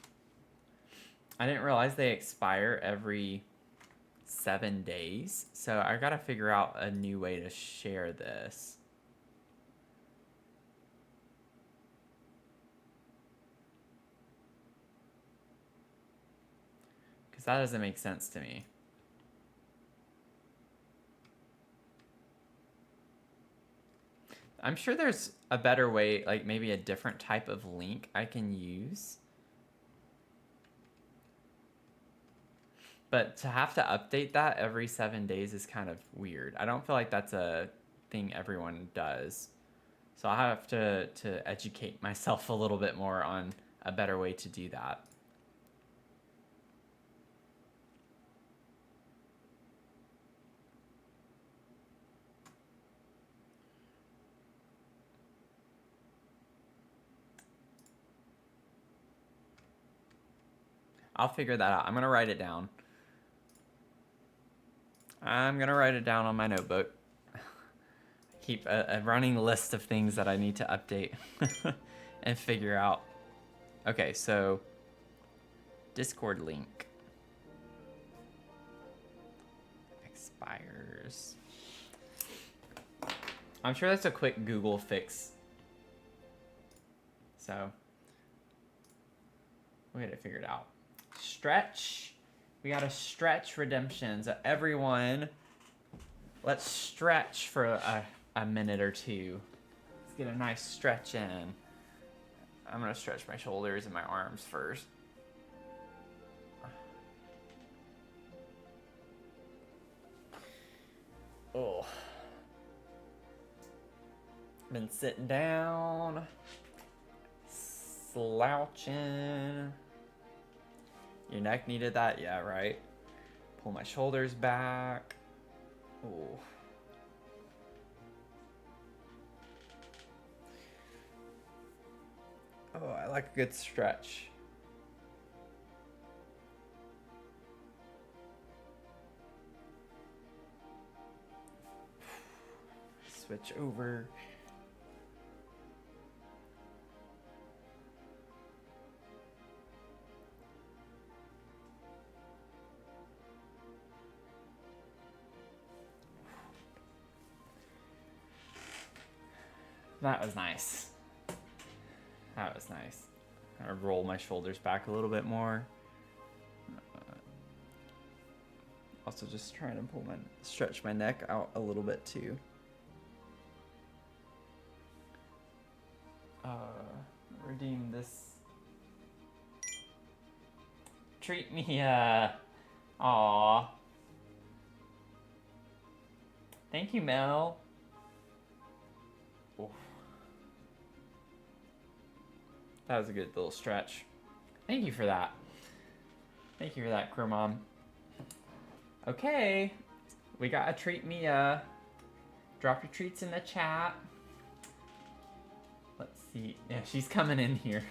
I didn't realize they expire every 7 days, so I gotta figure out a new way to share this. Because that doesn't make sense to me. I'm sure there's a better way, like maybe a different type of link I can use. But to have to update that every 7 days is kind of weird. I don't feel like that's a thing everyone does. So I have to educate myself a little bit more on a better way to do that. I'll figure that out. I'm going to write it down. I'm going to write it down on my notebook. Keep a running list of things that I need to update and figure out. Okay, so Discord link expires. I'm sure that's a quick Google fix. So we got to figure it out. Stretch. We got to stretch redemption. So everyone, let's stretch for a minute or two. Let's get a nice stretch in. I'm going to stretch my shoulders and my arms first. Oh. Been sitting down, slouching. Your neck needed that? Yeah, right. Pull my shoulders back. Oh. Oh, I like a good stretch. Switch over. That was nice. That was nice. I roll my shoulders back a little bit more. Also just trying to stretch my neck out a little bit too. Redeem this. Treat me Aw. Thank you, Mel. Oof. That was a good little stretch. Thank you for that. Thank you for that, Crow Mom. Okay. We got a treat Mia. Drop your treats in the chat. Let's see. Yeah, she's coming in here.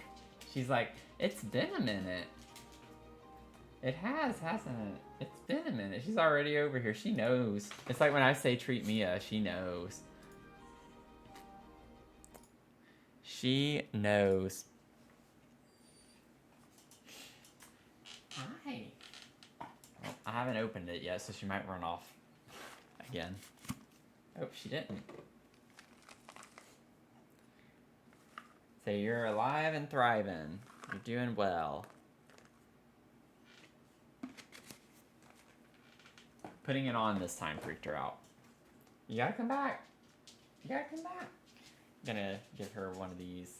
She's like, it's been a minute. It has, hasn't it? It's been a minute. She's already over here. She knows. It's like when I say treat Mia, she knows. She knows. Hi. Well, I haven't opened it yet, so she might run off again. Oh, she didn't. So you're alive and thriving. You're doing well. Putting it on this time freaked her out. You gotta come back. You gotta come back. I'm gonna give her one of these.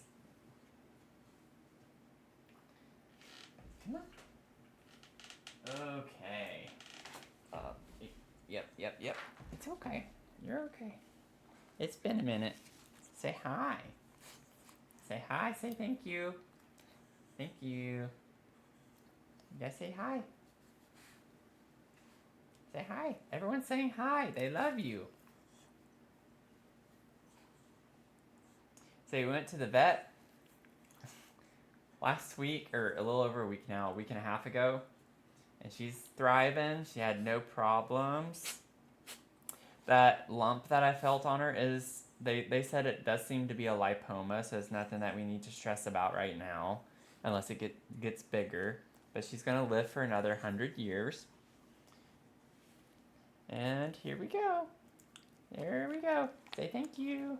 Come on. Okay. Yep. It's okay. You're okay. It's been a minute. Say hi. Say hi. Say thank you. Thank you. You gotta say hi. Say hi. Everyone's saying hi. They love you. So we went to the vet last week, or a little over a week now, a week and a half ago. And she's thriving. She had no problems. That lump that I felt on her is, they said it does seem to be a lipoma, so it's nothing that we need to stress about right now, unless it gets bigger. But she's going to live for another 100 years. And here we go. There we go. Say thank you.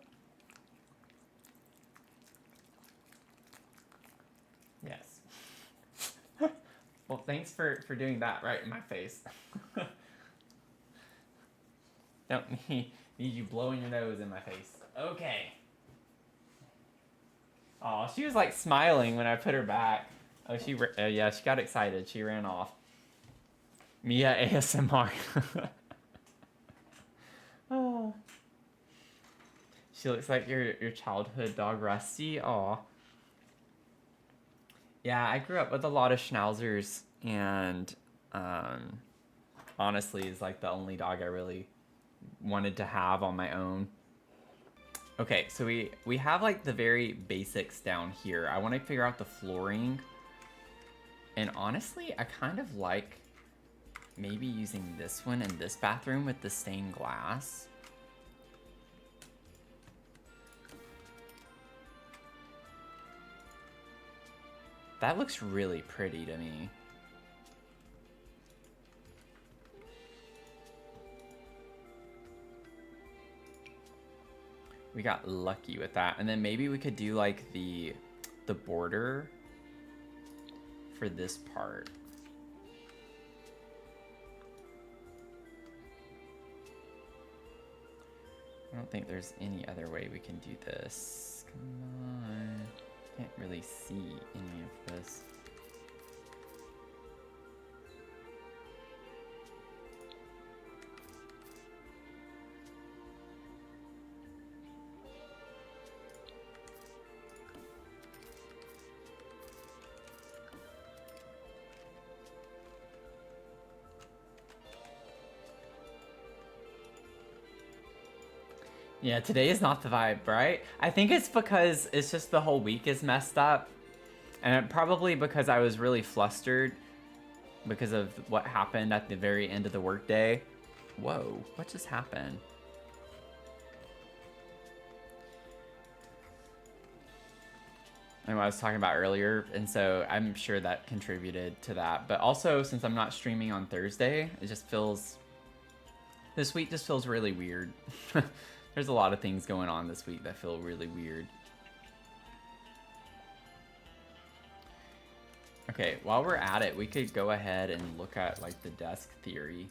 Yes. Well, thanks for doing that right in my face. Don't need you blowing your nose in my face. Okay. Oh, she was like smiling when I put her back. Oh, yeah, she got excited. She ran off. Mia ASMR. Oh. She looks like your childhood dog, Rusty. Aw. Yeah, I grew up with a lot of schnauzers, and honestly, is like the only dog I really wanted to have on my own. Okay, so we have like the very basics down here. I want to figure out the flooring, and honestly, I kind of like maybe using this one in this bathroom with the stained glass. That looks really pretty to me. We got lucky with that. And then maybe we could do like the border for this part. I don't think there's any other way we can do this. Come on. Can't really see any of this. Yeah, today is not the vibe, right? I think it's because it's just the whole week is messed up. And probably because I was really flustered because of what happened at the very end of the workday. Whoa, what just happened? And what I was talking about earlier, and so I'm sure that contributed to that. But also, since I'm not streaming on Thursday, it just feels... This week just feels really weird. There's a lot of things going on this week that feel really weird. Okay, while we're at it, we could go ahead and look at like the desk theory.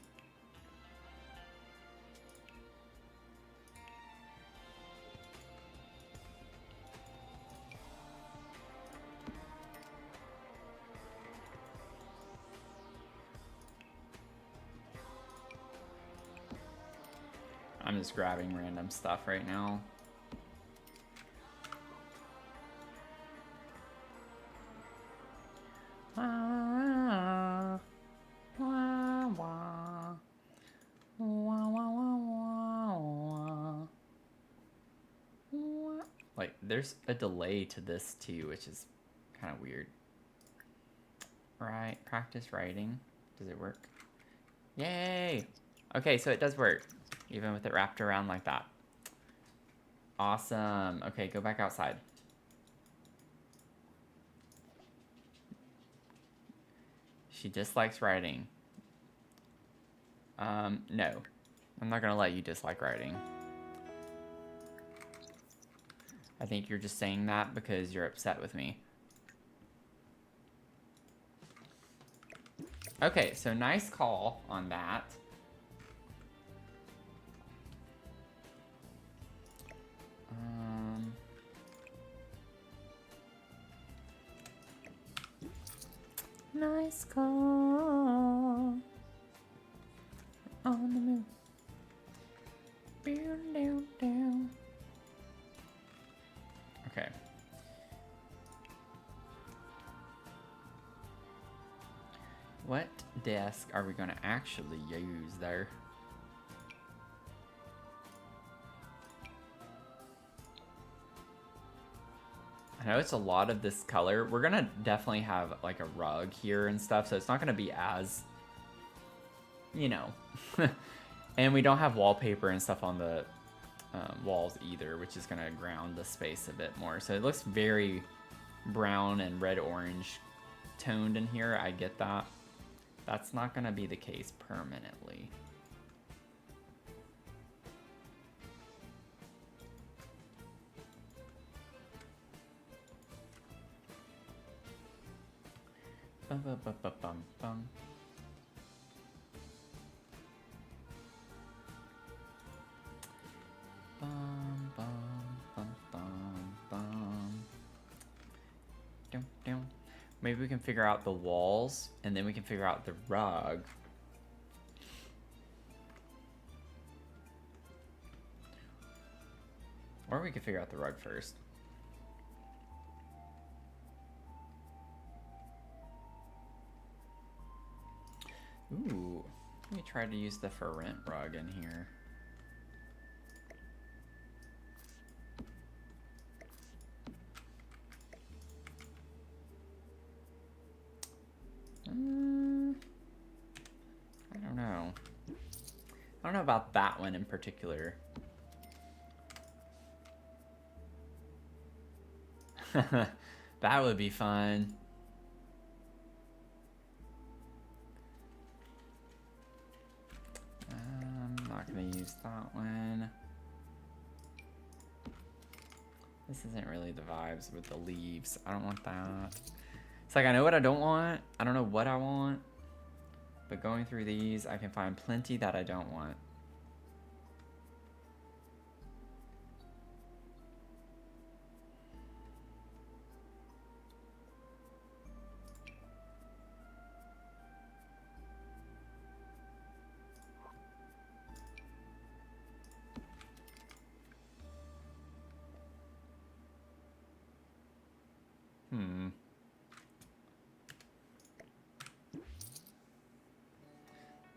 I'm just grabbing random stuff right now. Like, there's a delay to this too, which is kind of weird. Right, practice writing. Does it work? Yay! Okay, so it does work, even with it wrapped around like that. Awesome. Okay, go back outside. She dislikes writing. No. I'm not gonna let you dislike writing. I think you're just saying that because you're upset with me. Okay, so nice call on that. Nice call on the moon. Okay. What desk are we going to actually use there? I know it's a lot of this color. We're going to definitely have like a rug here and stuff, so it's not going to be as, you know. And we don't have wallpaper and stuff on the walls either, which is going to ground the space a bit more. So it looks very brown and red-orange toned in here. I get that. That's not going to be the case permanently. Bum, bum, bum, bum, bum, bum. Bum, bum, bum, bum, bum. Dum, dum. Maybe we can figure out the walls, and then we can figure out the rug. Or we could figure out the rug first. Ooh, let me try to use the for rent rug in here. I don't know. I don't know about that one in particular. That would be fun. I'm not gonna use that one. This isn't really the vibes with the leaves. I don't want that. It's like I know what I don't want. I don't know what I want. But going through these, I can find plenty that I don't want.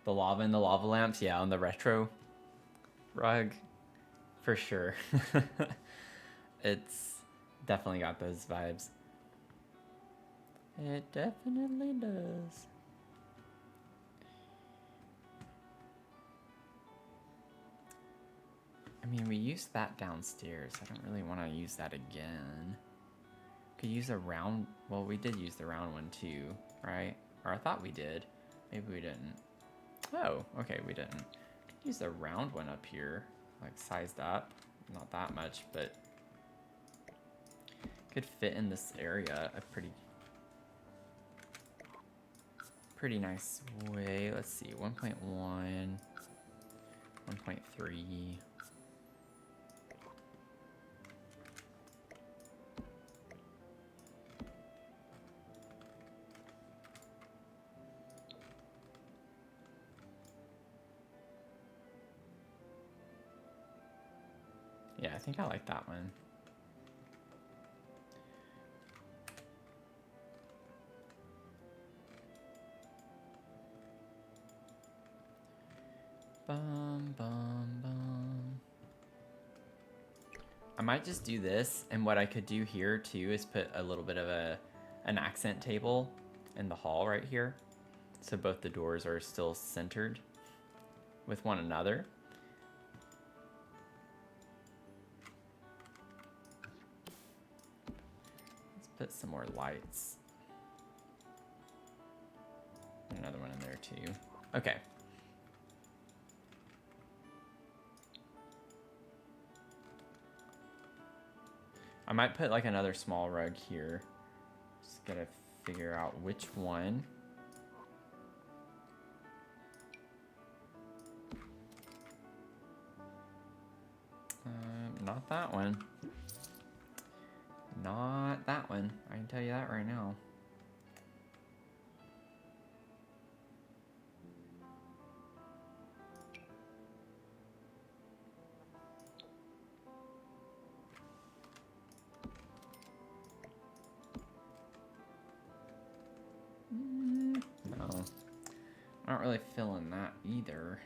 The lava and the lava lamps, yeah, on the retro rug, for sure. It's definitely got those vibes. It definitely does. I mean, we used that downstairs. I don't really want to use that again. Could use a round, well, we did use the round one too, right? Or I thought we did. Maybe we didn't. Oh, okay, we didn't. Could use the round one up here, like sized up. Not that much, but could fit in this area a pretty nice way. Let's see, 1.1, 1.3. Yeah, I think I like that one. Bum, bum, bum. I might just do this, and what I could do here too is put a little bit of an accent table in the hall right here, so both the doors are still centered with one another. Let's put some more lights. Another one in there too. Okay. I might put like another small rug here. Just gotta figure out which one. Not that one. Not that one. I can tell you that right now. No. I'm not really feeling that either.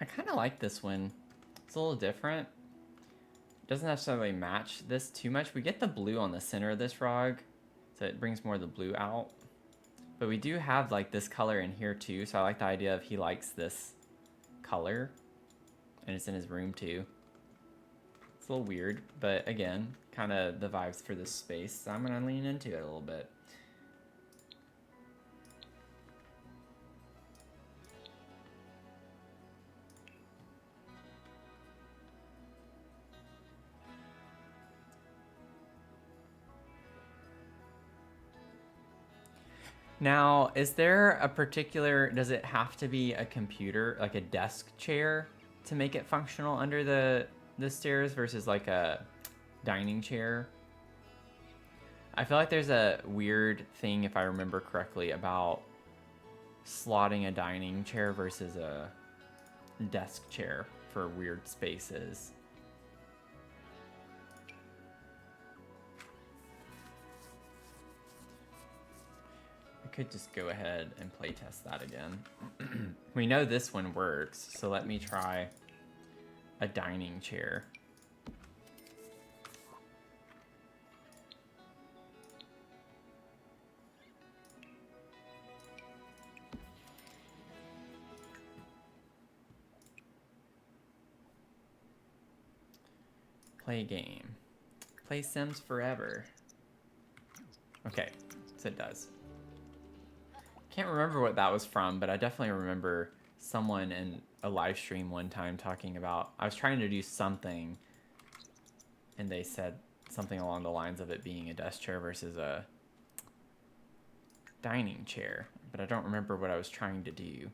I kind of like this one. It's a little different. It doesn't necessarily match this too much. We get the blue on the center of this rug, so it brings more of the blue out. But we do have like this color in here too, so I like the idea of he likes this color, and it's in his room too. It's a little weird, but again, kind of the vibes for this space, so I'm gonna lean into it a little bit. Now, is there a particular, does it have to be a computer, like a desk chair, to make it functional under the stairs versus like a dining chair? I feel like there's a weird thing, if I remember correctly, about slotting a dining chair versus a desk chair for weird spaces. Could just go ahead and playtest that again. We know this one works, so let me try a dining chair. Play game. Play Sims forever. Okay, so it does. Can't remember what that was from, but I definitely remember someone in a live stream one time talking about, I was trying to do something, and they said something along the lines of it being a desk chair versus a dining chair, but I don't remember what I was trying to do.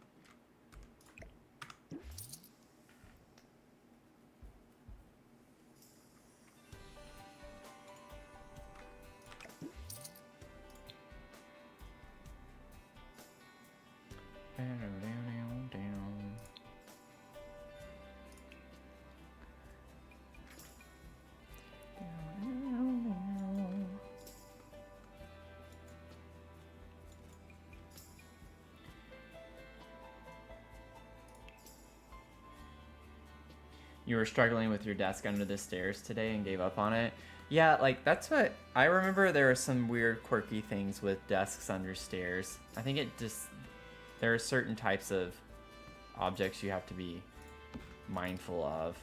You were struggling with your desk under the stairs today and gave up on it. Yeah, like that's what I remember. There are some weird quirky things with desks under stairs. I think it just, there are certain types of objects you have to be mindful of.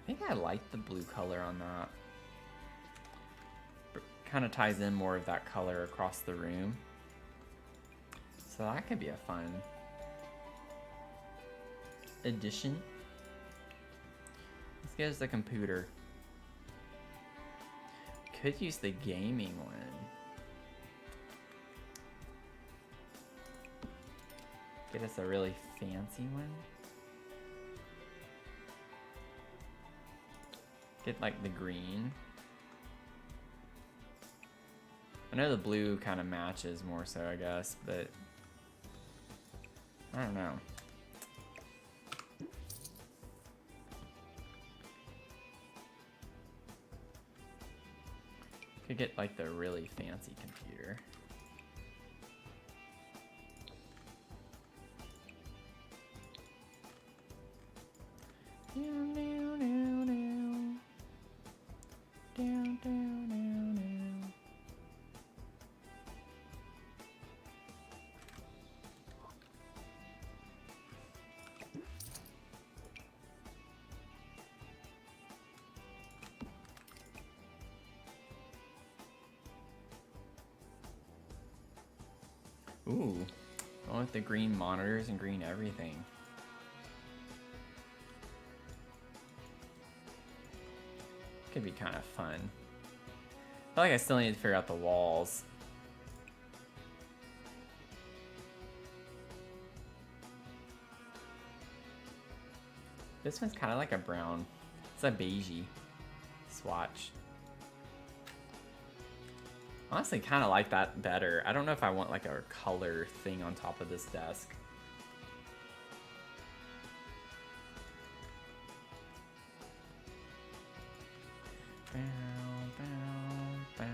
I think I like the blue color on that. Kind of ties in more of that color across the room. So that could be a fun addition. Let's get us the computer. Could use the gaming one. Get us a really fancy one. Get like the green. I know the blue kind of matches more so, I guess, but I don't know. Could get like the really fancy computer. Ooh, going with the green monitors and green everything. Could be kind of fun. I feel like I still need to figure out the walls. This one's kind of like a brown. It's a beigey swatch. Honestly, kind of like that better. I don't know if I want like a color thing on top of this desk. Bow, bow, bow.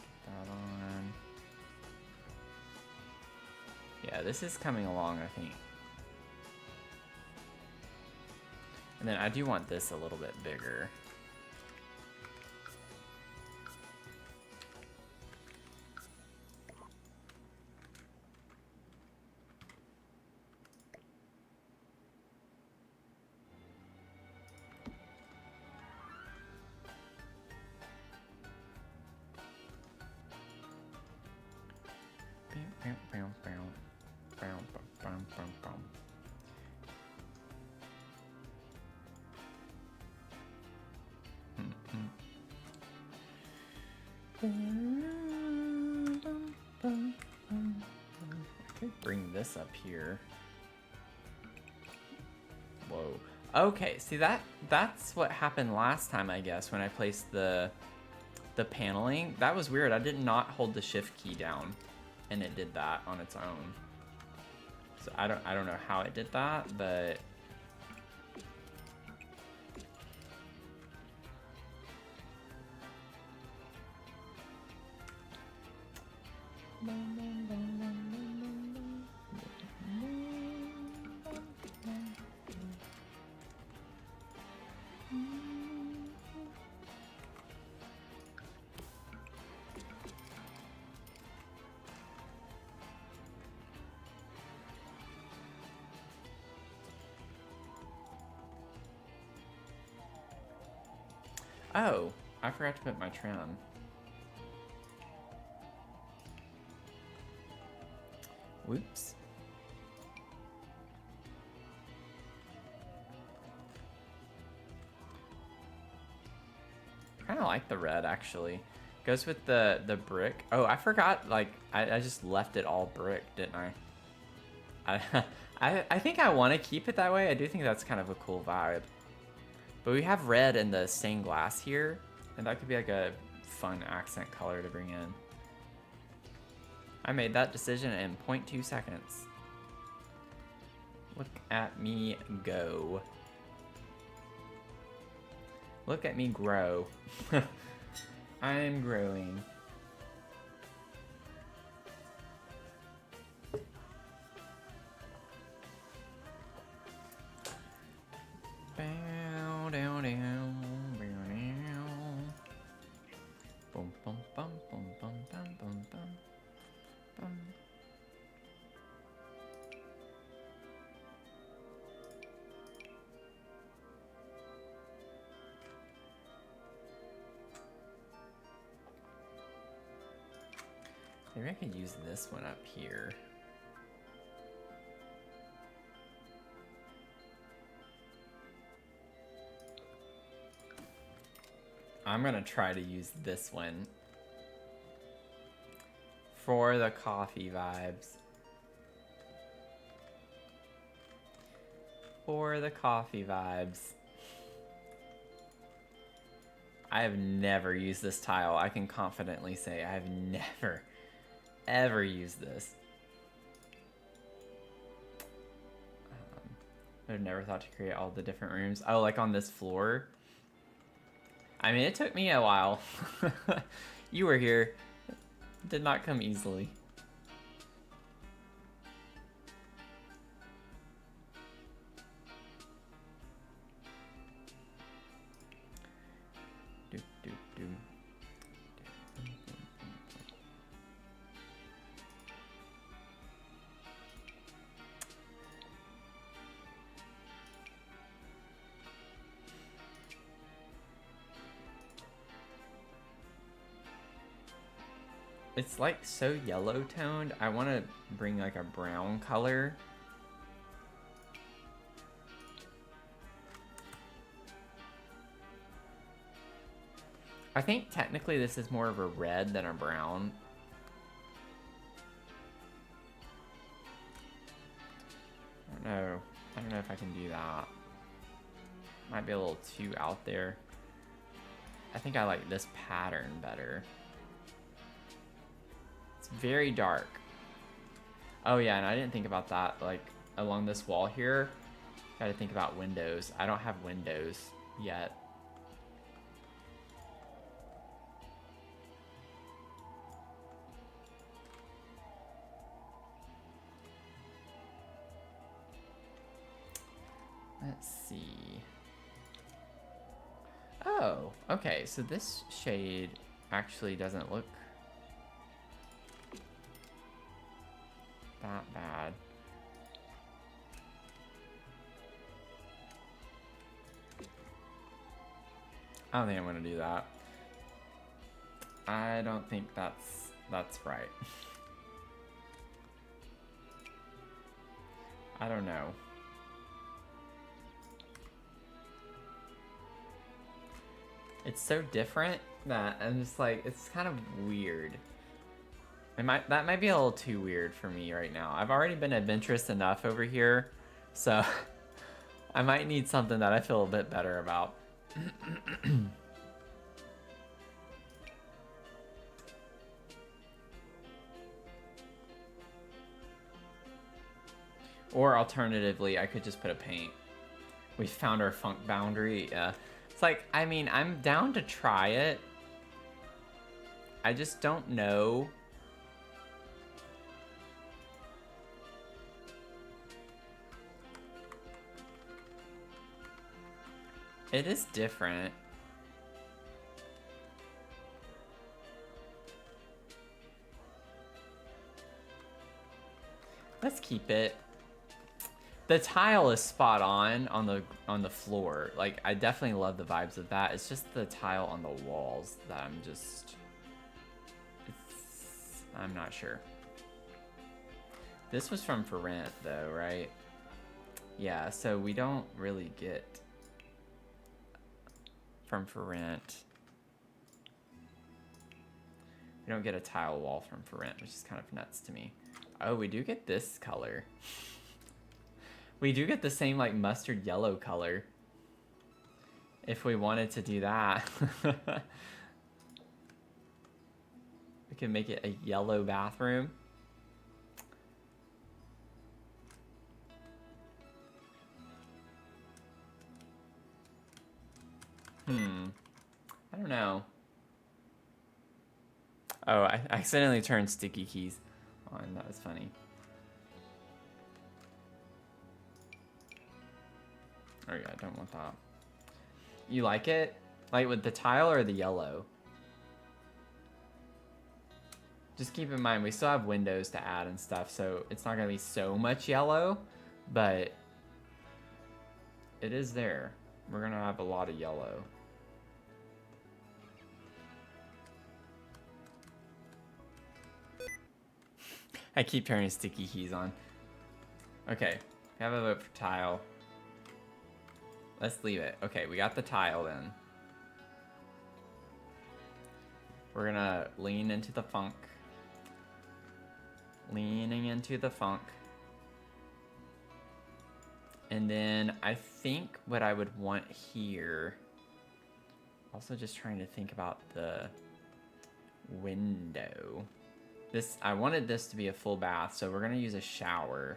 Get that on. Yeah, this is coming along, I think. And then I do want this a little bit bigger. I could bring this up here. Whoa. Okay, see that's what happened last time, I guess, when I placed the paneling. That was weird. I did not hold the shift key down, and it did that on its own. So I don't know how it did that, but oh, I forgot to put my trim. Whoops. Kind of like the red, actually. Goes with the brick. Oh, I forgot, like, I just left it all brick, didn't I? I think I want to keep it that way. I do think that's kind of a cool vibe. But we have red in the stained glass here, and that could be like a fun accent color to bring in. I made that decision in 0.2 seconds. Look at me go. Look at me grow. I'm growing. Bow, down, down, bow, down. bum, bum, bum, bum. Maybe I could use this one up here. I'm gonna try to use this one for the coffee vibes. For the coffee vibes. I have never used this tile. I can confidently say I have never, ever used this. I've never thought to create all the different rooms. Oh, like on this floor? I mean, it took me a while. You were here. It did not come easily. Do, do, do. It's like so yellow toned. I want to bring like a brown color. I think technically this is more of a red than a brown. I don't know if I can do that. Might be a little too out there. I think I like this pattern better. It's very dark. Oh yeah, and I didn't think about that. Like along this wall here, gotta think about windows. I don't have windows yet. Let's see. Oh, okay, so this shade actually doesn't look that bad. I don't think I'm gonna do that. I don't think that's right. I don't know. It's so different that I'm just like, it's kind of weird. That might be a little too weird for me right now. I've already been adventurous enough over here, so I might need something that I feel a bit better about. Or alternatively, I could just put a paint. We found our funk boundary. It's like, I mean, I'm down to try it. I just don't know. It is different. Let's keep it. The tile is spot on the floor. Like, I definitely love the vibes of that. It's just the tile on the walls that I'm not sure. This was from For Rent though, right? Yeah, so we don't really get from For Rent. We don't get a tile wall from For Rent, which is kind of nuts to me. Oh, we do get this color. We do get the same like mustard yellow color. If we wanted to do that. We can make it a yellow bathroom. I don't know. Oh, I accidentally turned sticky keys on. That was funny. Oh yeah, I don't want that. You like it? Like with the tile or the yellow? Just keep in mind, we still have windows to add and stuff, so it's not gonna be so much yellow, but it is there. We're gonna have a lot of yellow. I keep turning sticky keys on. Okay, have a vote for tile. Let's leave it. Okay, we got the tile then. We're gonna lean into the funk. Leaning into the funk. And then I think what I would want here, also just trying to think about the window. I wanted this to be a full bath, so we're gonna use a shower.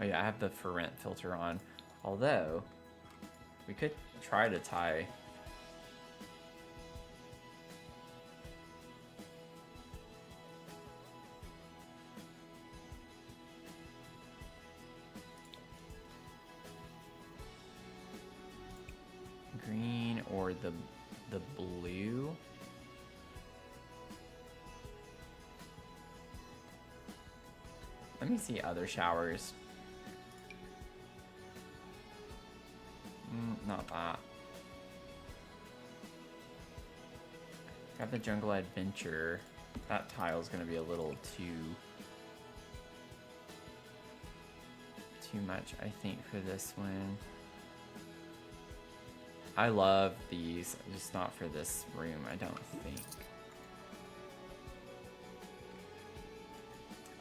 Oh yeah, I have the for rent filter on. Although, we could try to tie. Green or the blue. Let me see other showers. Not that. Got the Jungle Adventure. That tile's gonna be a little too much, I think, for this one. I love these, just not for this room, I don't think.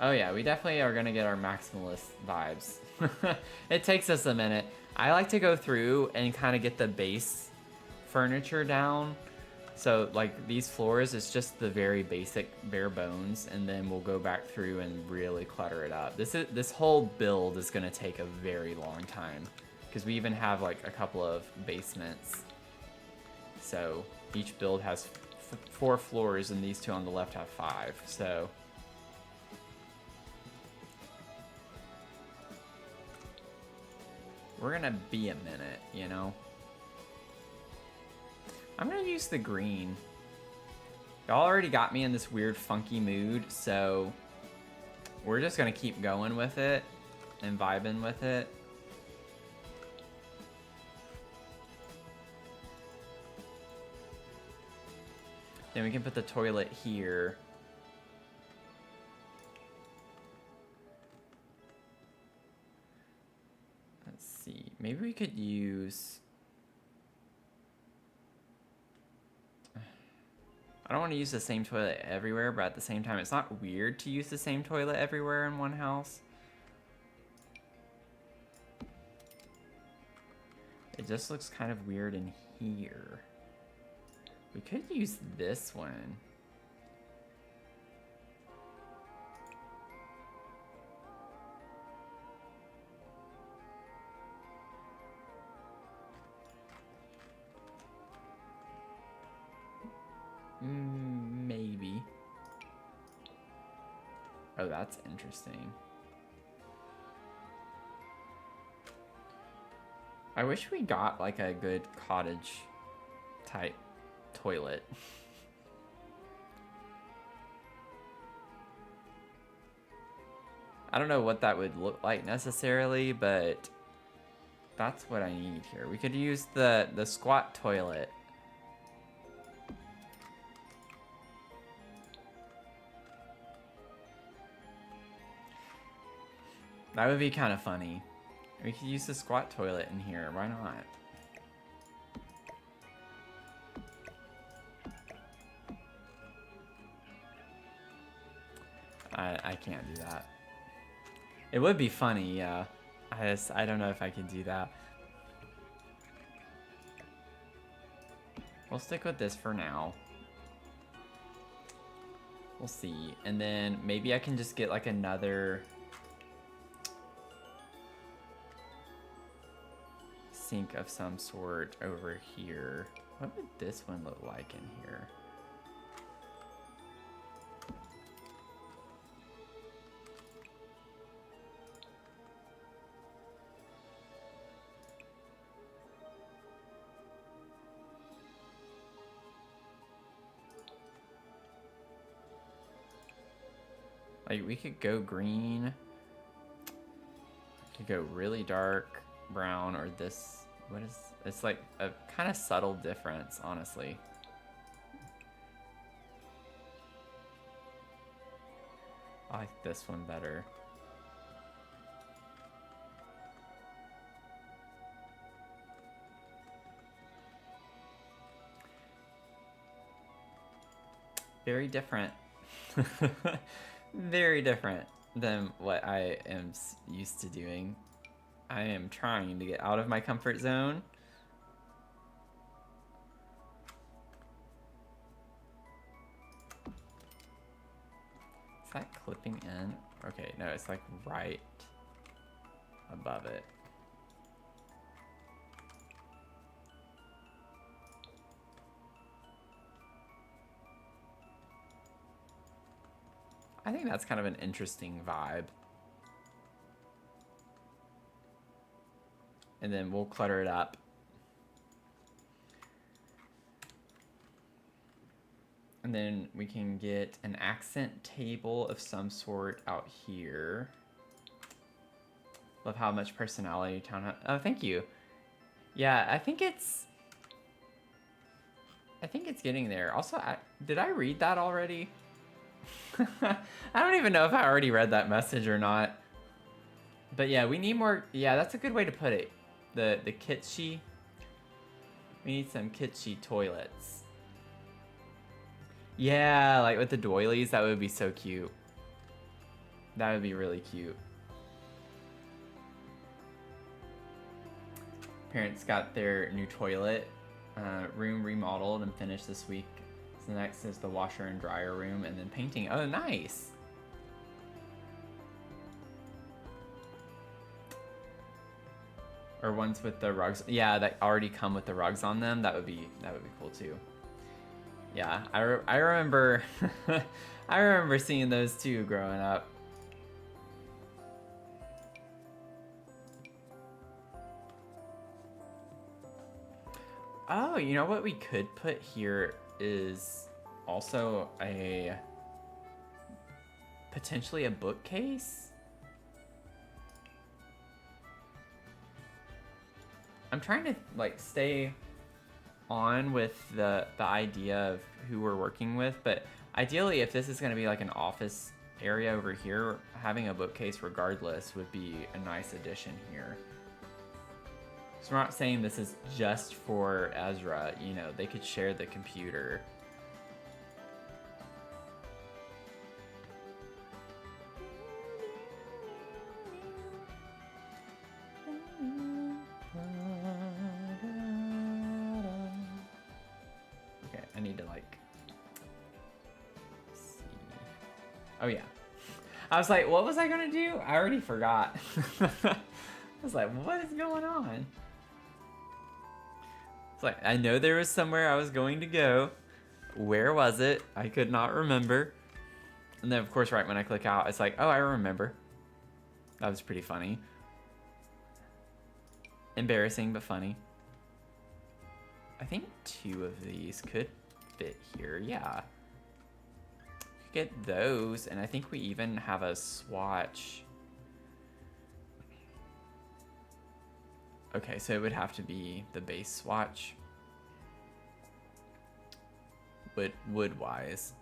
Oh yeah, we definitely are gonna get our maximalist vibes. It takes us a minute. I like to go through and kind of get the base furniture down. So like these floors, it's just the very basic bare bones, and then we'll go back through and really clutter it up. This whole build is gonna take a very long time, because we even have like a couple of basements. So each build has 4 floors, and these two on the left have 5. So we're gonna be a minute, you know? I'm gonna use the green. Y'all already got me in this weird funky mood, so we're just gonna keep going with it and vibing with it. Then we can put the toilet here. Let's see, maybe we could use... I don't want to use the same toilet everywhere, but at the same time, it's not weird to use the same toilet everywhere in one house. It just looks kind of weird in here. We could use this one. Maybe. Oh, that's interesting. I wish we got like a good cottage type toilet. I don't know what that would look like necessarily, but that's what I need here. We could use the squat toilet. That would be kind of funny. We could use the squat toilet in here. Why not? I can't do that. It would be funny, yeah. I don't know if I can do that. We'll stick with this for now. We'll see. And then maybe I can just get like another sink of some sort over here. What would this one look like in here? Like, we could go green. We could go really dark brown, or this. What is... It's like a kind of subtle difference, honestly. I like this one better. Very different. Very different than what I am used to doing. I am trying to get out of my comfort zone. Is that clipping in? Okay, no, it's like right above it. I think that's kind of an interesting vibe. And then we'll clutter it up. And then we can get an accent table of some sort out here. Love how much personality Townhouse. Oh, thank you. Yeah, I think it's getting there. Also, did I read that already? I don't even know if I already read that message or not. But yeah, we need more. Yeah, that's a good way to put it. The kitschy. We need some kitschy toilets. Yeah, like with the doilies, that would be so cute. That would be really cute. Parents got their new toilet room remodeled and finished this week. So next is the washer and dryer room, and then painting. Oh, nice. Or ones with the rugs. Yeah, that already come with the rugs on them. That would be cool too. Yeah, I remember I remember seeing those too growing up. Oh, you know what we could put here is also potentially a bookcase. I'm trying to like stay on with the idea of who we're working with, but ideally if this is going to be like an office area over here, having a bookcase regardless would be a nice addition here. So we're not saying this is just for Ezra, you know, they could share the computer. Okay, I need to like see. Oh yeah. I was like, what was I gonna do? I already forgot. I was like, what is going on? It's like, I know there was somewhere I was going to go. Where was it? I could not remember. And then, of course, right when I click out, it's like, oh, I remember. That was pretty funny. Embarrassing, but funny. I think 2 of these could fit here. Yeah. Get those, and I think we even have a swatch. Okay, so it would have to be the base swatch. Wood-wise.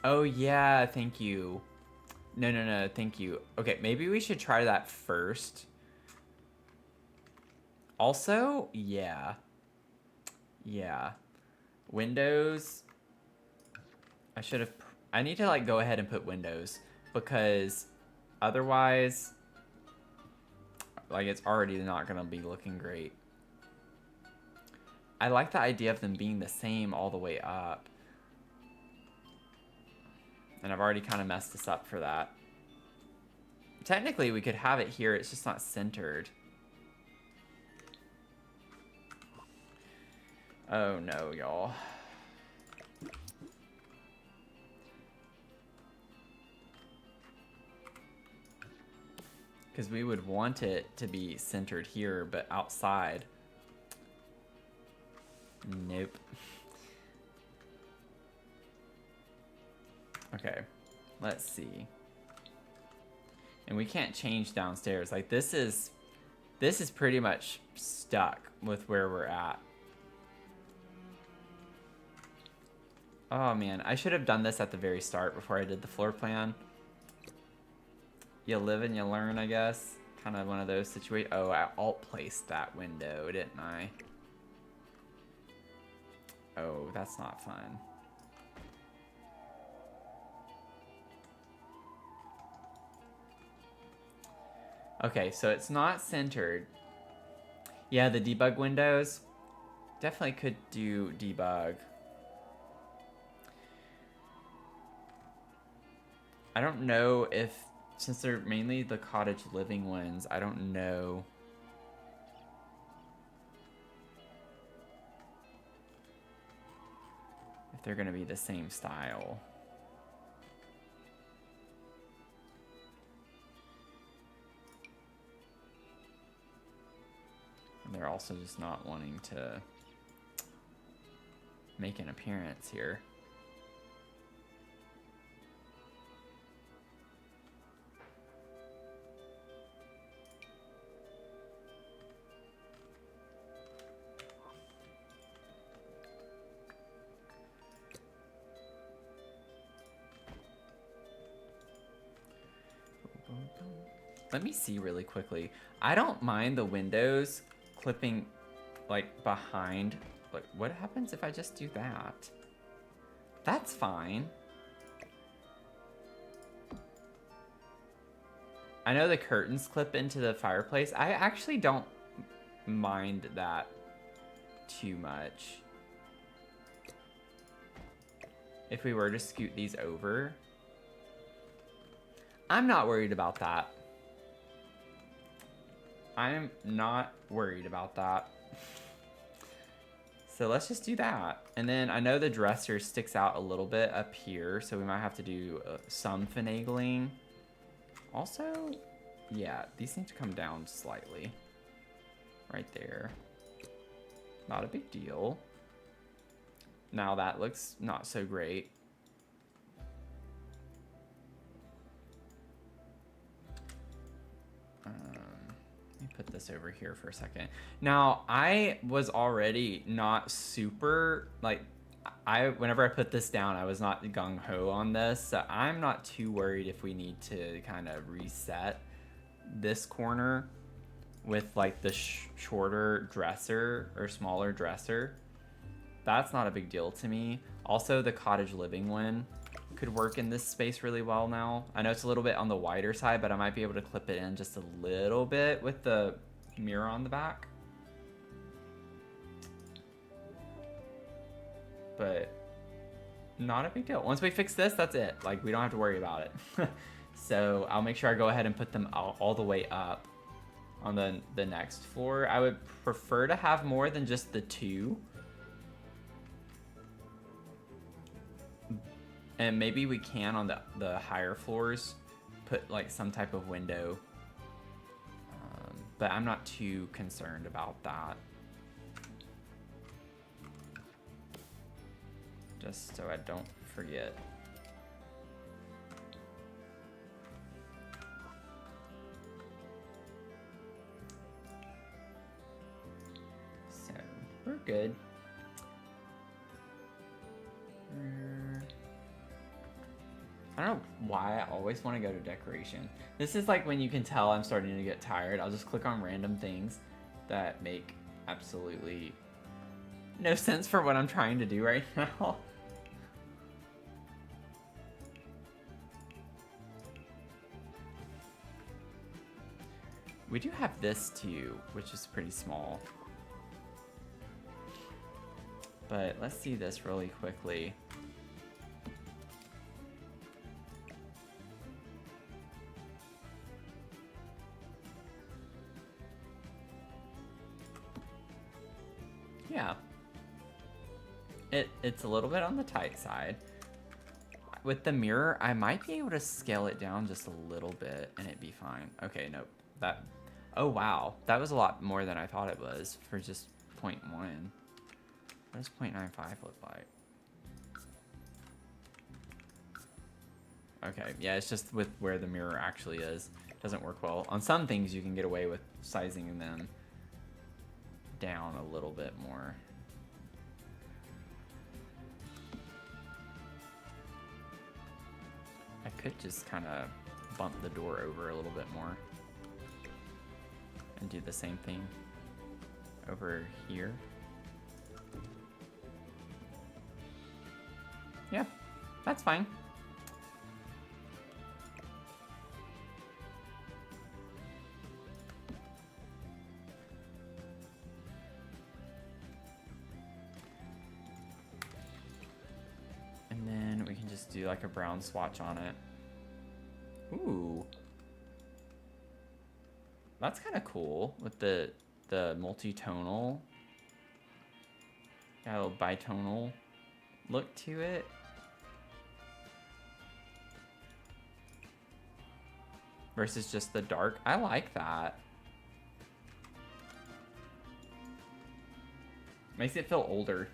Oh yeah, thank you. No, thank you. Okay, maybe we should try that first. Also, yeah. Yeah. Windows. I need to like go ahead and put windows because otherwise like it's already not gonna be looking great. I like the idea of them being the same all the way up. And I've already kind of messed this up for that. Technically, we could have it here. It's just not centered. Oh, no, y'all. Because we would want it to be centered here, but outside. Nope. Okay, let's see. And we can't change downstairs. Like this is pretty much stuck with where we're at. Oh man, I should have done this at the very start before I did the floor plan. You live and you learn, I guess. Kind of one of those situations. Oh, I alt-placed that window, didn't I? Oh, that's not fun. Okay, so it's not centered. Yeah, the debug windows. Definitely could do debug. I don't know if, since they're mainly the cottage living ones, I don't know. If they're gonna be the same style. And they're also just not wanting to make an appearance here. Let me see really quickly. I don't mind the windows clipping like behind. Like, what happens if I just do that? That's fine. I know the curtains clip into the fireplace. I actually don't mind that too much. If we were to scoot these over, I'm not worried about that. I'm not worried about that. So let's just do that. And then I know the dresser sticks out a little bit up here, so we might have to do some finagling. Also, yeah, these need to come down slightly. Right there. Not a big deal. Now that looks not so great. Let me put this over here for a second. Now, I was already not super, like, whenever I put this down, I was not gung-ho on this, so I'm not too worried if we need to kind of reset this corner with, like, the shorter dresser or smaller dresser. That's not a big deal to me. Also, the cottage living one could work in this space really well now. I know it's a little bit on the wider side, but I might be able to clip it in just a little bit with the mirror on the back. But not a big deal. Once we fix this, that's it. Like, we don't have to worry about it. So I'll make sure I go ahead and put them all the way up on the next floor. I would prefer to have more than just the two. And maybe we can on the higher floors put like some type of window. But I'm not too concerned about that. Just so I don't forget. So we're good. I don't know why I always want to go to decoration. This is like when you can tell I'm starting to get tired. I'll just click on random things that make absolutely no sense for what I'm trying to do right now. We do have this too, which is pretty small. But let's see this really quickly. Yeah. It's a little bit on the tight side. With the mirror, I might be able to scale it down just a little bit and it'd be fine. Okay, nope. Oh wow, that was a lot more than I thought it was for just 0.1. What does 0.95 look like? Okay, yeah, it's just with where the mirror actually is. It doesn't work well. On some things, you can get away with sizing them down a little bit more. I could just kind of bump the door over a little bit more and do the same thing over here. Yeah, that's fine. And then we can just do like a brown swatch on it. Ooh. That's kind of cool with the multi-tonal. Got a little bitonal look to it. Versus just the dark. I like that. Makes it feel older.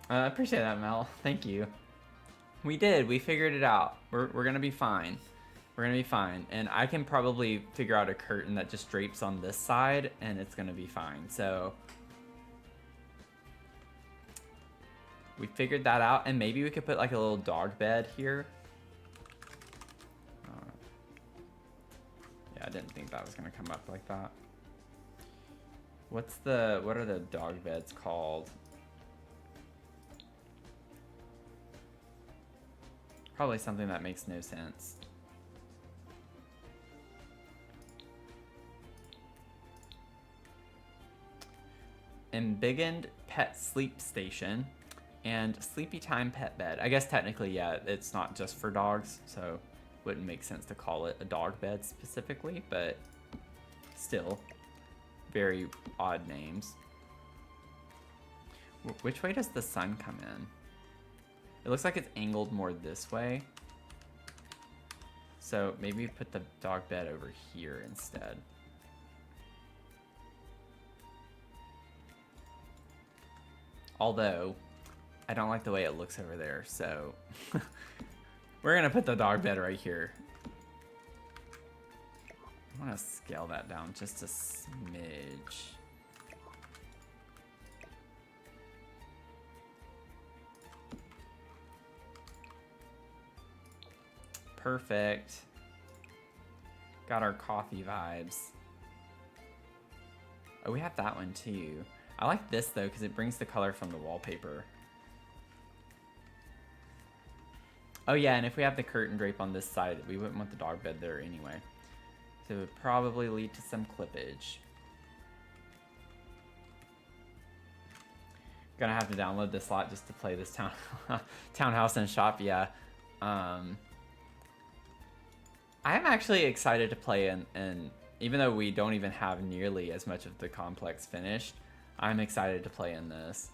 I appreciate that, Mel. Thank you. We did. We figured it out. We're gonna be fine. We're gonna be fine. And I can probably figure out a curtain that just drapes on this side, and it's gonna be fine. So we figured that out, and maybe we could put like a little dog bed here. Yeah, I didn't think that was gonna come up like that. What are the dog beds called? Probably something that makes no sense. Embiggened pet sleep station and sleepy time pet bed. I guess technically, yeah, it's not just for dogs, so wouldn't make sense to call it a dog bed specifically, but still very odd names. Which way does the sun come in? It looks like it's angled more this way. So maybe put the dog bed over here instead. Although, I don't like the way it looks over there, so we're gonna put the dog bed right here. I wanna scale that down just a smidge. Perfect. Got our coffee vibes. Oh, we have that one too. I like this though because it brings the color from the wallpaper. Oh yeah, and if we have the curtain drape on this side, we wouldn't want the dog bed there anyway. So it would probably lead to some clippage. Gonna have to download this lot just to play this Townhouse and Shop, yeah. I'm actually excited to play and even though we don't even have nearly as much of the complex finished, I'm excited to play in this.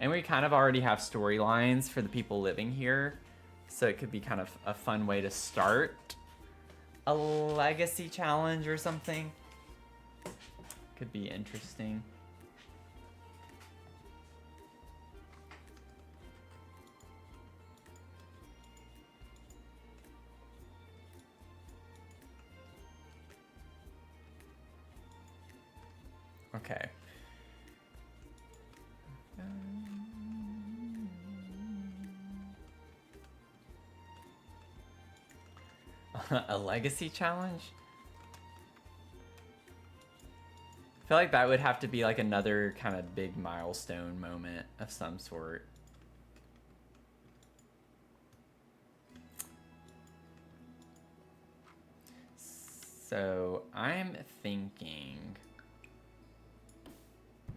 And we kind of already have storylines for the people living here, so it could be kind of a fun way to start a legacy challenge or something. Could be interesting. Okay. A legacy challenge? I feel like that would have to be like another kind of big milestone moment of some sort. So I'm thinking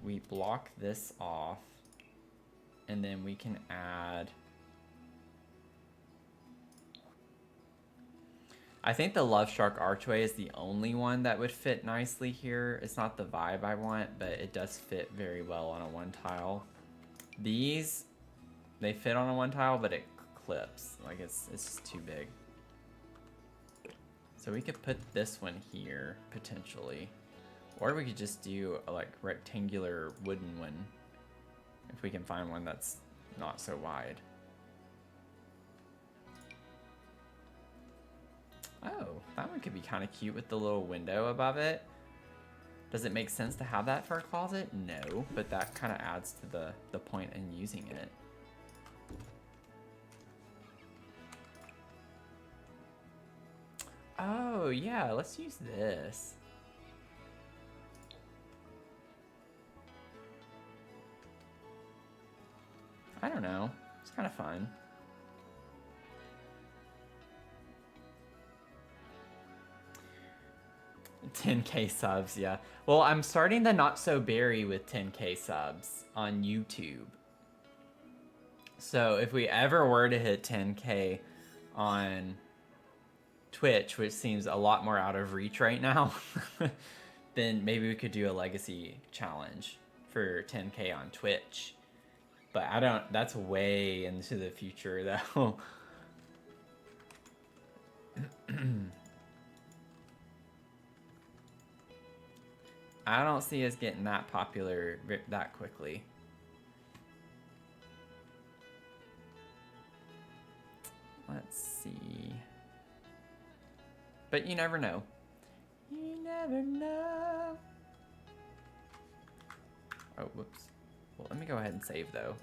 we block this off and then we can add, I think the Love Shark archway is the only one that would fit nicely here. It's not the vibe I want, but it does fit very well on a one tile. These, they fit on a one tile, but it clips. Like it's just too big. So we could put this one here, potentially. Or we could just do a like rectangular wooden one, if we can find one that's not so wide. Oh, that one could be kind of cute with the little window above it. Does it make sense to have that for a closet? No, but that kind of adds to the point in using it. Oh, yeah, let's use this. I don't know. It's kind of fun. $10K subs, yeah. Well, I'm starting the Not So Berry with 10K subs on YouTube. So if we ever were to hit 10K on Twitch, which seems a lot more out of reach right now, then maybe we could do a legacy challenge for 10K on Twitch. But I don't, that's way into the future though. I don't see us getting that popular that quickly. Let's see. But you never know. You never know. Oh, whoops. Well, let me go ahead and save though.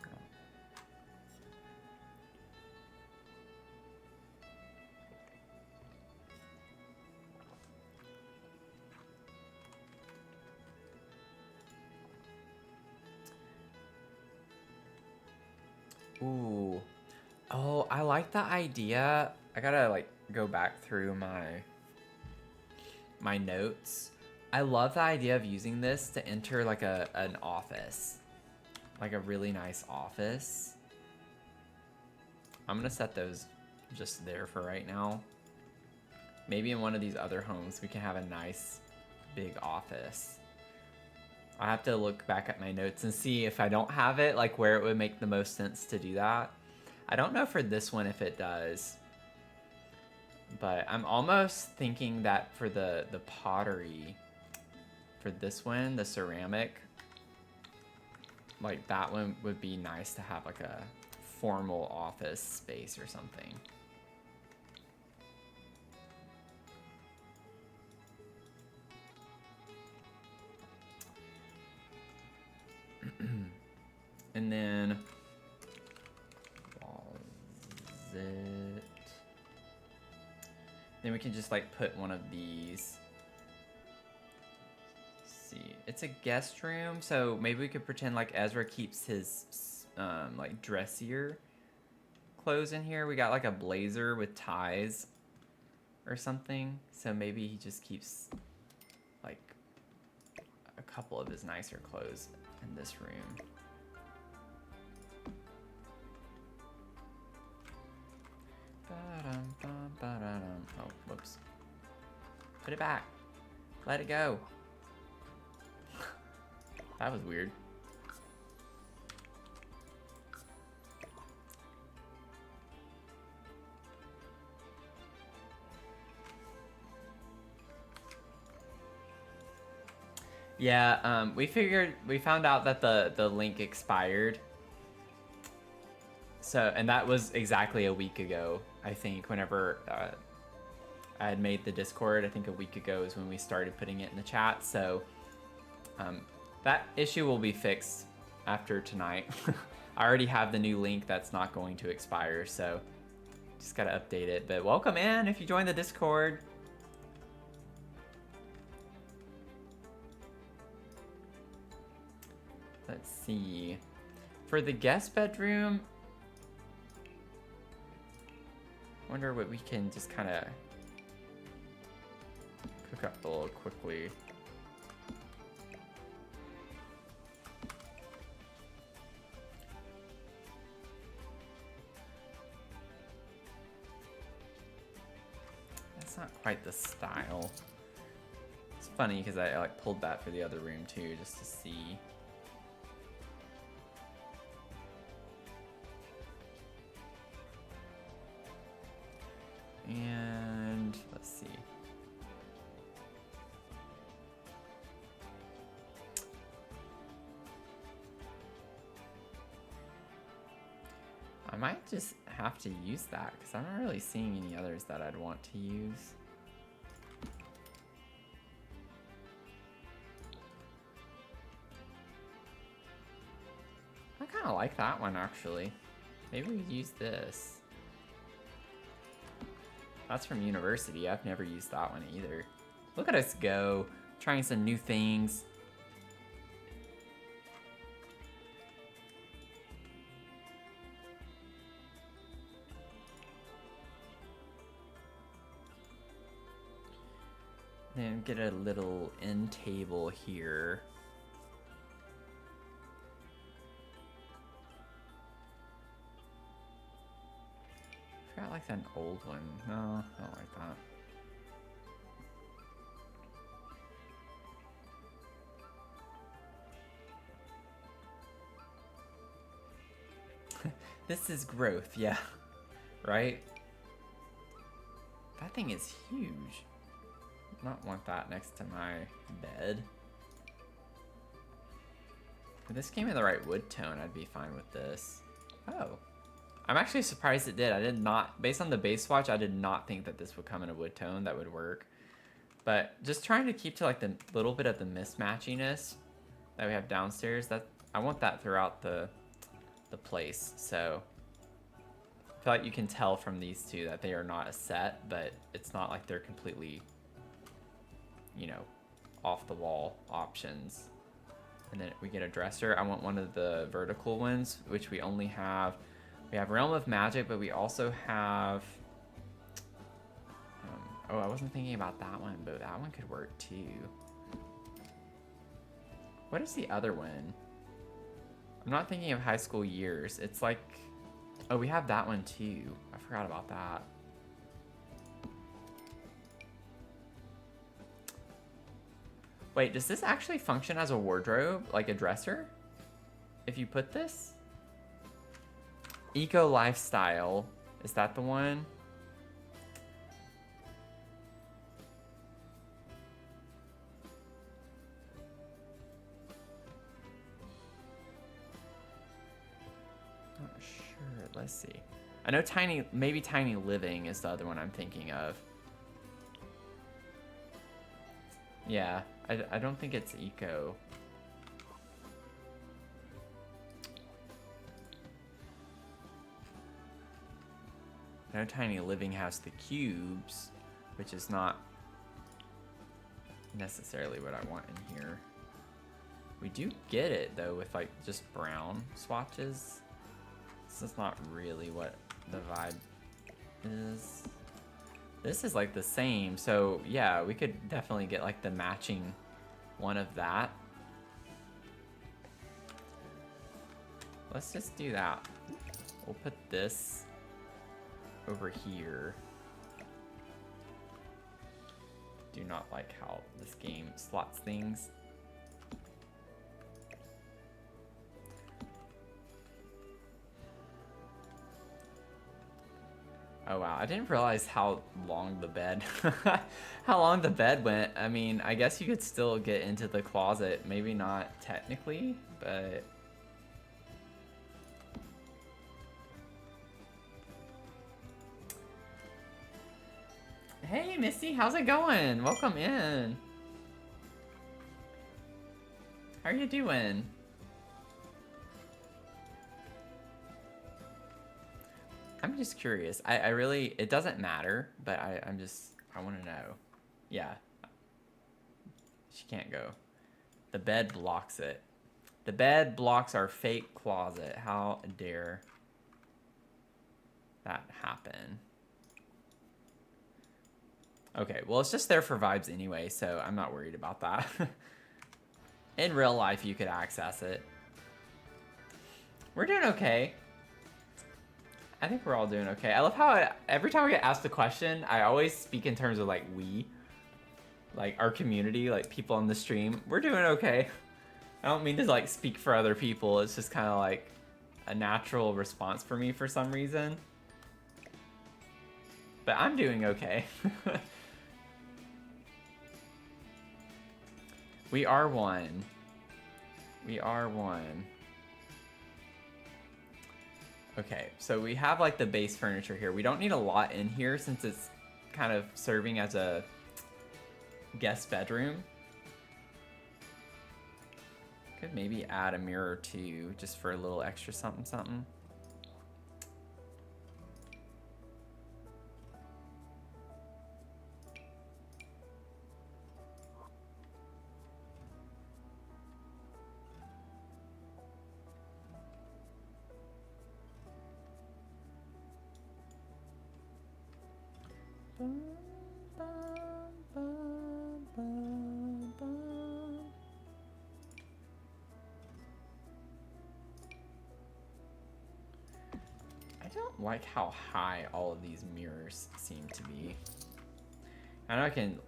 Ooh. Oh, I like the idea. I gotta like go back through my notes. I love the idea of using this to enter like an office. Like a really nice office. I'm gonna set those just there for right now. Maybe in one of these other homes we can have a nice big office. I have to look back at my notes and see if I don't have it, like where it would make the most sense to do that. I don't know for this one if it does. But I'm almost thinking that for the pottery, for this one, the ceramic, like that one would be nice to have like a formal office space or something. And then closet. Then we can just like put one of these. Let's see, it's a guest room, so maybe we could pretend like Ezra keeps his like dressier clothes in here. We got like a blazer with ties or something, so maybe he just keeps like a couple of his nicer clothes in this room. Oh, whoops. Put it back. Let it go. That was weird. Yeah, we found out that the link expired. So, and that was exactly a week ago, I think, whenever I had made the Discord. I think a week ago is when we started putting it in the chat. So that issue will be fixed after tonight. I already have the new link that's not going to expire, so just gotta update it. But welcome in if you join the Discord. Let's see. For the guest bedroom, wonder what we can just kind of cook up a little quickly. That's not quite the style. It's funny because I like pulled that for the other room too, just to see. And let's see. might just have to use that because I'm not really seeing any others that I'd want to use. I kind of like that one actually. Maybe we use this. That's from university. I've never used that one either. Look at us go, trying some new things. Then get a little end table here. I forgot like an old one. No, I don't like that. This is growth, yeah. Right? That thing is huge. Not want that next to my bed. If this came in the right wood tone, I'd be fine with this. Oh. I'm actually surprised it did. I did not, based on the base swatch, I did not think that this would come in a wood tone that would work. But just trying to keep to like the little bit of the mismatchiness that we have downstairs, that I want that throughout the place. So I feel like you can tell from these two that they are not a set, but it's not like they're completely, you know, off the wall options. And then we get a dresser. I want one of the vertical ones, which we only have. We have Realm of Magic, but we also have... oh, I wasn't thinking about that one, but that one could work too. What is the other one? I'm not thinking of high school years. It's like... Oh, we have that one too. I forgot about that. Wait, does this actually function as a wardrobe? Like a dresser? If you put this? Eco Lifestyle. Is that the one? Not sure. Let's see. I know maybe Tiny Living is the other one I'm thinking of. Yeah, I don't think it's eco. I know Tiny Living has the cubes, which is not necessarily what I want in here. We do get it though with like just brown swatches. This is not really what the vibe is. This is like the same, so yeah, we could definitely get like the matching one of that. Let's just do that. We'll put this over here. Do not like how this game slots things. Oh wow, I didn't realize how long the bed how long the bed went. I mean, I guess you could still get into the closet, maybe not technically, but hey Misty, how's it going? Welcome in. How are you doing? I'm just curious. I really, it doesn't matter, but I want to know. Yeah. She can't go. The bed blocks it. The bed blocks our fake closet. How dare that happen? Okay, well, it's just there for vibes anyway, so I'm not worried about that. In real life, you could access it. We're doing okay. I think we're all doing okay. I love how every time I get asked a question, I always speak in terms of like we. Like our community, like people on the stream. We're doing okay. I don't mean to like speak for other people. It's just kind of like a natural response for me for some reason. But I'm doing okay. We are one. We are one. Okay, so we have like the base furniture here. We don't need a lot in here since it's kind of serving as a guest bedroom. Could maybe add a mirror or two just for a little extra something something. I don't like how high all of these mirrors seem to be. I know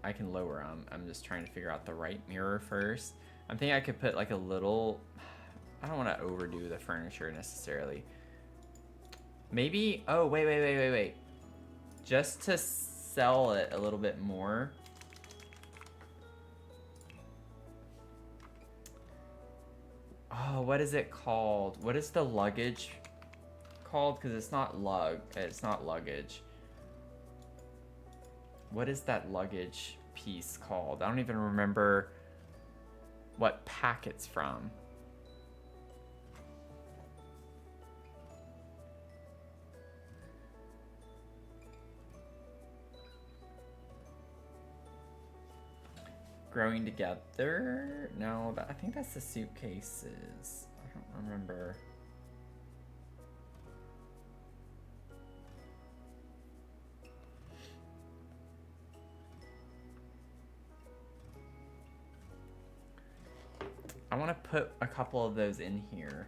I can lower them. I'm just trying to figure out the right mirror first. I'm thinking I could put like a little. I don't want to overdo the furniture necessarily. Maybe. Oh wait. Just to sell it a little bit more. Oh, what is it called? What is the luggage called? Because it's not luggage. What is that luggage piece called? I don't even remember what pack it's from. Growing together? No, I think that's the suitcases. I don't remember. I want to put a couple of those in here.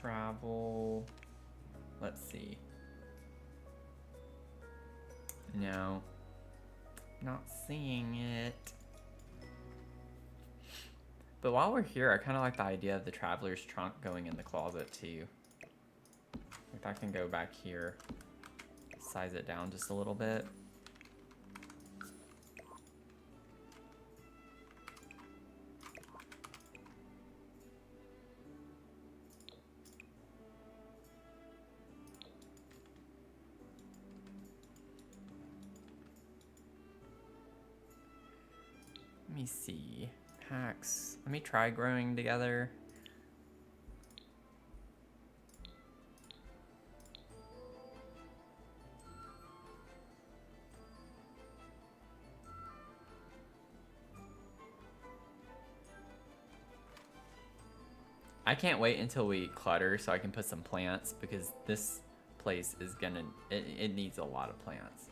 Travel. Let's see. No. Not seeing it. But while we're here, I kind of like the idea of the traveler's trunk going in the closet too. If I can go back here, size it down just a little bit. Let me see. Hacks. Let me try growing together. I can't wait until we clutter so I can put some plants because this place is gonna, it needs a lot of plants.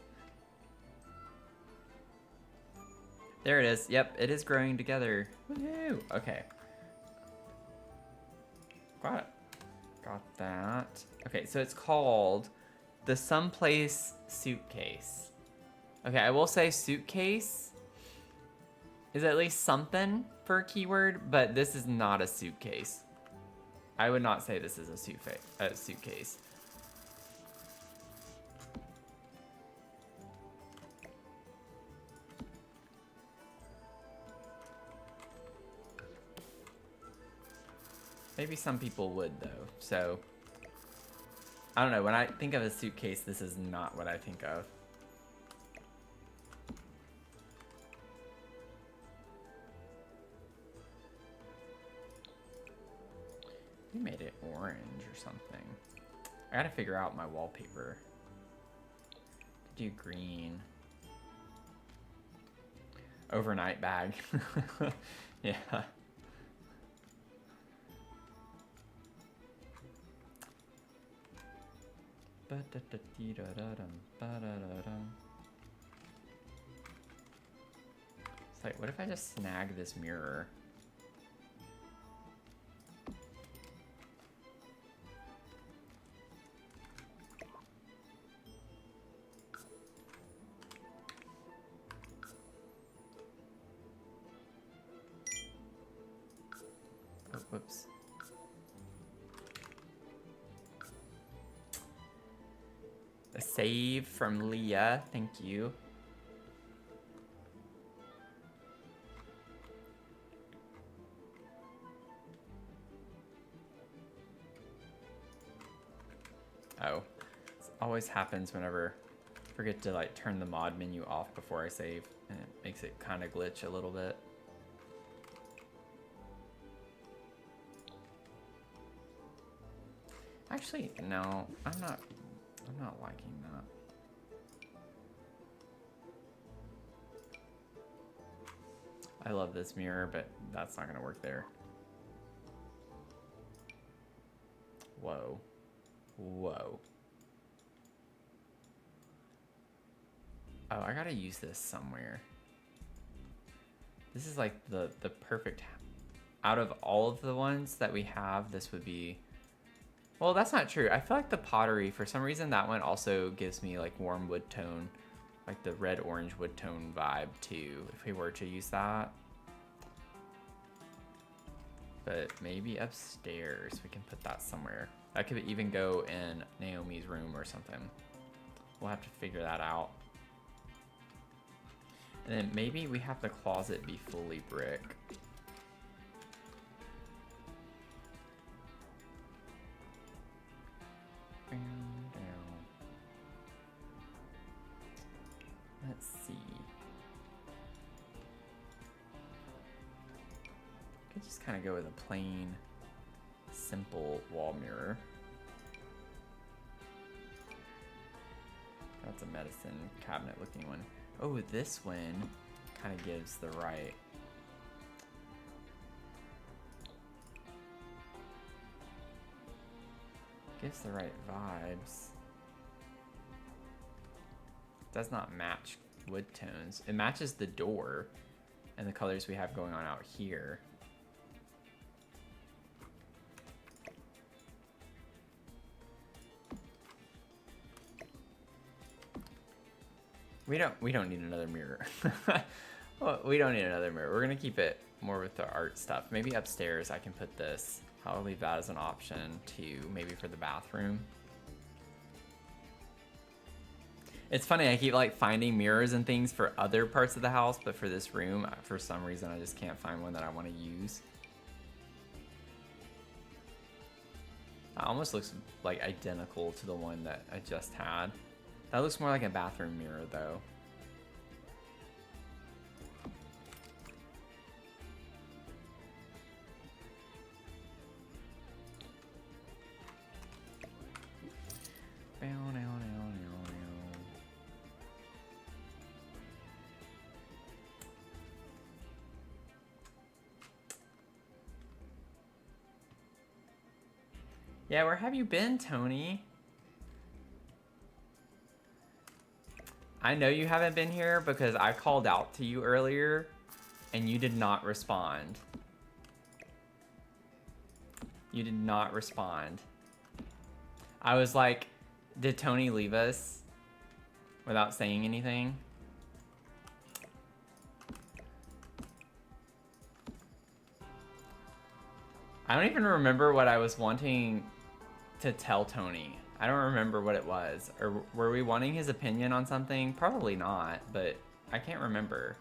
There it is. Yep, it is growing together. Woohoo! Okay. Got it. Got that. Okay, so it's called the Someplace Suitcase. Okay, I will say suitcase is at least something for a keyword, but this is not a suitcase. I would not say this is a suitcase. Maybe some people would though, so I don't know. When I think of a suitcase, this is not what I think of. We made it orange or something. I gotta figure out my wallpaper. Do green. Overnight bag. Yeah. It's like, what if I just snag this mirror? Oh, whoops. A save from Leah. Thank you. Oh, this always happens whenever I forget to like turn the mod menu off before I save, and it makes it kind of glitch a little bit. Actually, no, I'm not liking that. I love this mirror, but that's not gonna work there. Whoa. Whoa. Oh, I gotta use this somewhere. This is like the perfect, out of all of the ones that we have, this would be, well, that's not true. I feel like the pottery, for some reason, that one also gives me like warm wood tone, like the red orange wood tone vibe too, if we were to use that. But maybe upstairs we can put that somewhere. That could even go in Naomi's room or something. We'll have to figure that out. And then maybe we have the closet be fully brick. Let's see. Could just kind of go with a plain, simple wall mirror. That's a medicine cabinet looking one. Oh, this one kind of gives the right. Gives the right vibes. Does not match wood tones. It matches the door and the colors we have going on out here. We don't need another mirror. Well, we don't need another mirror. We're gonna keep it more with the art stuff. Maybe upstairs I can put this. I'll leave that as an option too, maybe for the bathroom. It's funny, I keep like finding mirrors and things for other parts of the house, but for this room, for some reason, I just can't find one that I want to use. It almost looks like identical to the one that I just had. That looks more like a bathroom mirror though. Yeah, where have you been, Tony? I know you haven't been here because I called out to you earlier and you did not respond. You did not respond. I was like, did Tony leave us without saying anything? I don't even remember what I was wanting to tell Tony. I don't remember what it was. Or were we wanting his opinion on something? Probably not, but I can't remember.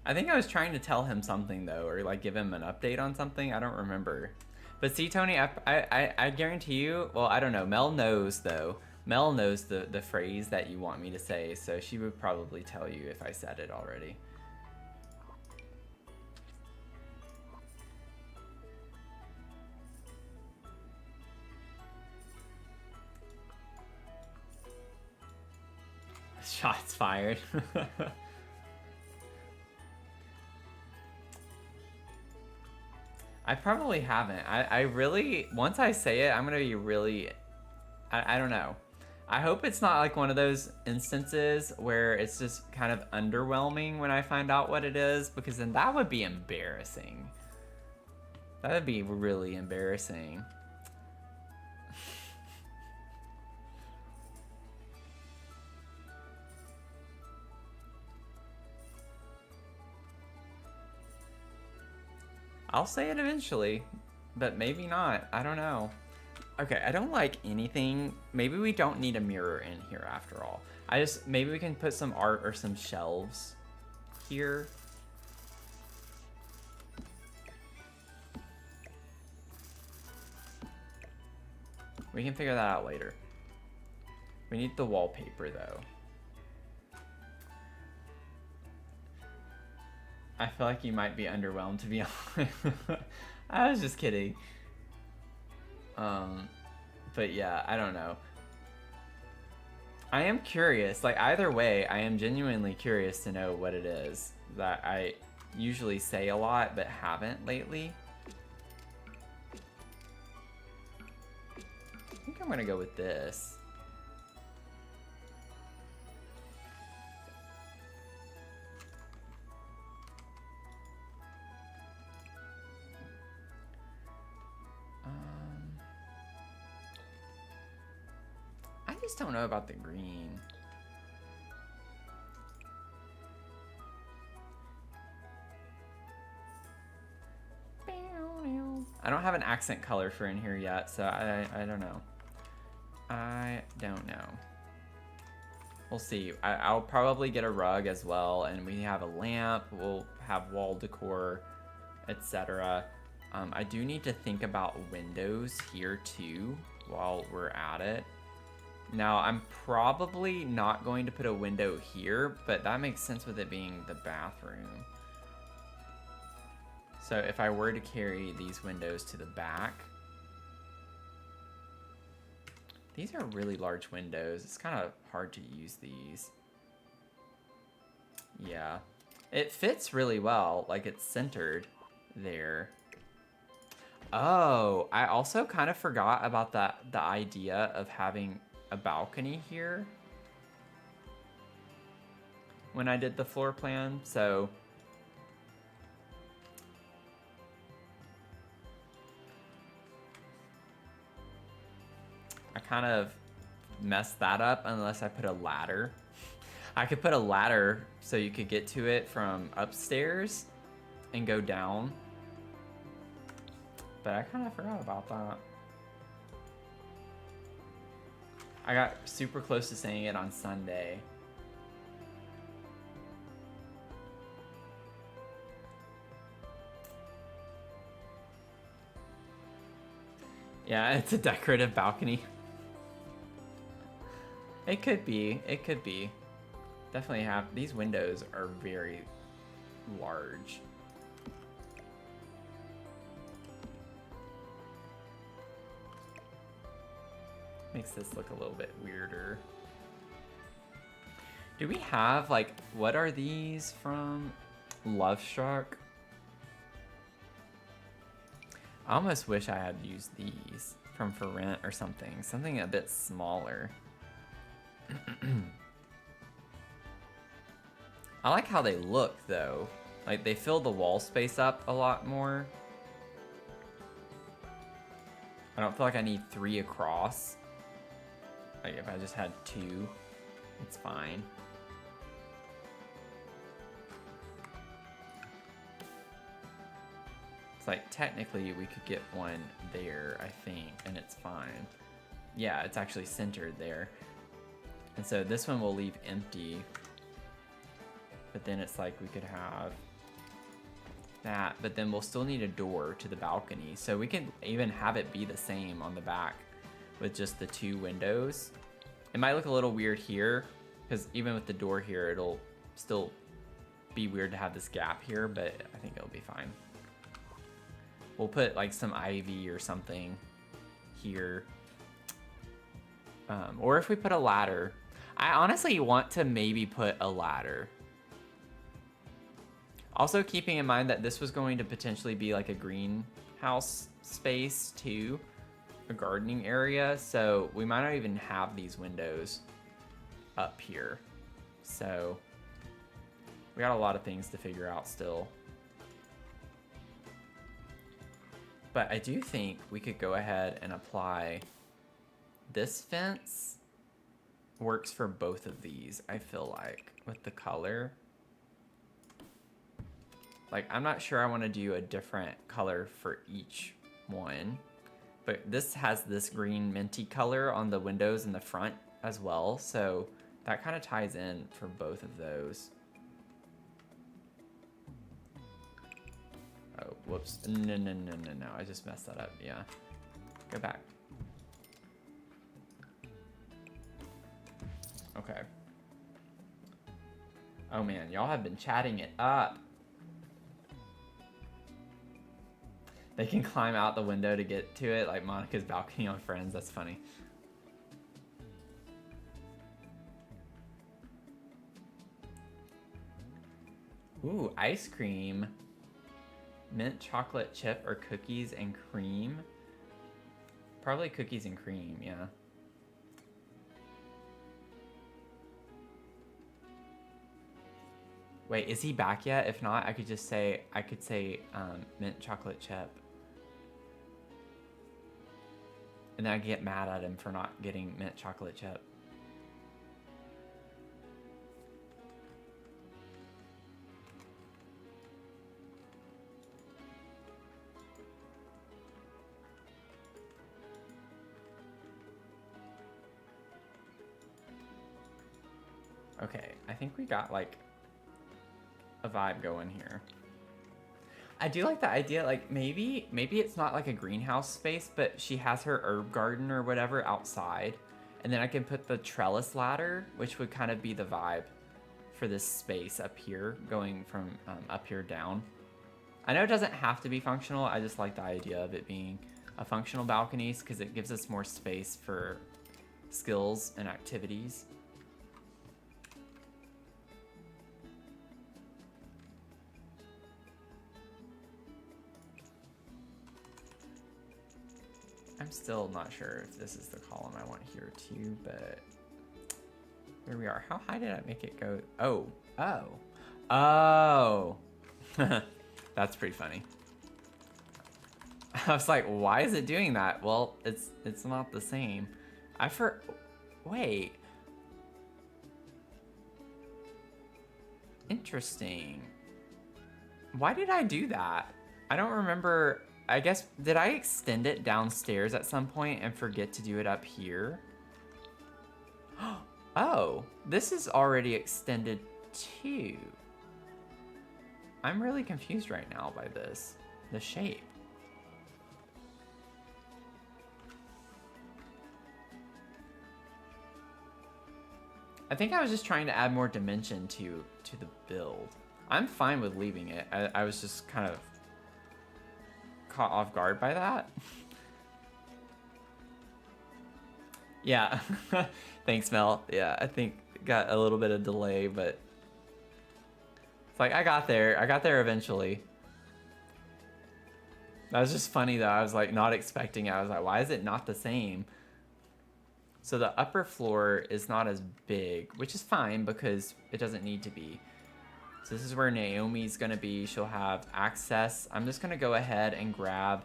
I think I was trying to tell him something though, or like give him an update on something. I don't remember. But see, Tony, I guarantee you, well, I don't know. Mel knows though. Mel knows the phrase that you want me to say, so she would probably tell you if I said it already. Shots fired. I probably haven't. I really, once I say it, I'm gonna be really, I don't know. I hope it's not like one of those instances where it's just kind of underwhelming when I find out what it is, because then that would be embarrassing. That would be really embarrassing. I'll say it eventually, but maybe not. I don't know. Okay, I don't like anything. Maybe we don't need a mirror in here after all. Maybe we can put some art or some shelves here. We can figure that out later. We need the wallpaper though. I feel like you might be underwhelmed, to be honest. I was just kidding. But yeah, I don't know. I am curious. Like, either way, I am genuinely curious to know what it is that I usually say a lot but haven't lately. I think I'm gonna go with this. I just don't know about the green. I don't have an accent color for in here yet, so I don't know. I don't know. We'll see. I'll probably get a rug as well, and we have a lamp. We'll have wall decor, etc. I do need to think about windows here too while we're at it. Now, I'm probably not going to put a window here, but that makes sense with it being the bathroom. So if I were to carry these windows to the back, these are really large windows. It's kind of hard to use these. Yeah, it fits really well, like it's centered there. Oh, I also kind of forgot about the idea of having a balcony here when I did the floor plan, so I kind of messed that up unless I put a ladder. I could put a ladder so you could get to it from upstairs and go down, but I kind of forgot about that. I got super close to saying it on Sunday. Yeah, it's a decorative balcony. It could be. It could be. Definitely have. These windows are very large. Makes this look a little bit weirder. Do we have, like, what are these from? Love Struck? I almost wish I had used these from For Rent or something. Something a bit smaller. I like how they look, though. Like, they fill the wall space up a lot more. I don't feel like I need 3 across. Like, if I just had 2, it's fine. It's like, technically, we could get one there, I think, and it's fine. Yeah, it's actually centered there. And so this one will leave empty. But then it's like we could have that, but then we'll still need a door to the balcony. So we can even have it be the same on the back with just the 2 windows. It might look a little weird here, because even with the door here, it'll still be weird to have this gap here, but I think it'll be fine. We'll put like some ivy or something here. Or if we put a ladder. I honestly want to maybe put a ladder. Also keeping in mind that this was going to potentially be like a greenhouse space too. a gardening area, so we might not even have these windows up here. So we got a lot of things to figure out still. But I do think we could go ahead and apply this fence. Works for both of these, I feel like, with the color. Like, I'm not sure I want to do a different color for each one, but this has this green minty color on the windows in the front as well, so that kind of ties in for both of those. Oh, whoops. No, I just messed that up. Yeah. Go back. Okay. Oh man, y'all have been chatting it up. They can climb out the window to get to it, like Monica's balcony on Friends. That's funny. Ooh, ice cream. Mint chocolate chip or cookies and cream? Probably cookies and cream, yeah. Wait, is he back yet? If not, I could just say, mint chocolate chip. And then I get mad at him for not getting mint chocolate chip. Okay, I think we got like a vibe going here. I do like the idea, like maybe it's not like a greenhouse space, but she has her herb garden or whatever outside, and then I can put the trellis ladder, which would kind of be the vibe for this space up here, going from up here down. I know it doesn't have to be functional, I just like the idea of it being a functional balcony because it gives us more space for skills and activities. I'm still not sure if this is the column I want here too, but here we are. How high did I make it go? Oh. That's pretty funny. I was like, why is it doing that? Well, it's not the same. Wait. Interesting. Why did I do that? I don't remember. I guess, did I extend it downstairs at some point and forget to do it up here? Oh, this is already extended too. I'm really confused right now by this, the shape. I think I was just trying to add more dimension to the build. I'm fine with leaving it. I was just kind of caught off guard by that. Yeah. Thanks, Mel. Yeah, I think got a little bit of delay, but it's like I got there eventually. That was just funny though. I was like not expecting it. I was like, why is it not the same? So the upper floor is not as big, which is fine because it doesn't need to be. So this is where Naomi's gonna be. She'll have access. I'm just gonna go ahead and grab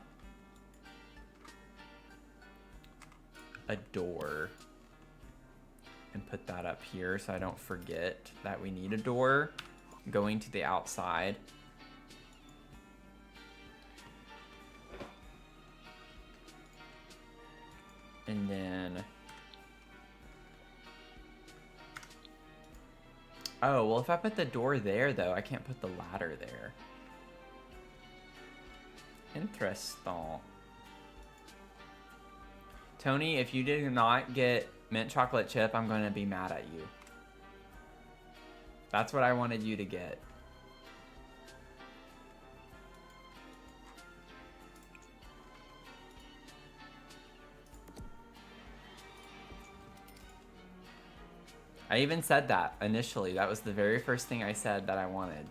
a door and put that up here so I don't forget that we need a door going to the outside. And then, oh, well, if I put the door there, though, I can't put the ladder there. Interesting. Tony, if you did not get mint chocolate chip, I'm going to be mad at you. That's what I wanted you to get. I even said that initially. That was the very first thing I said that I wanted.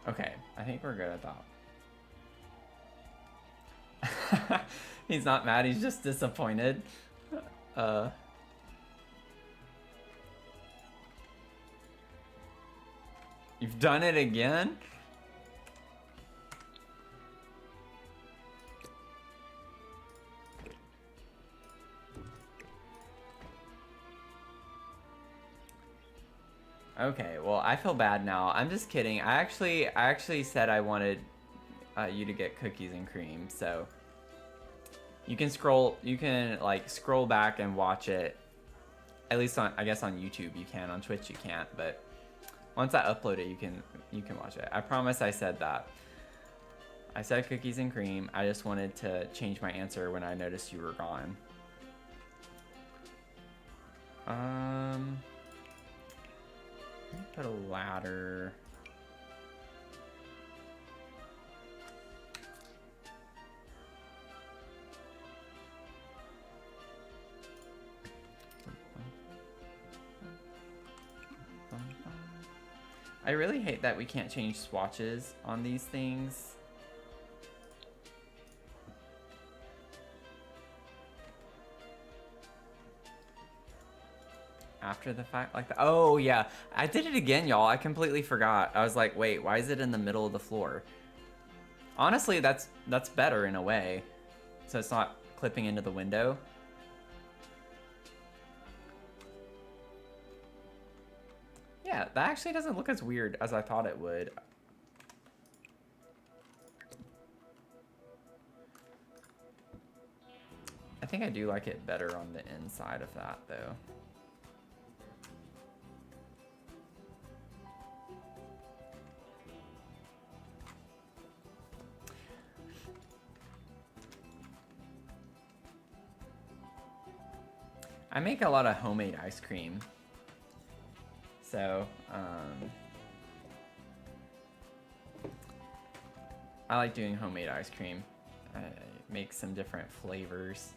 Okay, I think we're good at that. He's not mad, he's just disappointed. You've done it again? Okay, well, I feel bad now. I'm just kidding. I actually said I wanted you to get cookies and cream, so you can like scroll back and watch it. At least on, I guess on YouTube you can, on Twitch you can't, but once I upload it, you can watch it. I promise I said that. I said cookies and cream. I just wanted to change my answer when I noticed you were gone. Put a ladder. I really hate that we can't change swatches on these things. After the fact, like that. Oh yeah, I did it again, y'all. I completely forgot. I was like, wait, why is it in the middle of the floor? Honestly, that's better in a way, so it's not clipping into the window. Yeah, that actually doesn't look as weird as I thought it would. I think I do like it better on the inside of that, though. I make a lot of homemade ice cream. So, I like doing homemade ice cream. I make some different flavors.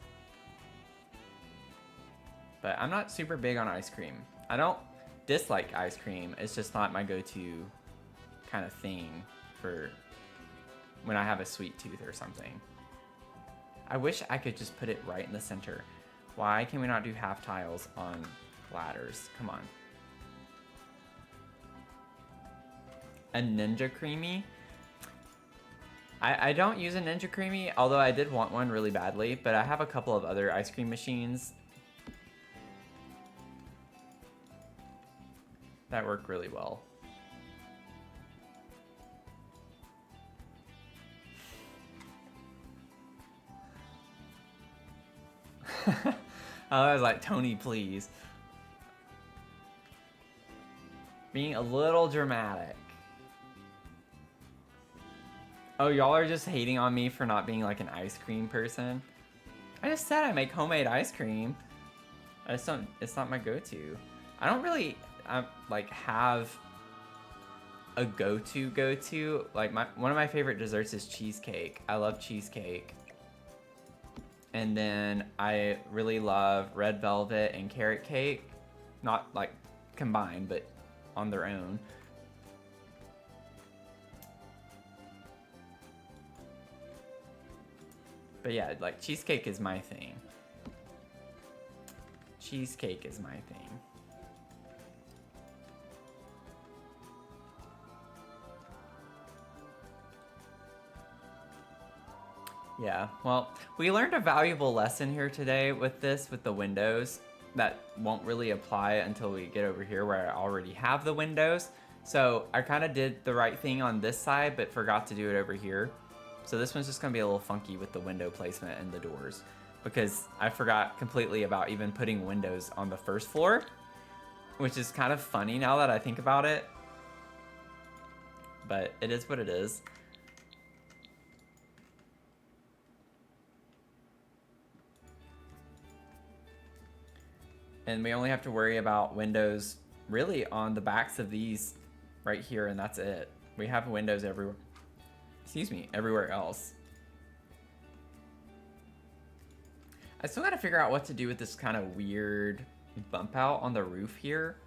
But I'm not super big on ice cream. I don't dislike ice cream. It's just not my go-to kind of thing for when I have a sweet tooth or something. I wish I could just put it right in the center. Why can we not do half tiles on ladders? Come on. A Ninja Creamy? I don't use a Ninja Creamy, although I did want one really badly, but I have a couple of other ice cream machines that work really well. I was like, Tony, please. Being a little dramatic. Oh, y'all are just hating on me for not being like an ice cream person? I just said I make homemade ice cream. I just don't, it's not my go-to. I don't really like have a go-to. Like one of my favorite desserts is cheesecake. I love cheesecake. And then I really love red velvet and carrot cake. Not like combined, but on their own. But yeah, like cheesecake is my thing. Cheesecake is my thing. Yeah, well, we learned a valuable lesson here today with the windows that won't really apply until we get over here where I already have the windows. So I kind of did the right thing on this side, but forgot to do it over here. So this one's just gonna be a little funky with the window placement and the doors because I forgot completely about even putting windows on the first floor, which is kind of funny now that I think about it. But it is what it is. And we only have to worry about windows really on the backs of these right here, and that's it. We have windows everywhere. Excuse me, everywhere else. I still gotta figure out what to do with this kind of weird bump out on the roof here.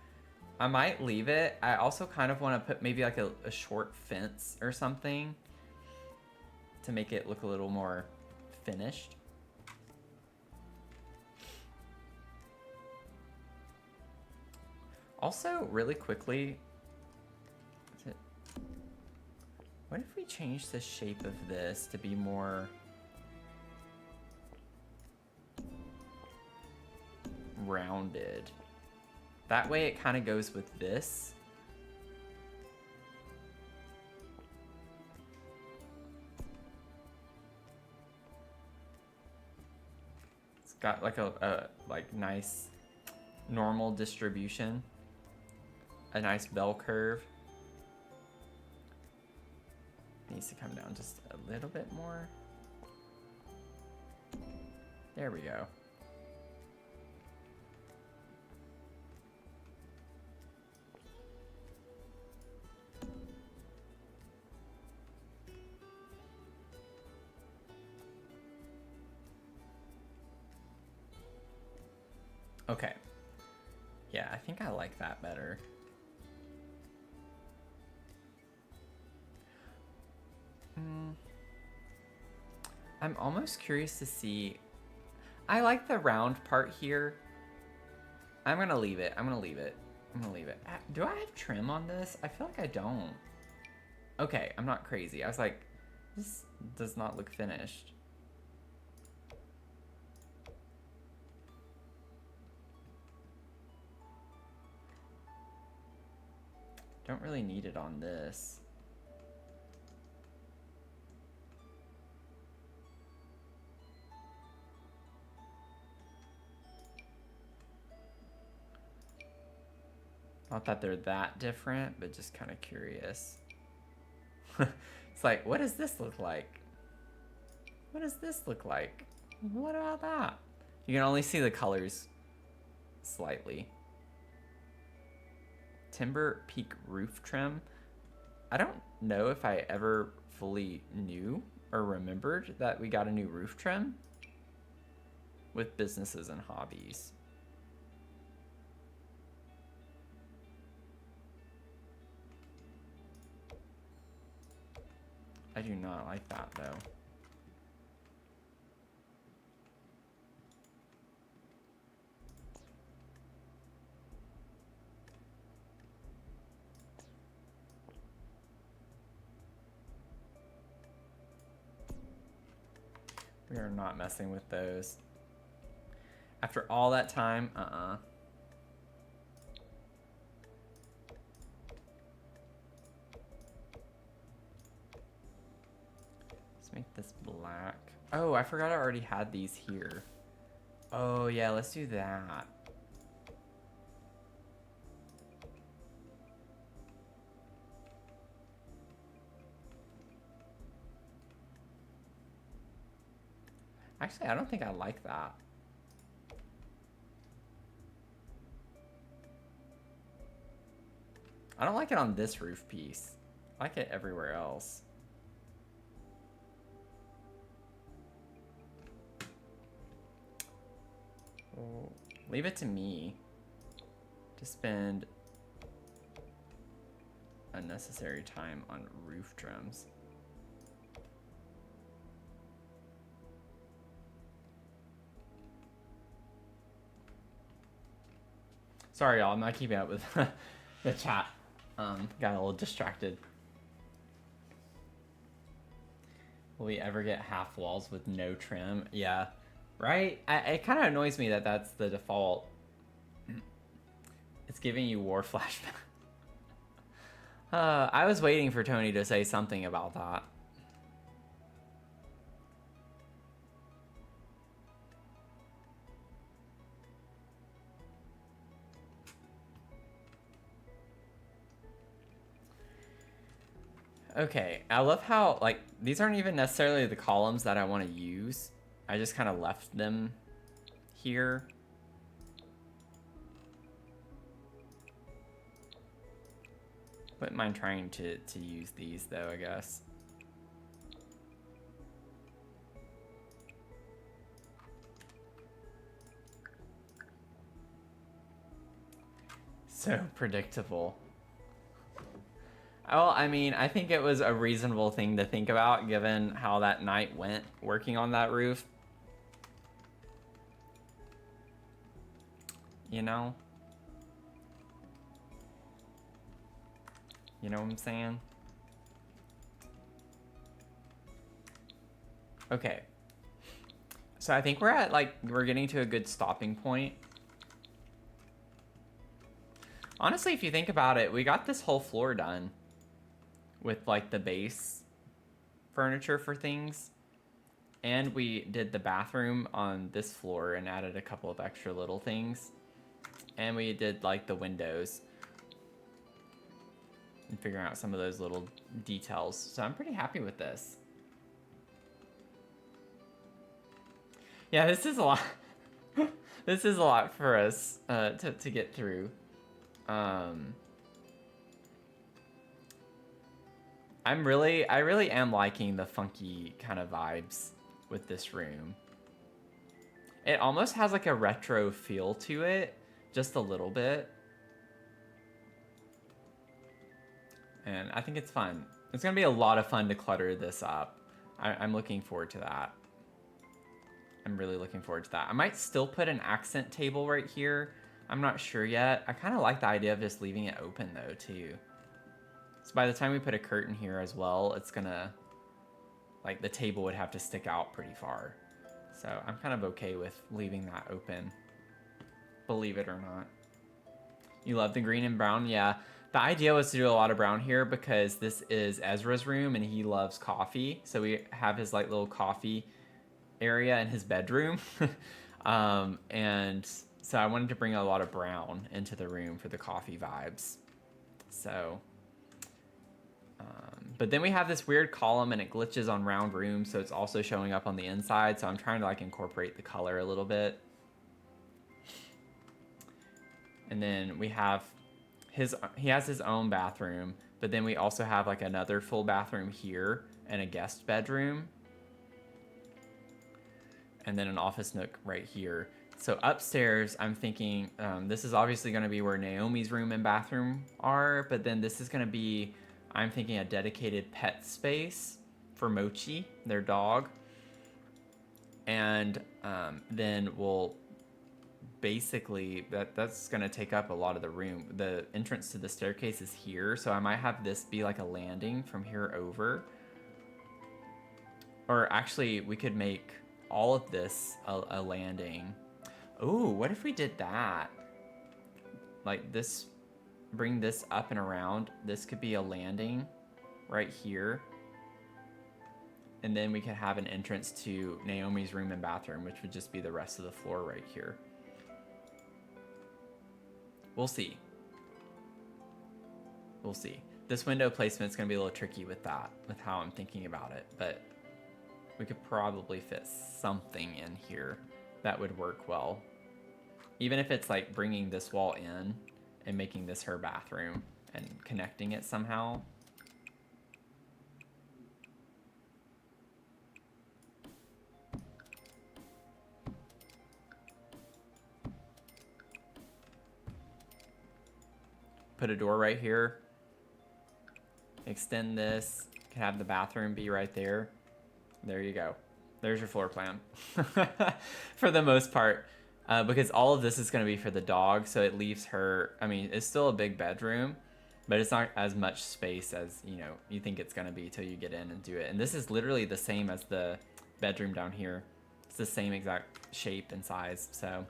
I might leave it. I also kind of want to put maybe like a short fence or something to make it look a little more finished. Also, really quickly, what if we change the shape of this to be more rounded? That way it kind of goes with this. It's got like a like nice normal distribution, a nice bell curve. Needs to come down just a little bit more. There we go. Okay. Yeah, I think I like that better. I'm almost curious to see. I like the round part here. I'm gonna leave it. I'm gonna leave it. I'm gonna leave it. Do I have trim on this? I feel like I don't. Okay, I'm not crazy. I was like, this does not look finished. Don't really need it on this. Not that they're that different, but just kind of curious. It's like, what does this look like? What does this look like? What about that? You can only see the colors slightly. Timber peak roof trim. I don't know if I ever fully knew or remembered that we got a new roof trim with businesses and hobbies. I do not like that though. We are not messing with those. After all that time, Let's make this black. Oh, I forgot I already had these here. Oh yeah, let's do that. Actually, I don't think I like that. I don't like it on this roof piece. I like it everywhere else. Well, leave it to me to spend unnecessary time on roof trims. Sorry, y'all. I'm not keeping up with the chat. Got a little distracted. Will we ever get half walls with no trim? Yeah, right? It kind of annoys me that that's the default. It's giving you war flashback. I was waiting for Tony to say something about that. Okay, I love how, like, these aren't even necessarily the columns that I want to use. I just kind of left them here. Wouldn't mind trying to use these, though, I guess. So predictable. Well, I mean, I think it was a reasonable thing to think about given how that night went working on that roof. You know? You know what I'm saying? Okay. So I think we're at, like, we're getting to a good stopping point. Honestly, if you think about it, we got this whole floor done with, like, the base furniture for things. And we did the bathroom on this floor and added a couple of extra little things. And we did, like, the windows. And figuring out some of those little details. So I'm pretty happy with this. Yeah, this is a lot. This is a lot for us to get through. I really am liking the funky kind of vibes with this room. It almost has like a retro feel to it, just a little bit. And I think it's fun. It's gonna be a lot of fun to clutter this up. I'm looking forward to that. I'm really looking forward to that. I might still put an accent table right here. I'm not sure yet. I kind of like the idea of just leaving it open though too. So by the time we put a curtain here as well, it's gonna, like, the table would have to stick out pretty far. So I'm kind of okay with leaving that open, believe it or not. You love the green and brown? Yeah. The idea was to do a lot of brown here because this is Ezra's room and he loves coffee. So we have his, like, little coffee area in his bedroom. And so I wanted to bring a lot of brown into the room for the coffee vibes. So, but then we have this weird column and it glitches on round rooms, so it's also showing up on the inside. So I'm trying to, like, incorporate the color a little bit. And then we have he has his own bathroom, but then we also have, like, another full bathroom here and a guest bedroom. And then an office nook right here. So upstairs, I'm thinking this is obviously going to be where Naomi's room and bathroom are, but then this is going to be, I'm thinking, a dedicated pet space for Mochi, their dog. And then we'll basically, that's going to take up a lot of the room. The entrance to the staircase is here, so I might have this be like a landing from here over. Or actually, we could make all of this a landing. Ooh, what if we did that? Like this, bring this up and around. This could be a landing right here. And then we could have an entrance to Naomi's room and bathroom, which would just be the rest of the floor right here. We'll see. We'll see. This window placement's gonna be a little tricky with that, with how I'm thinking about it, but we could probably fit something in here that would work well. Even if it's like bringing this wall in and making this her bathroom and connecting it somehow. Put a door right here. Extend this. Can have the bathroom be right there. There you go. There's your floor plan. For the most part. Because all of this is going to be for the dog, so it leaves her, I mean, it's still a big bedroom, but it's not as much space as, you know, you think it's going to be till you get in and do it. And this is literally the same as the bedroom down here. It's the same exact shape and size, so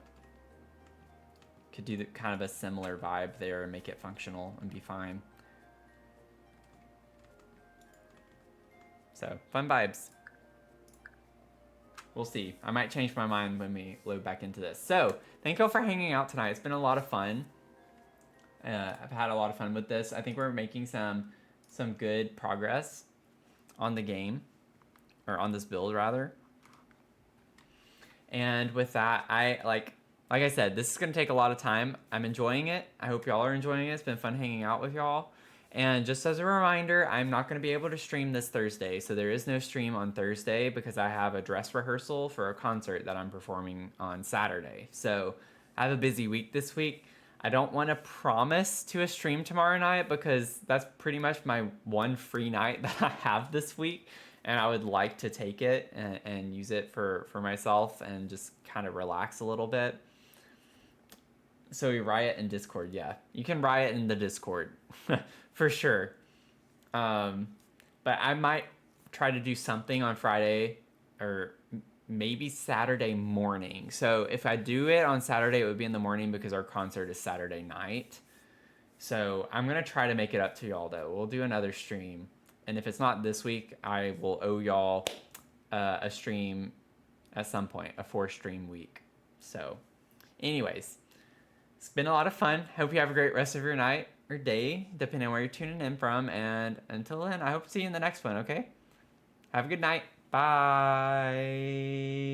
could do kind of a similar vibe there and make it functional and be fine. So, fun vibes. We'll see. I might change my mind when we load back into this. So, thank you all for hanging out tonight. It's been a lot of fun. I've had a lot of fun with this. I think we're making some good progress on the game, or on this build rather. And with that, like I said, this is gonna take a lot of time. I'm enjoying it. I hope y'all are enjoying it. It's been fun hanging out with y'all. And just as a reminder, I'm not going to be able to stream this Thursday, so there is no stream on Thursday because I have a dress rehearsal for a concert that I'm performing on Saturday. So I have a busy week this week. I don't want to promise to a stream tomorrow night because that's pretty much my one free night that I have this week. And I would like to take it and use it for myself and just kind of relax a little bit. So we riot in Discord, yeah. You can riot in the Discord, for sure. But I might try to do something on Friday or maybe Saturday morning. So if I do it on Saturday, it would be in the morning because our concert is Saturday night. So I'm going to try to make it up to y'all, though. We'll do another stream. And if it's not this week, I will owe y'all a stream at some point, a 4-stream week. So anyways, it's been a lot of fun. Hope you have a great rest of your night or day, depending on where you're tuning in from. And until then, I hope to see you in the next one, okay? Have a good night. Bye.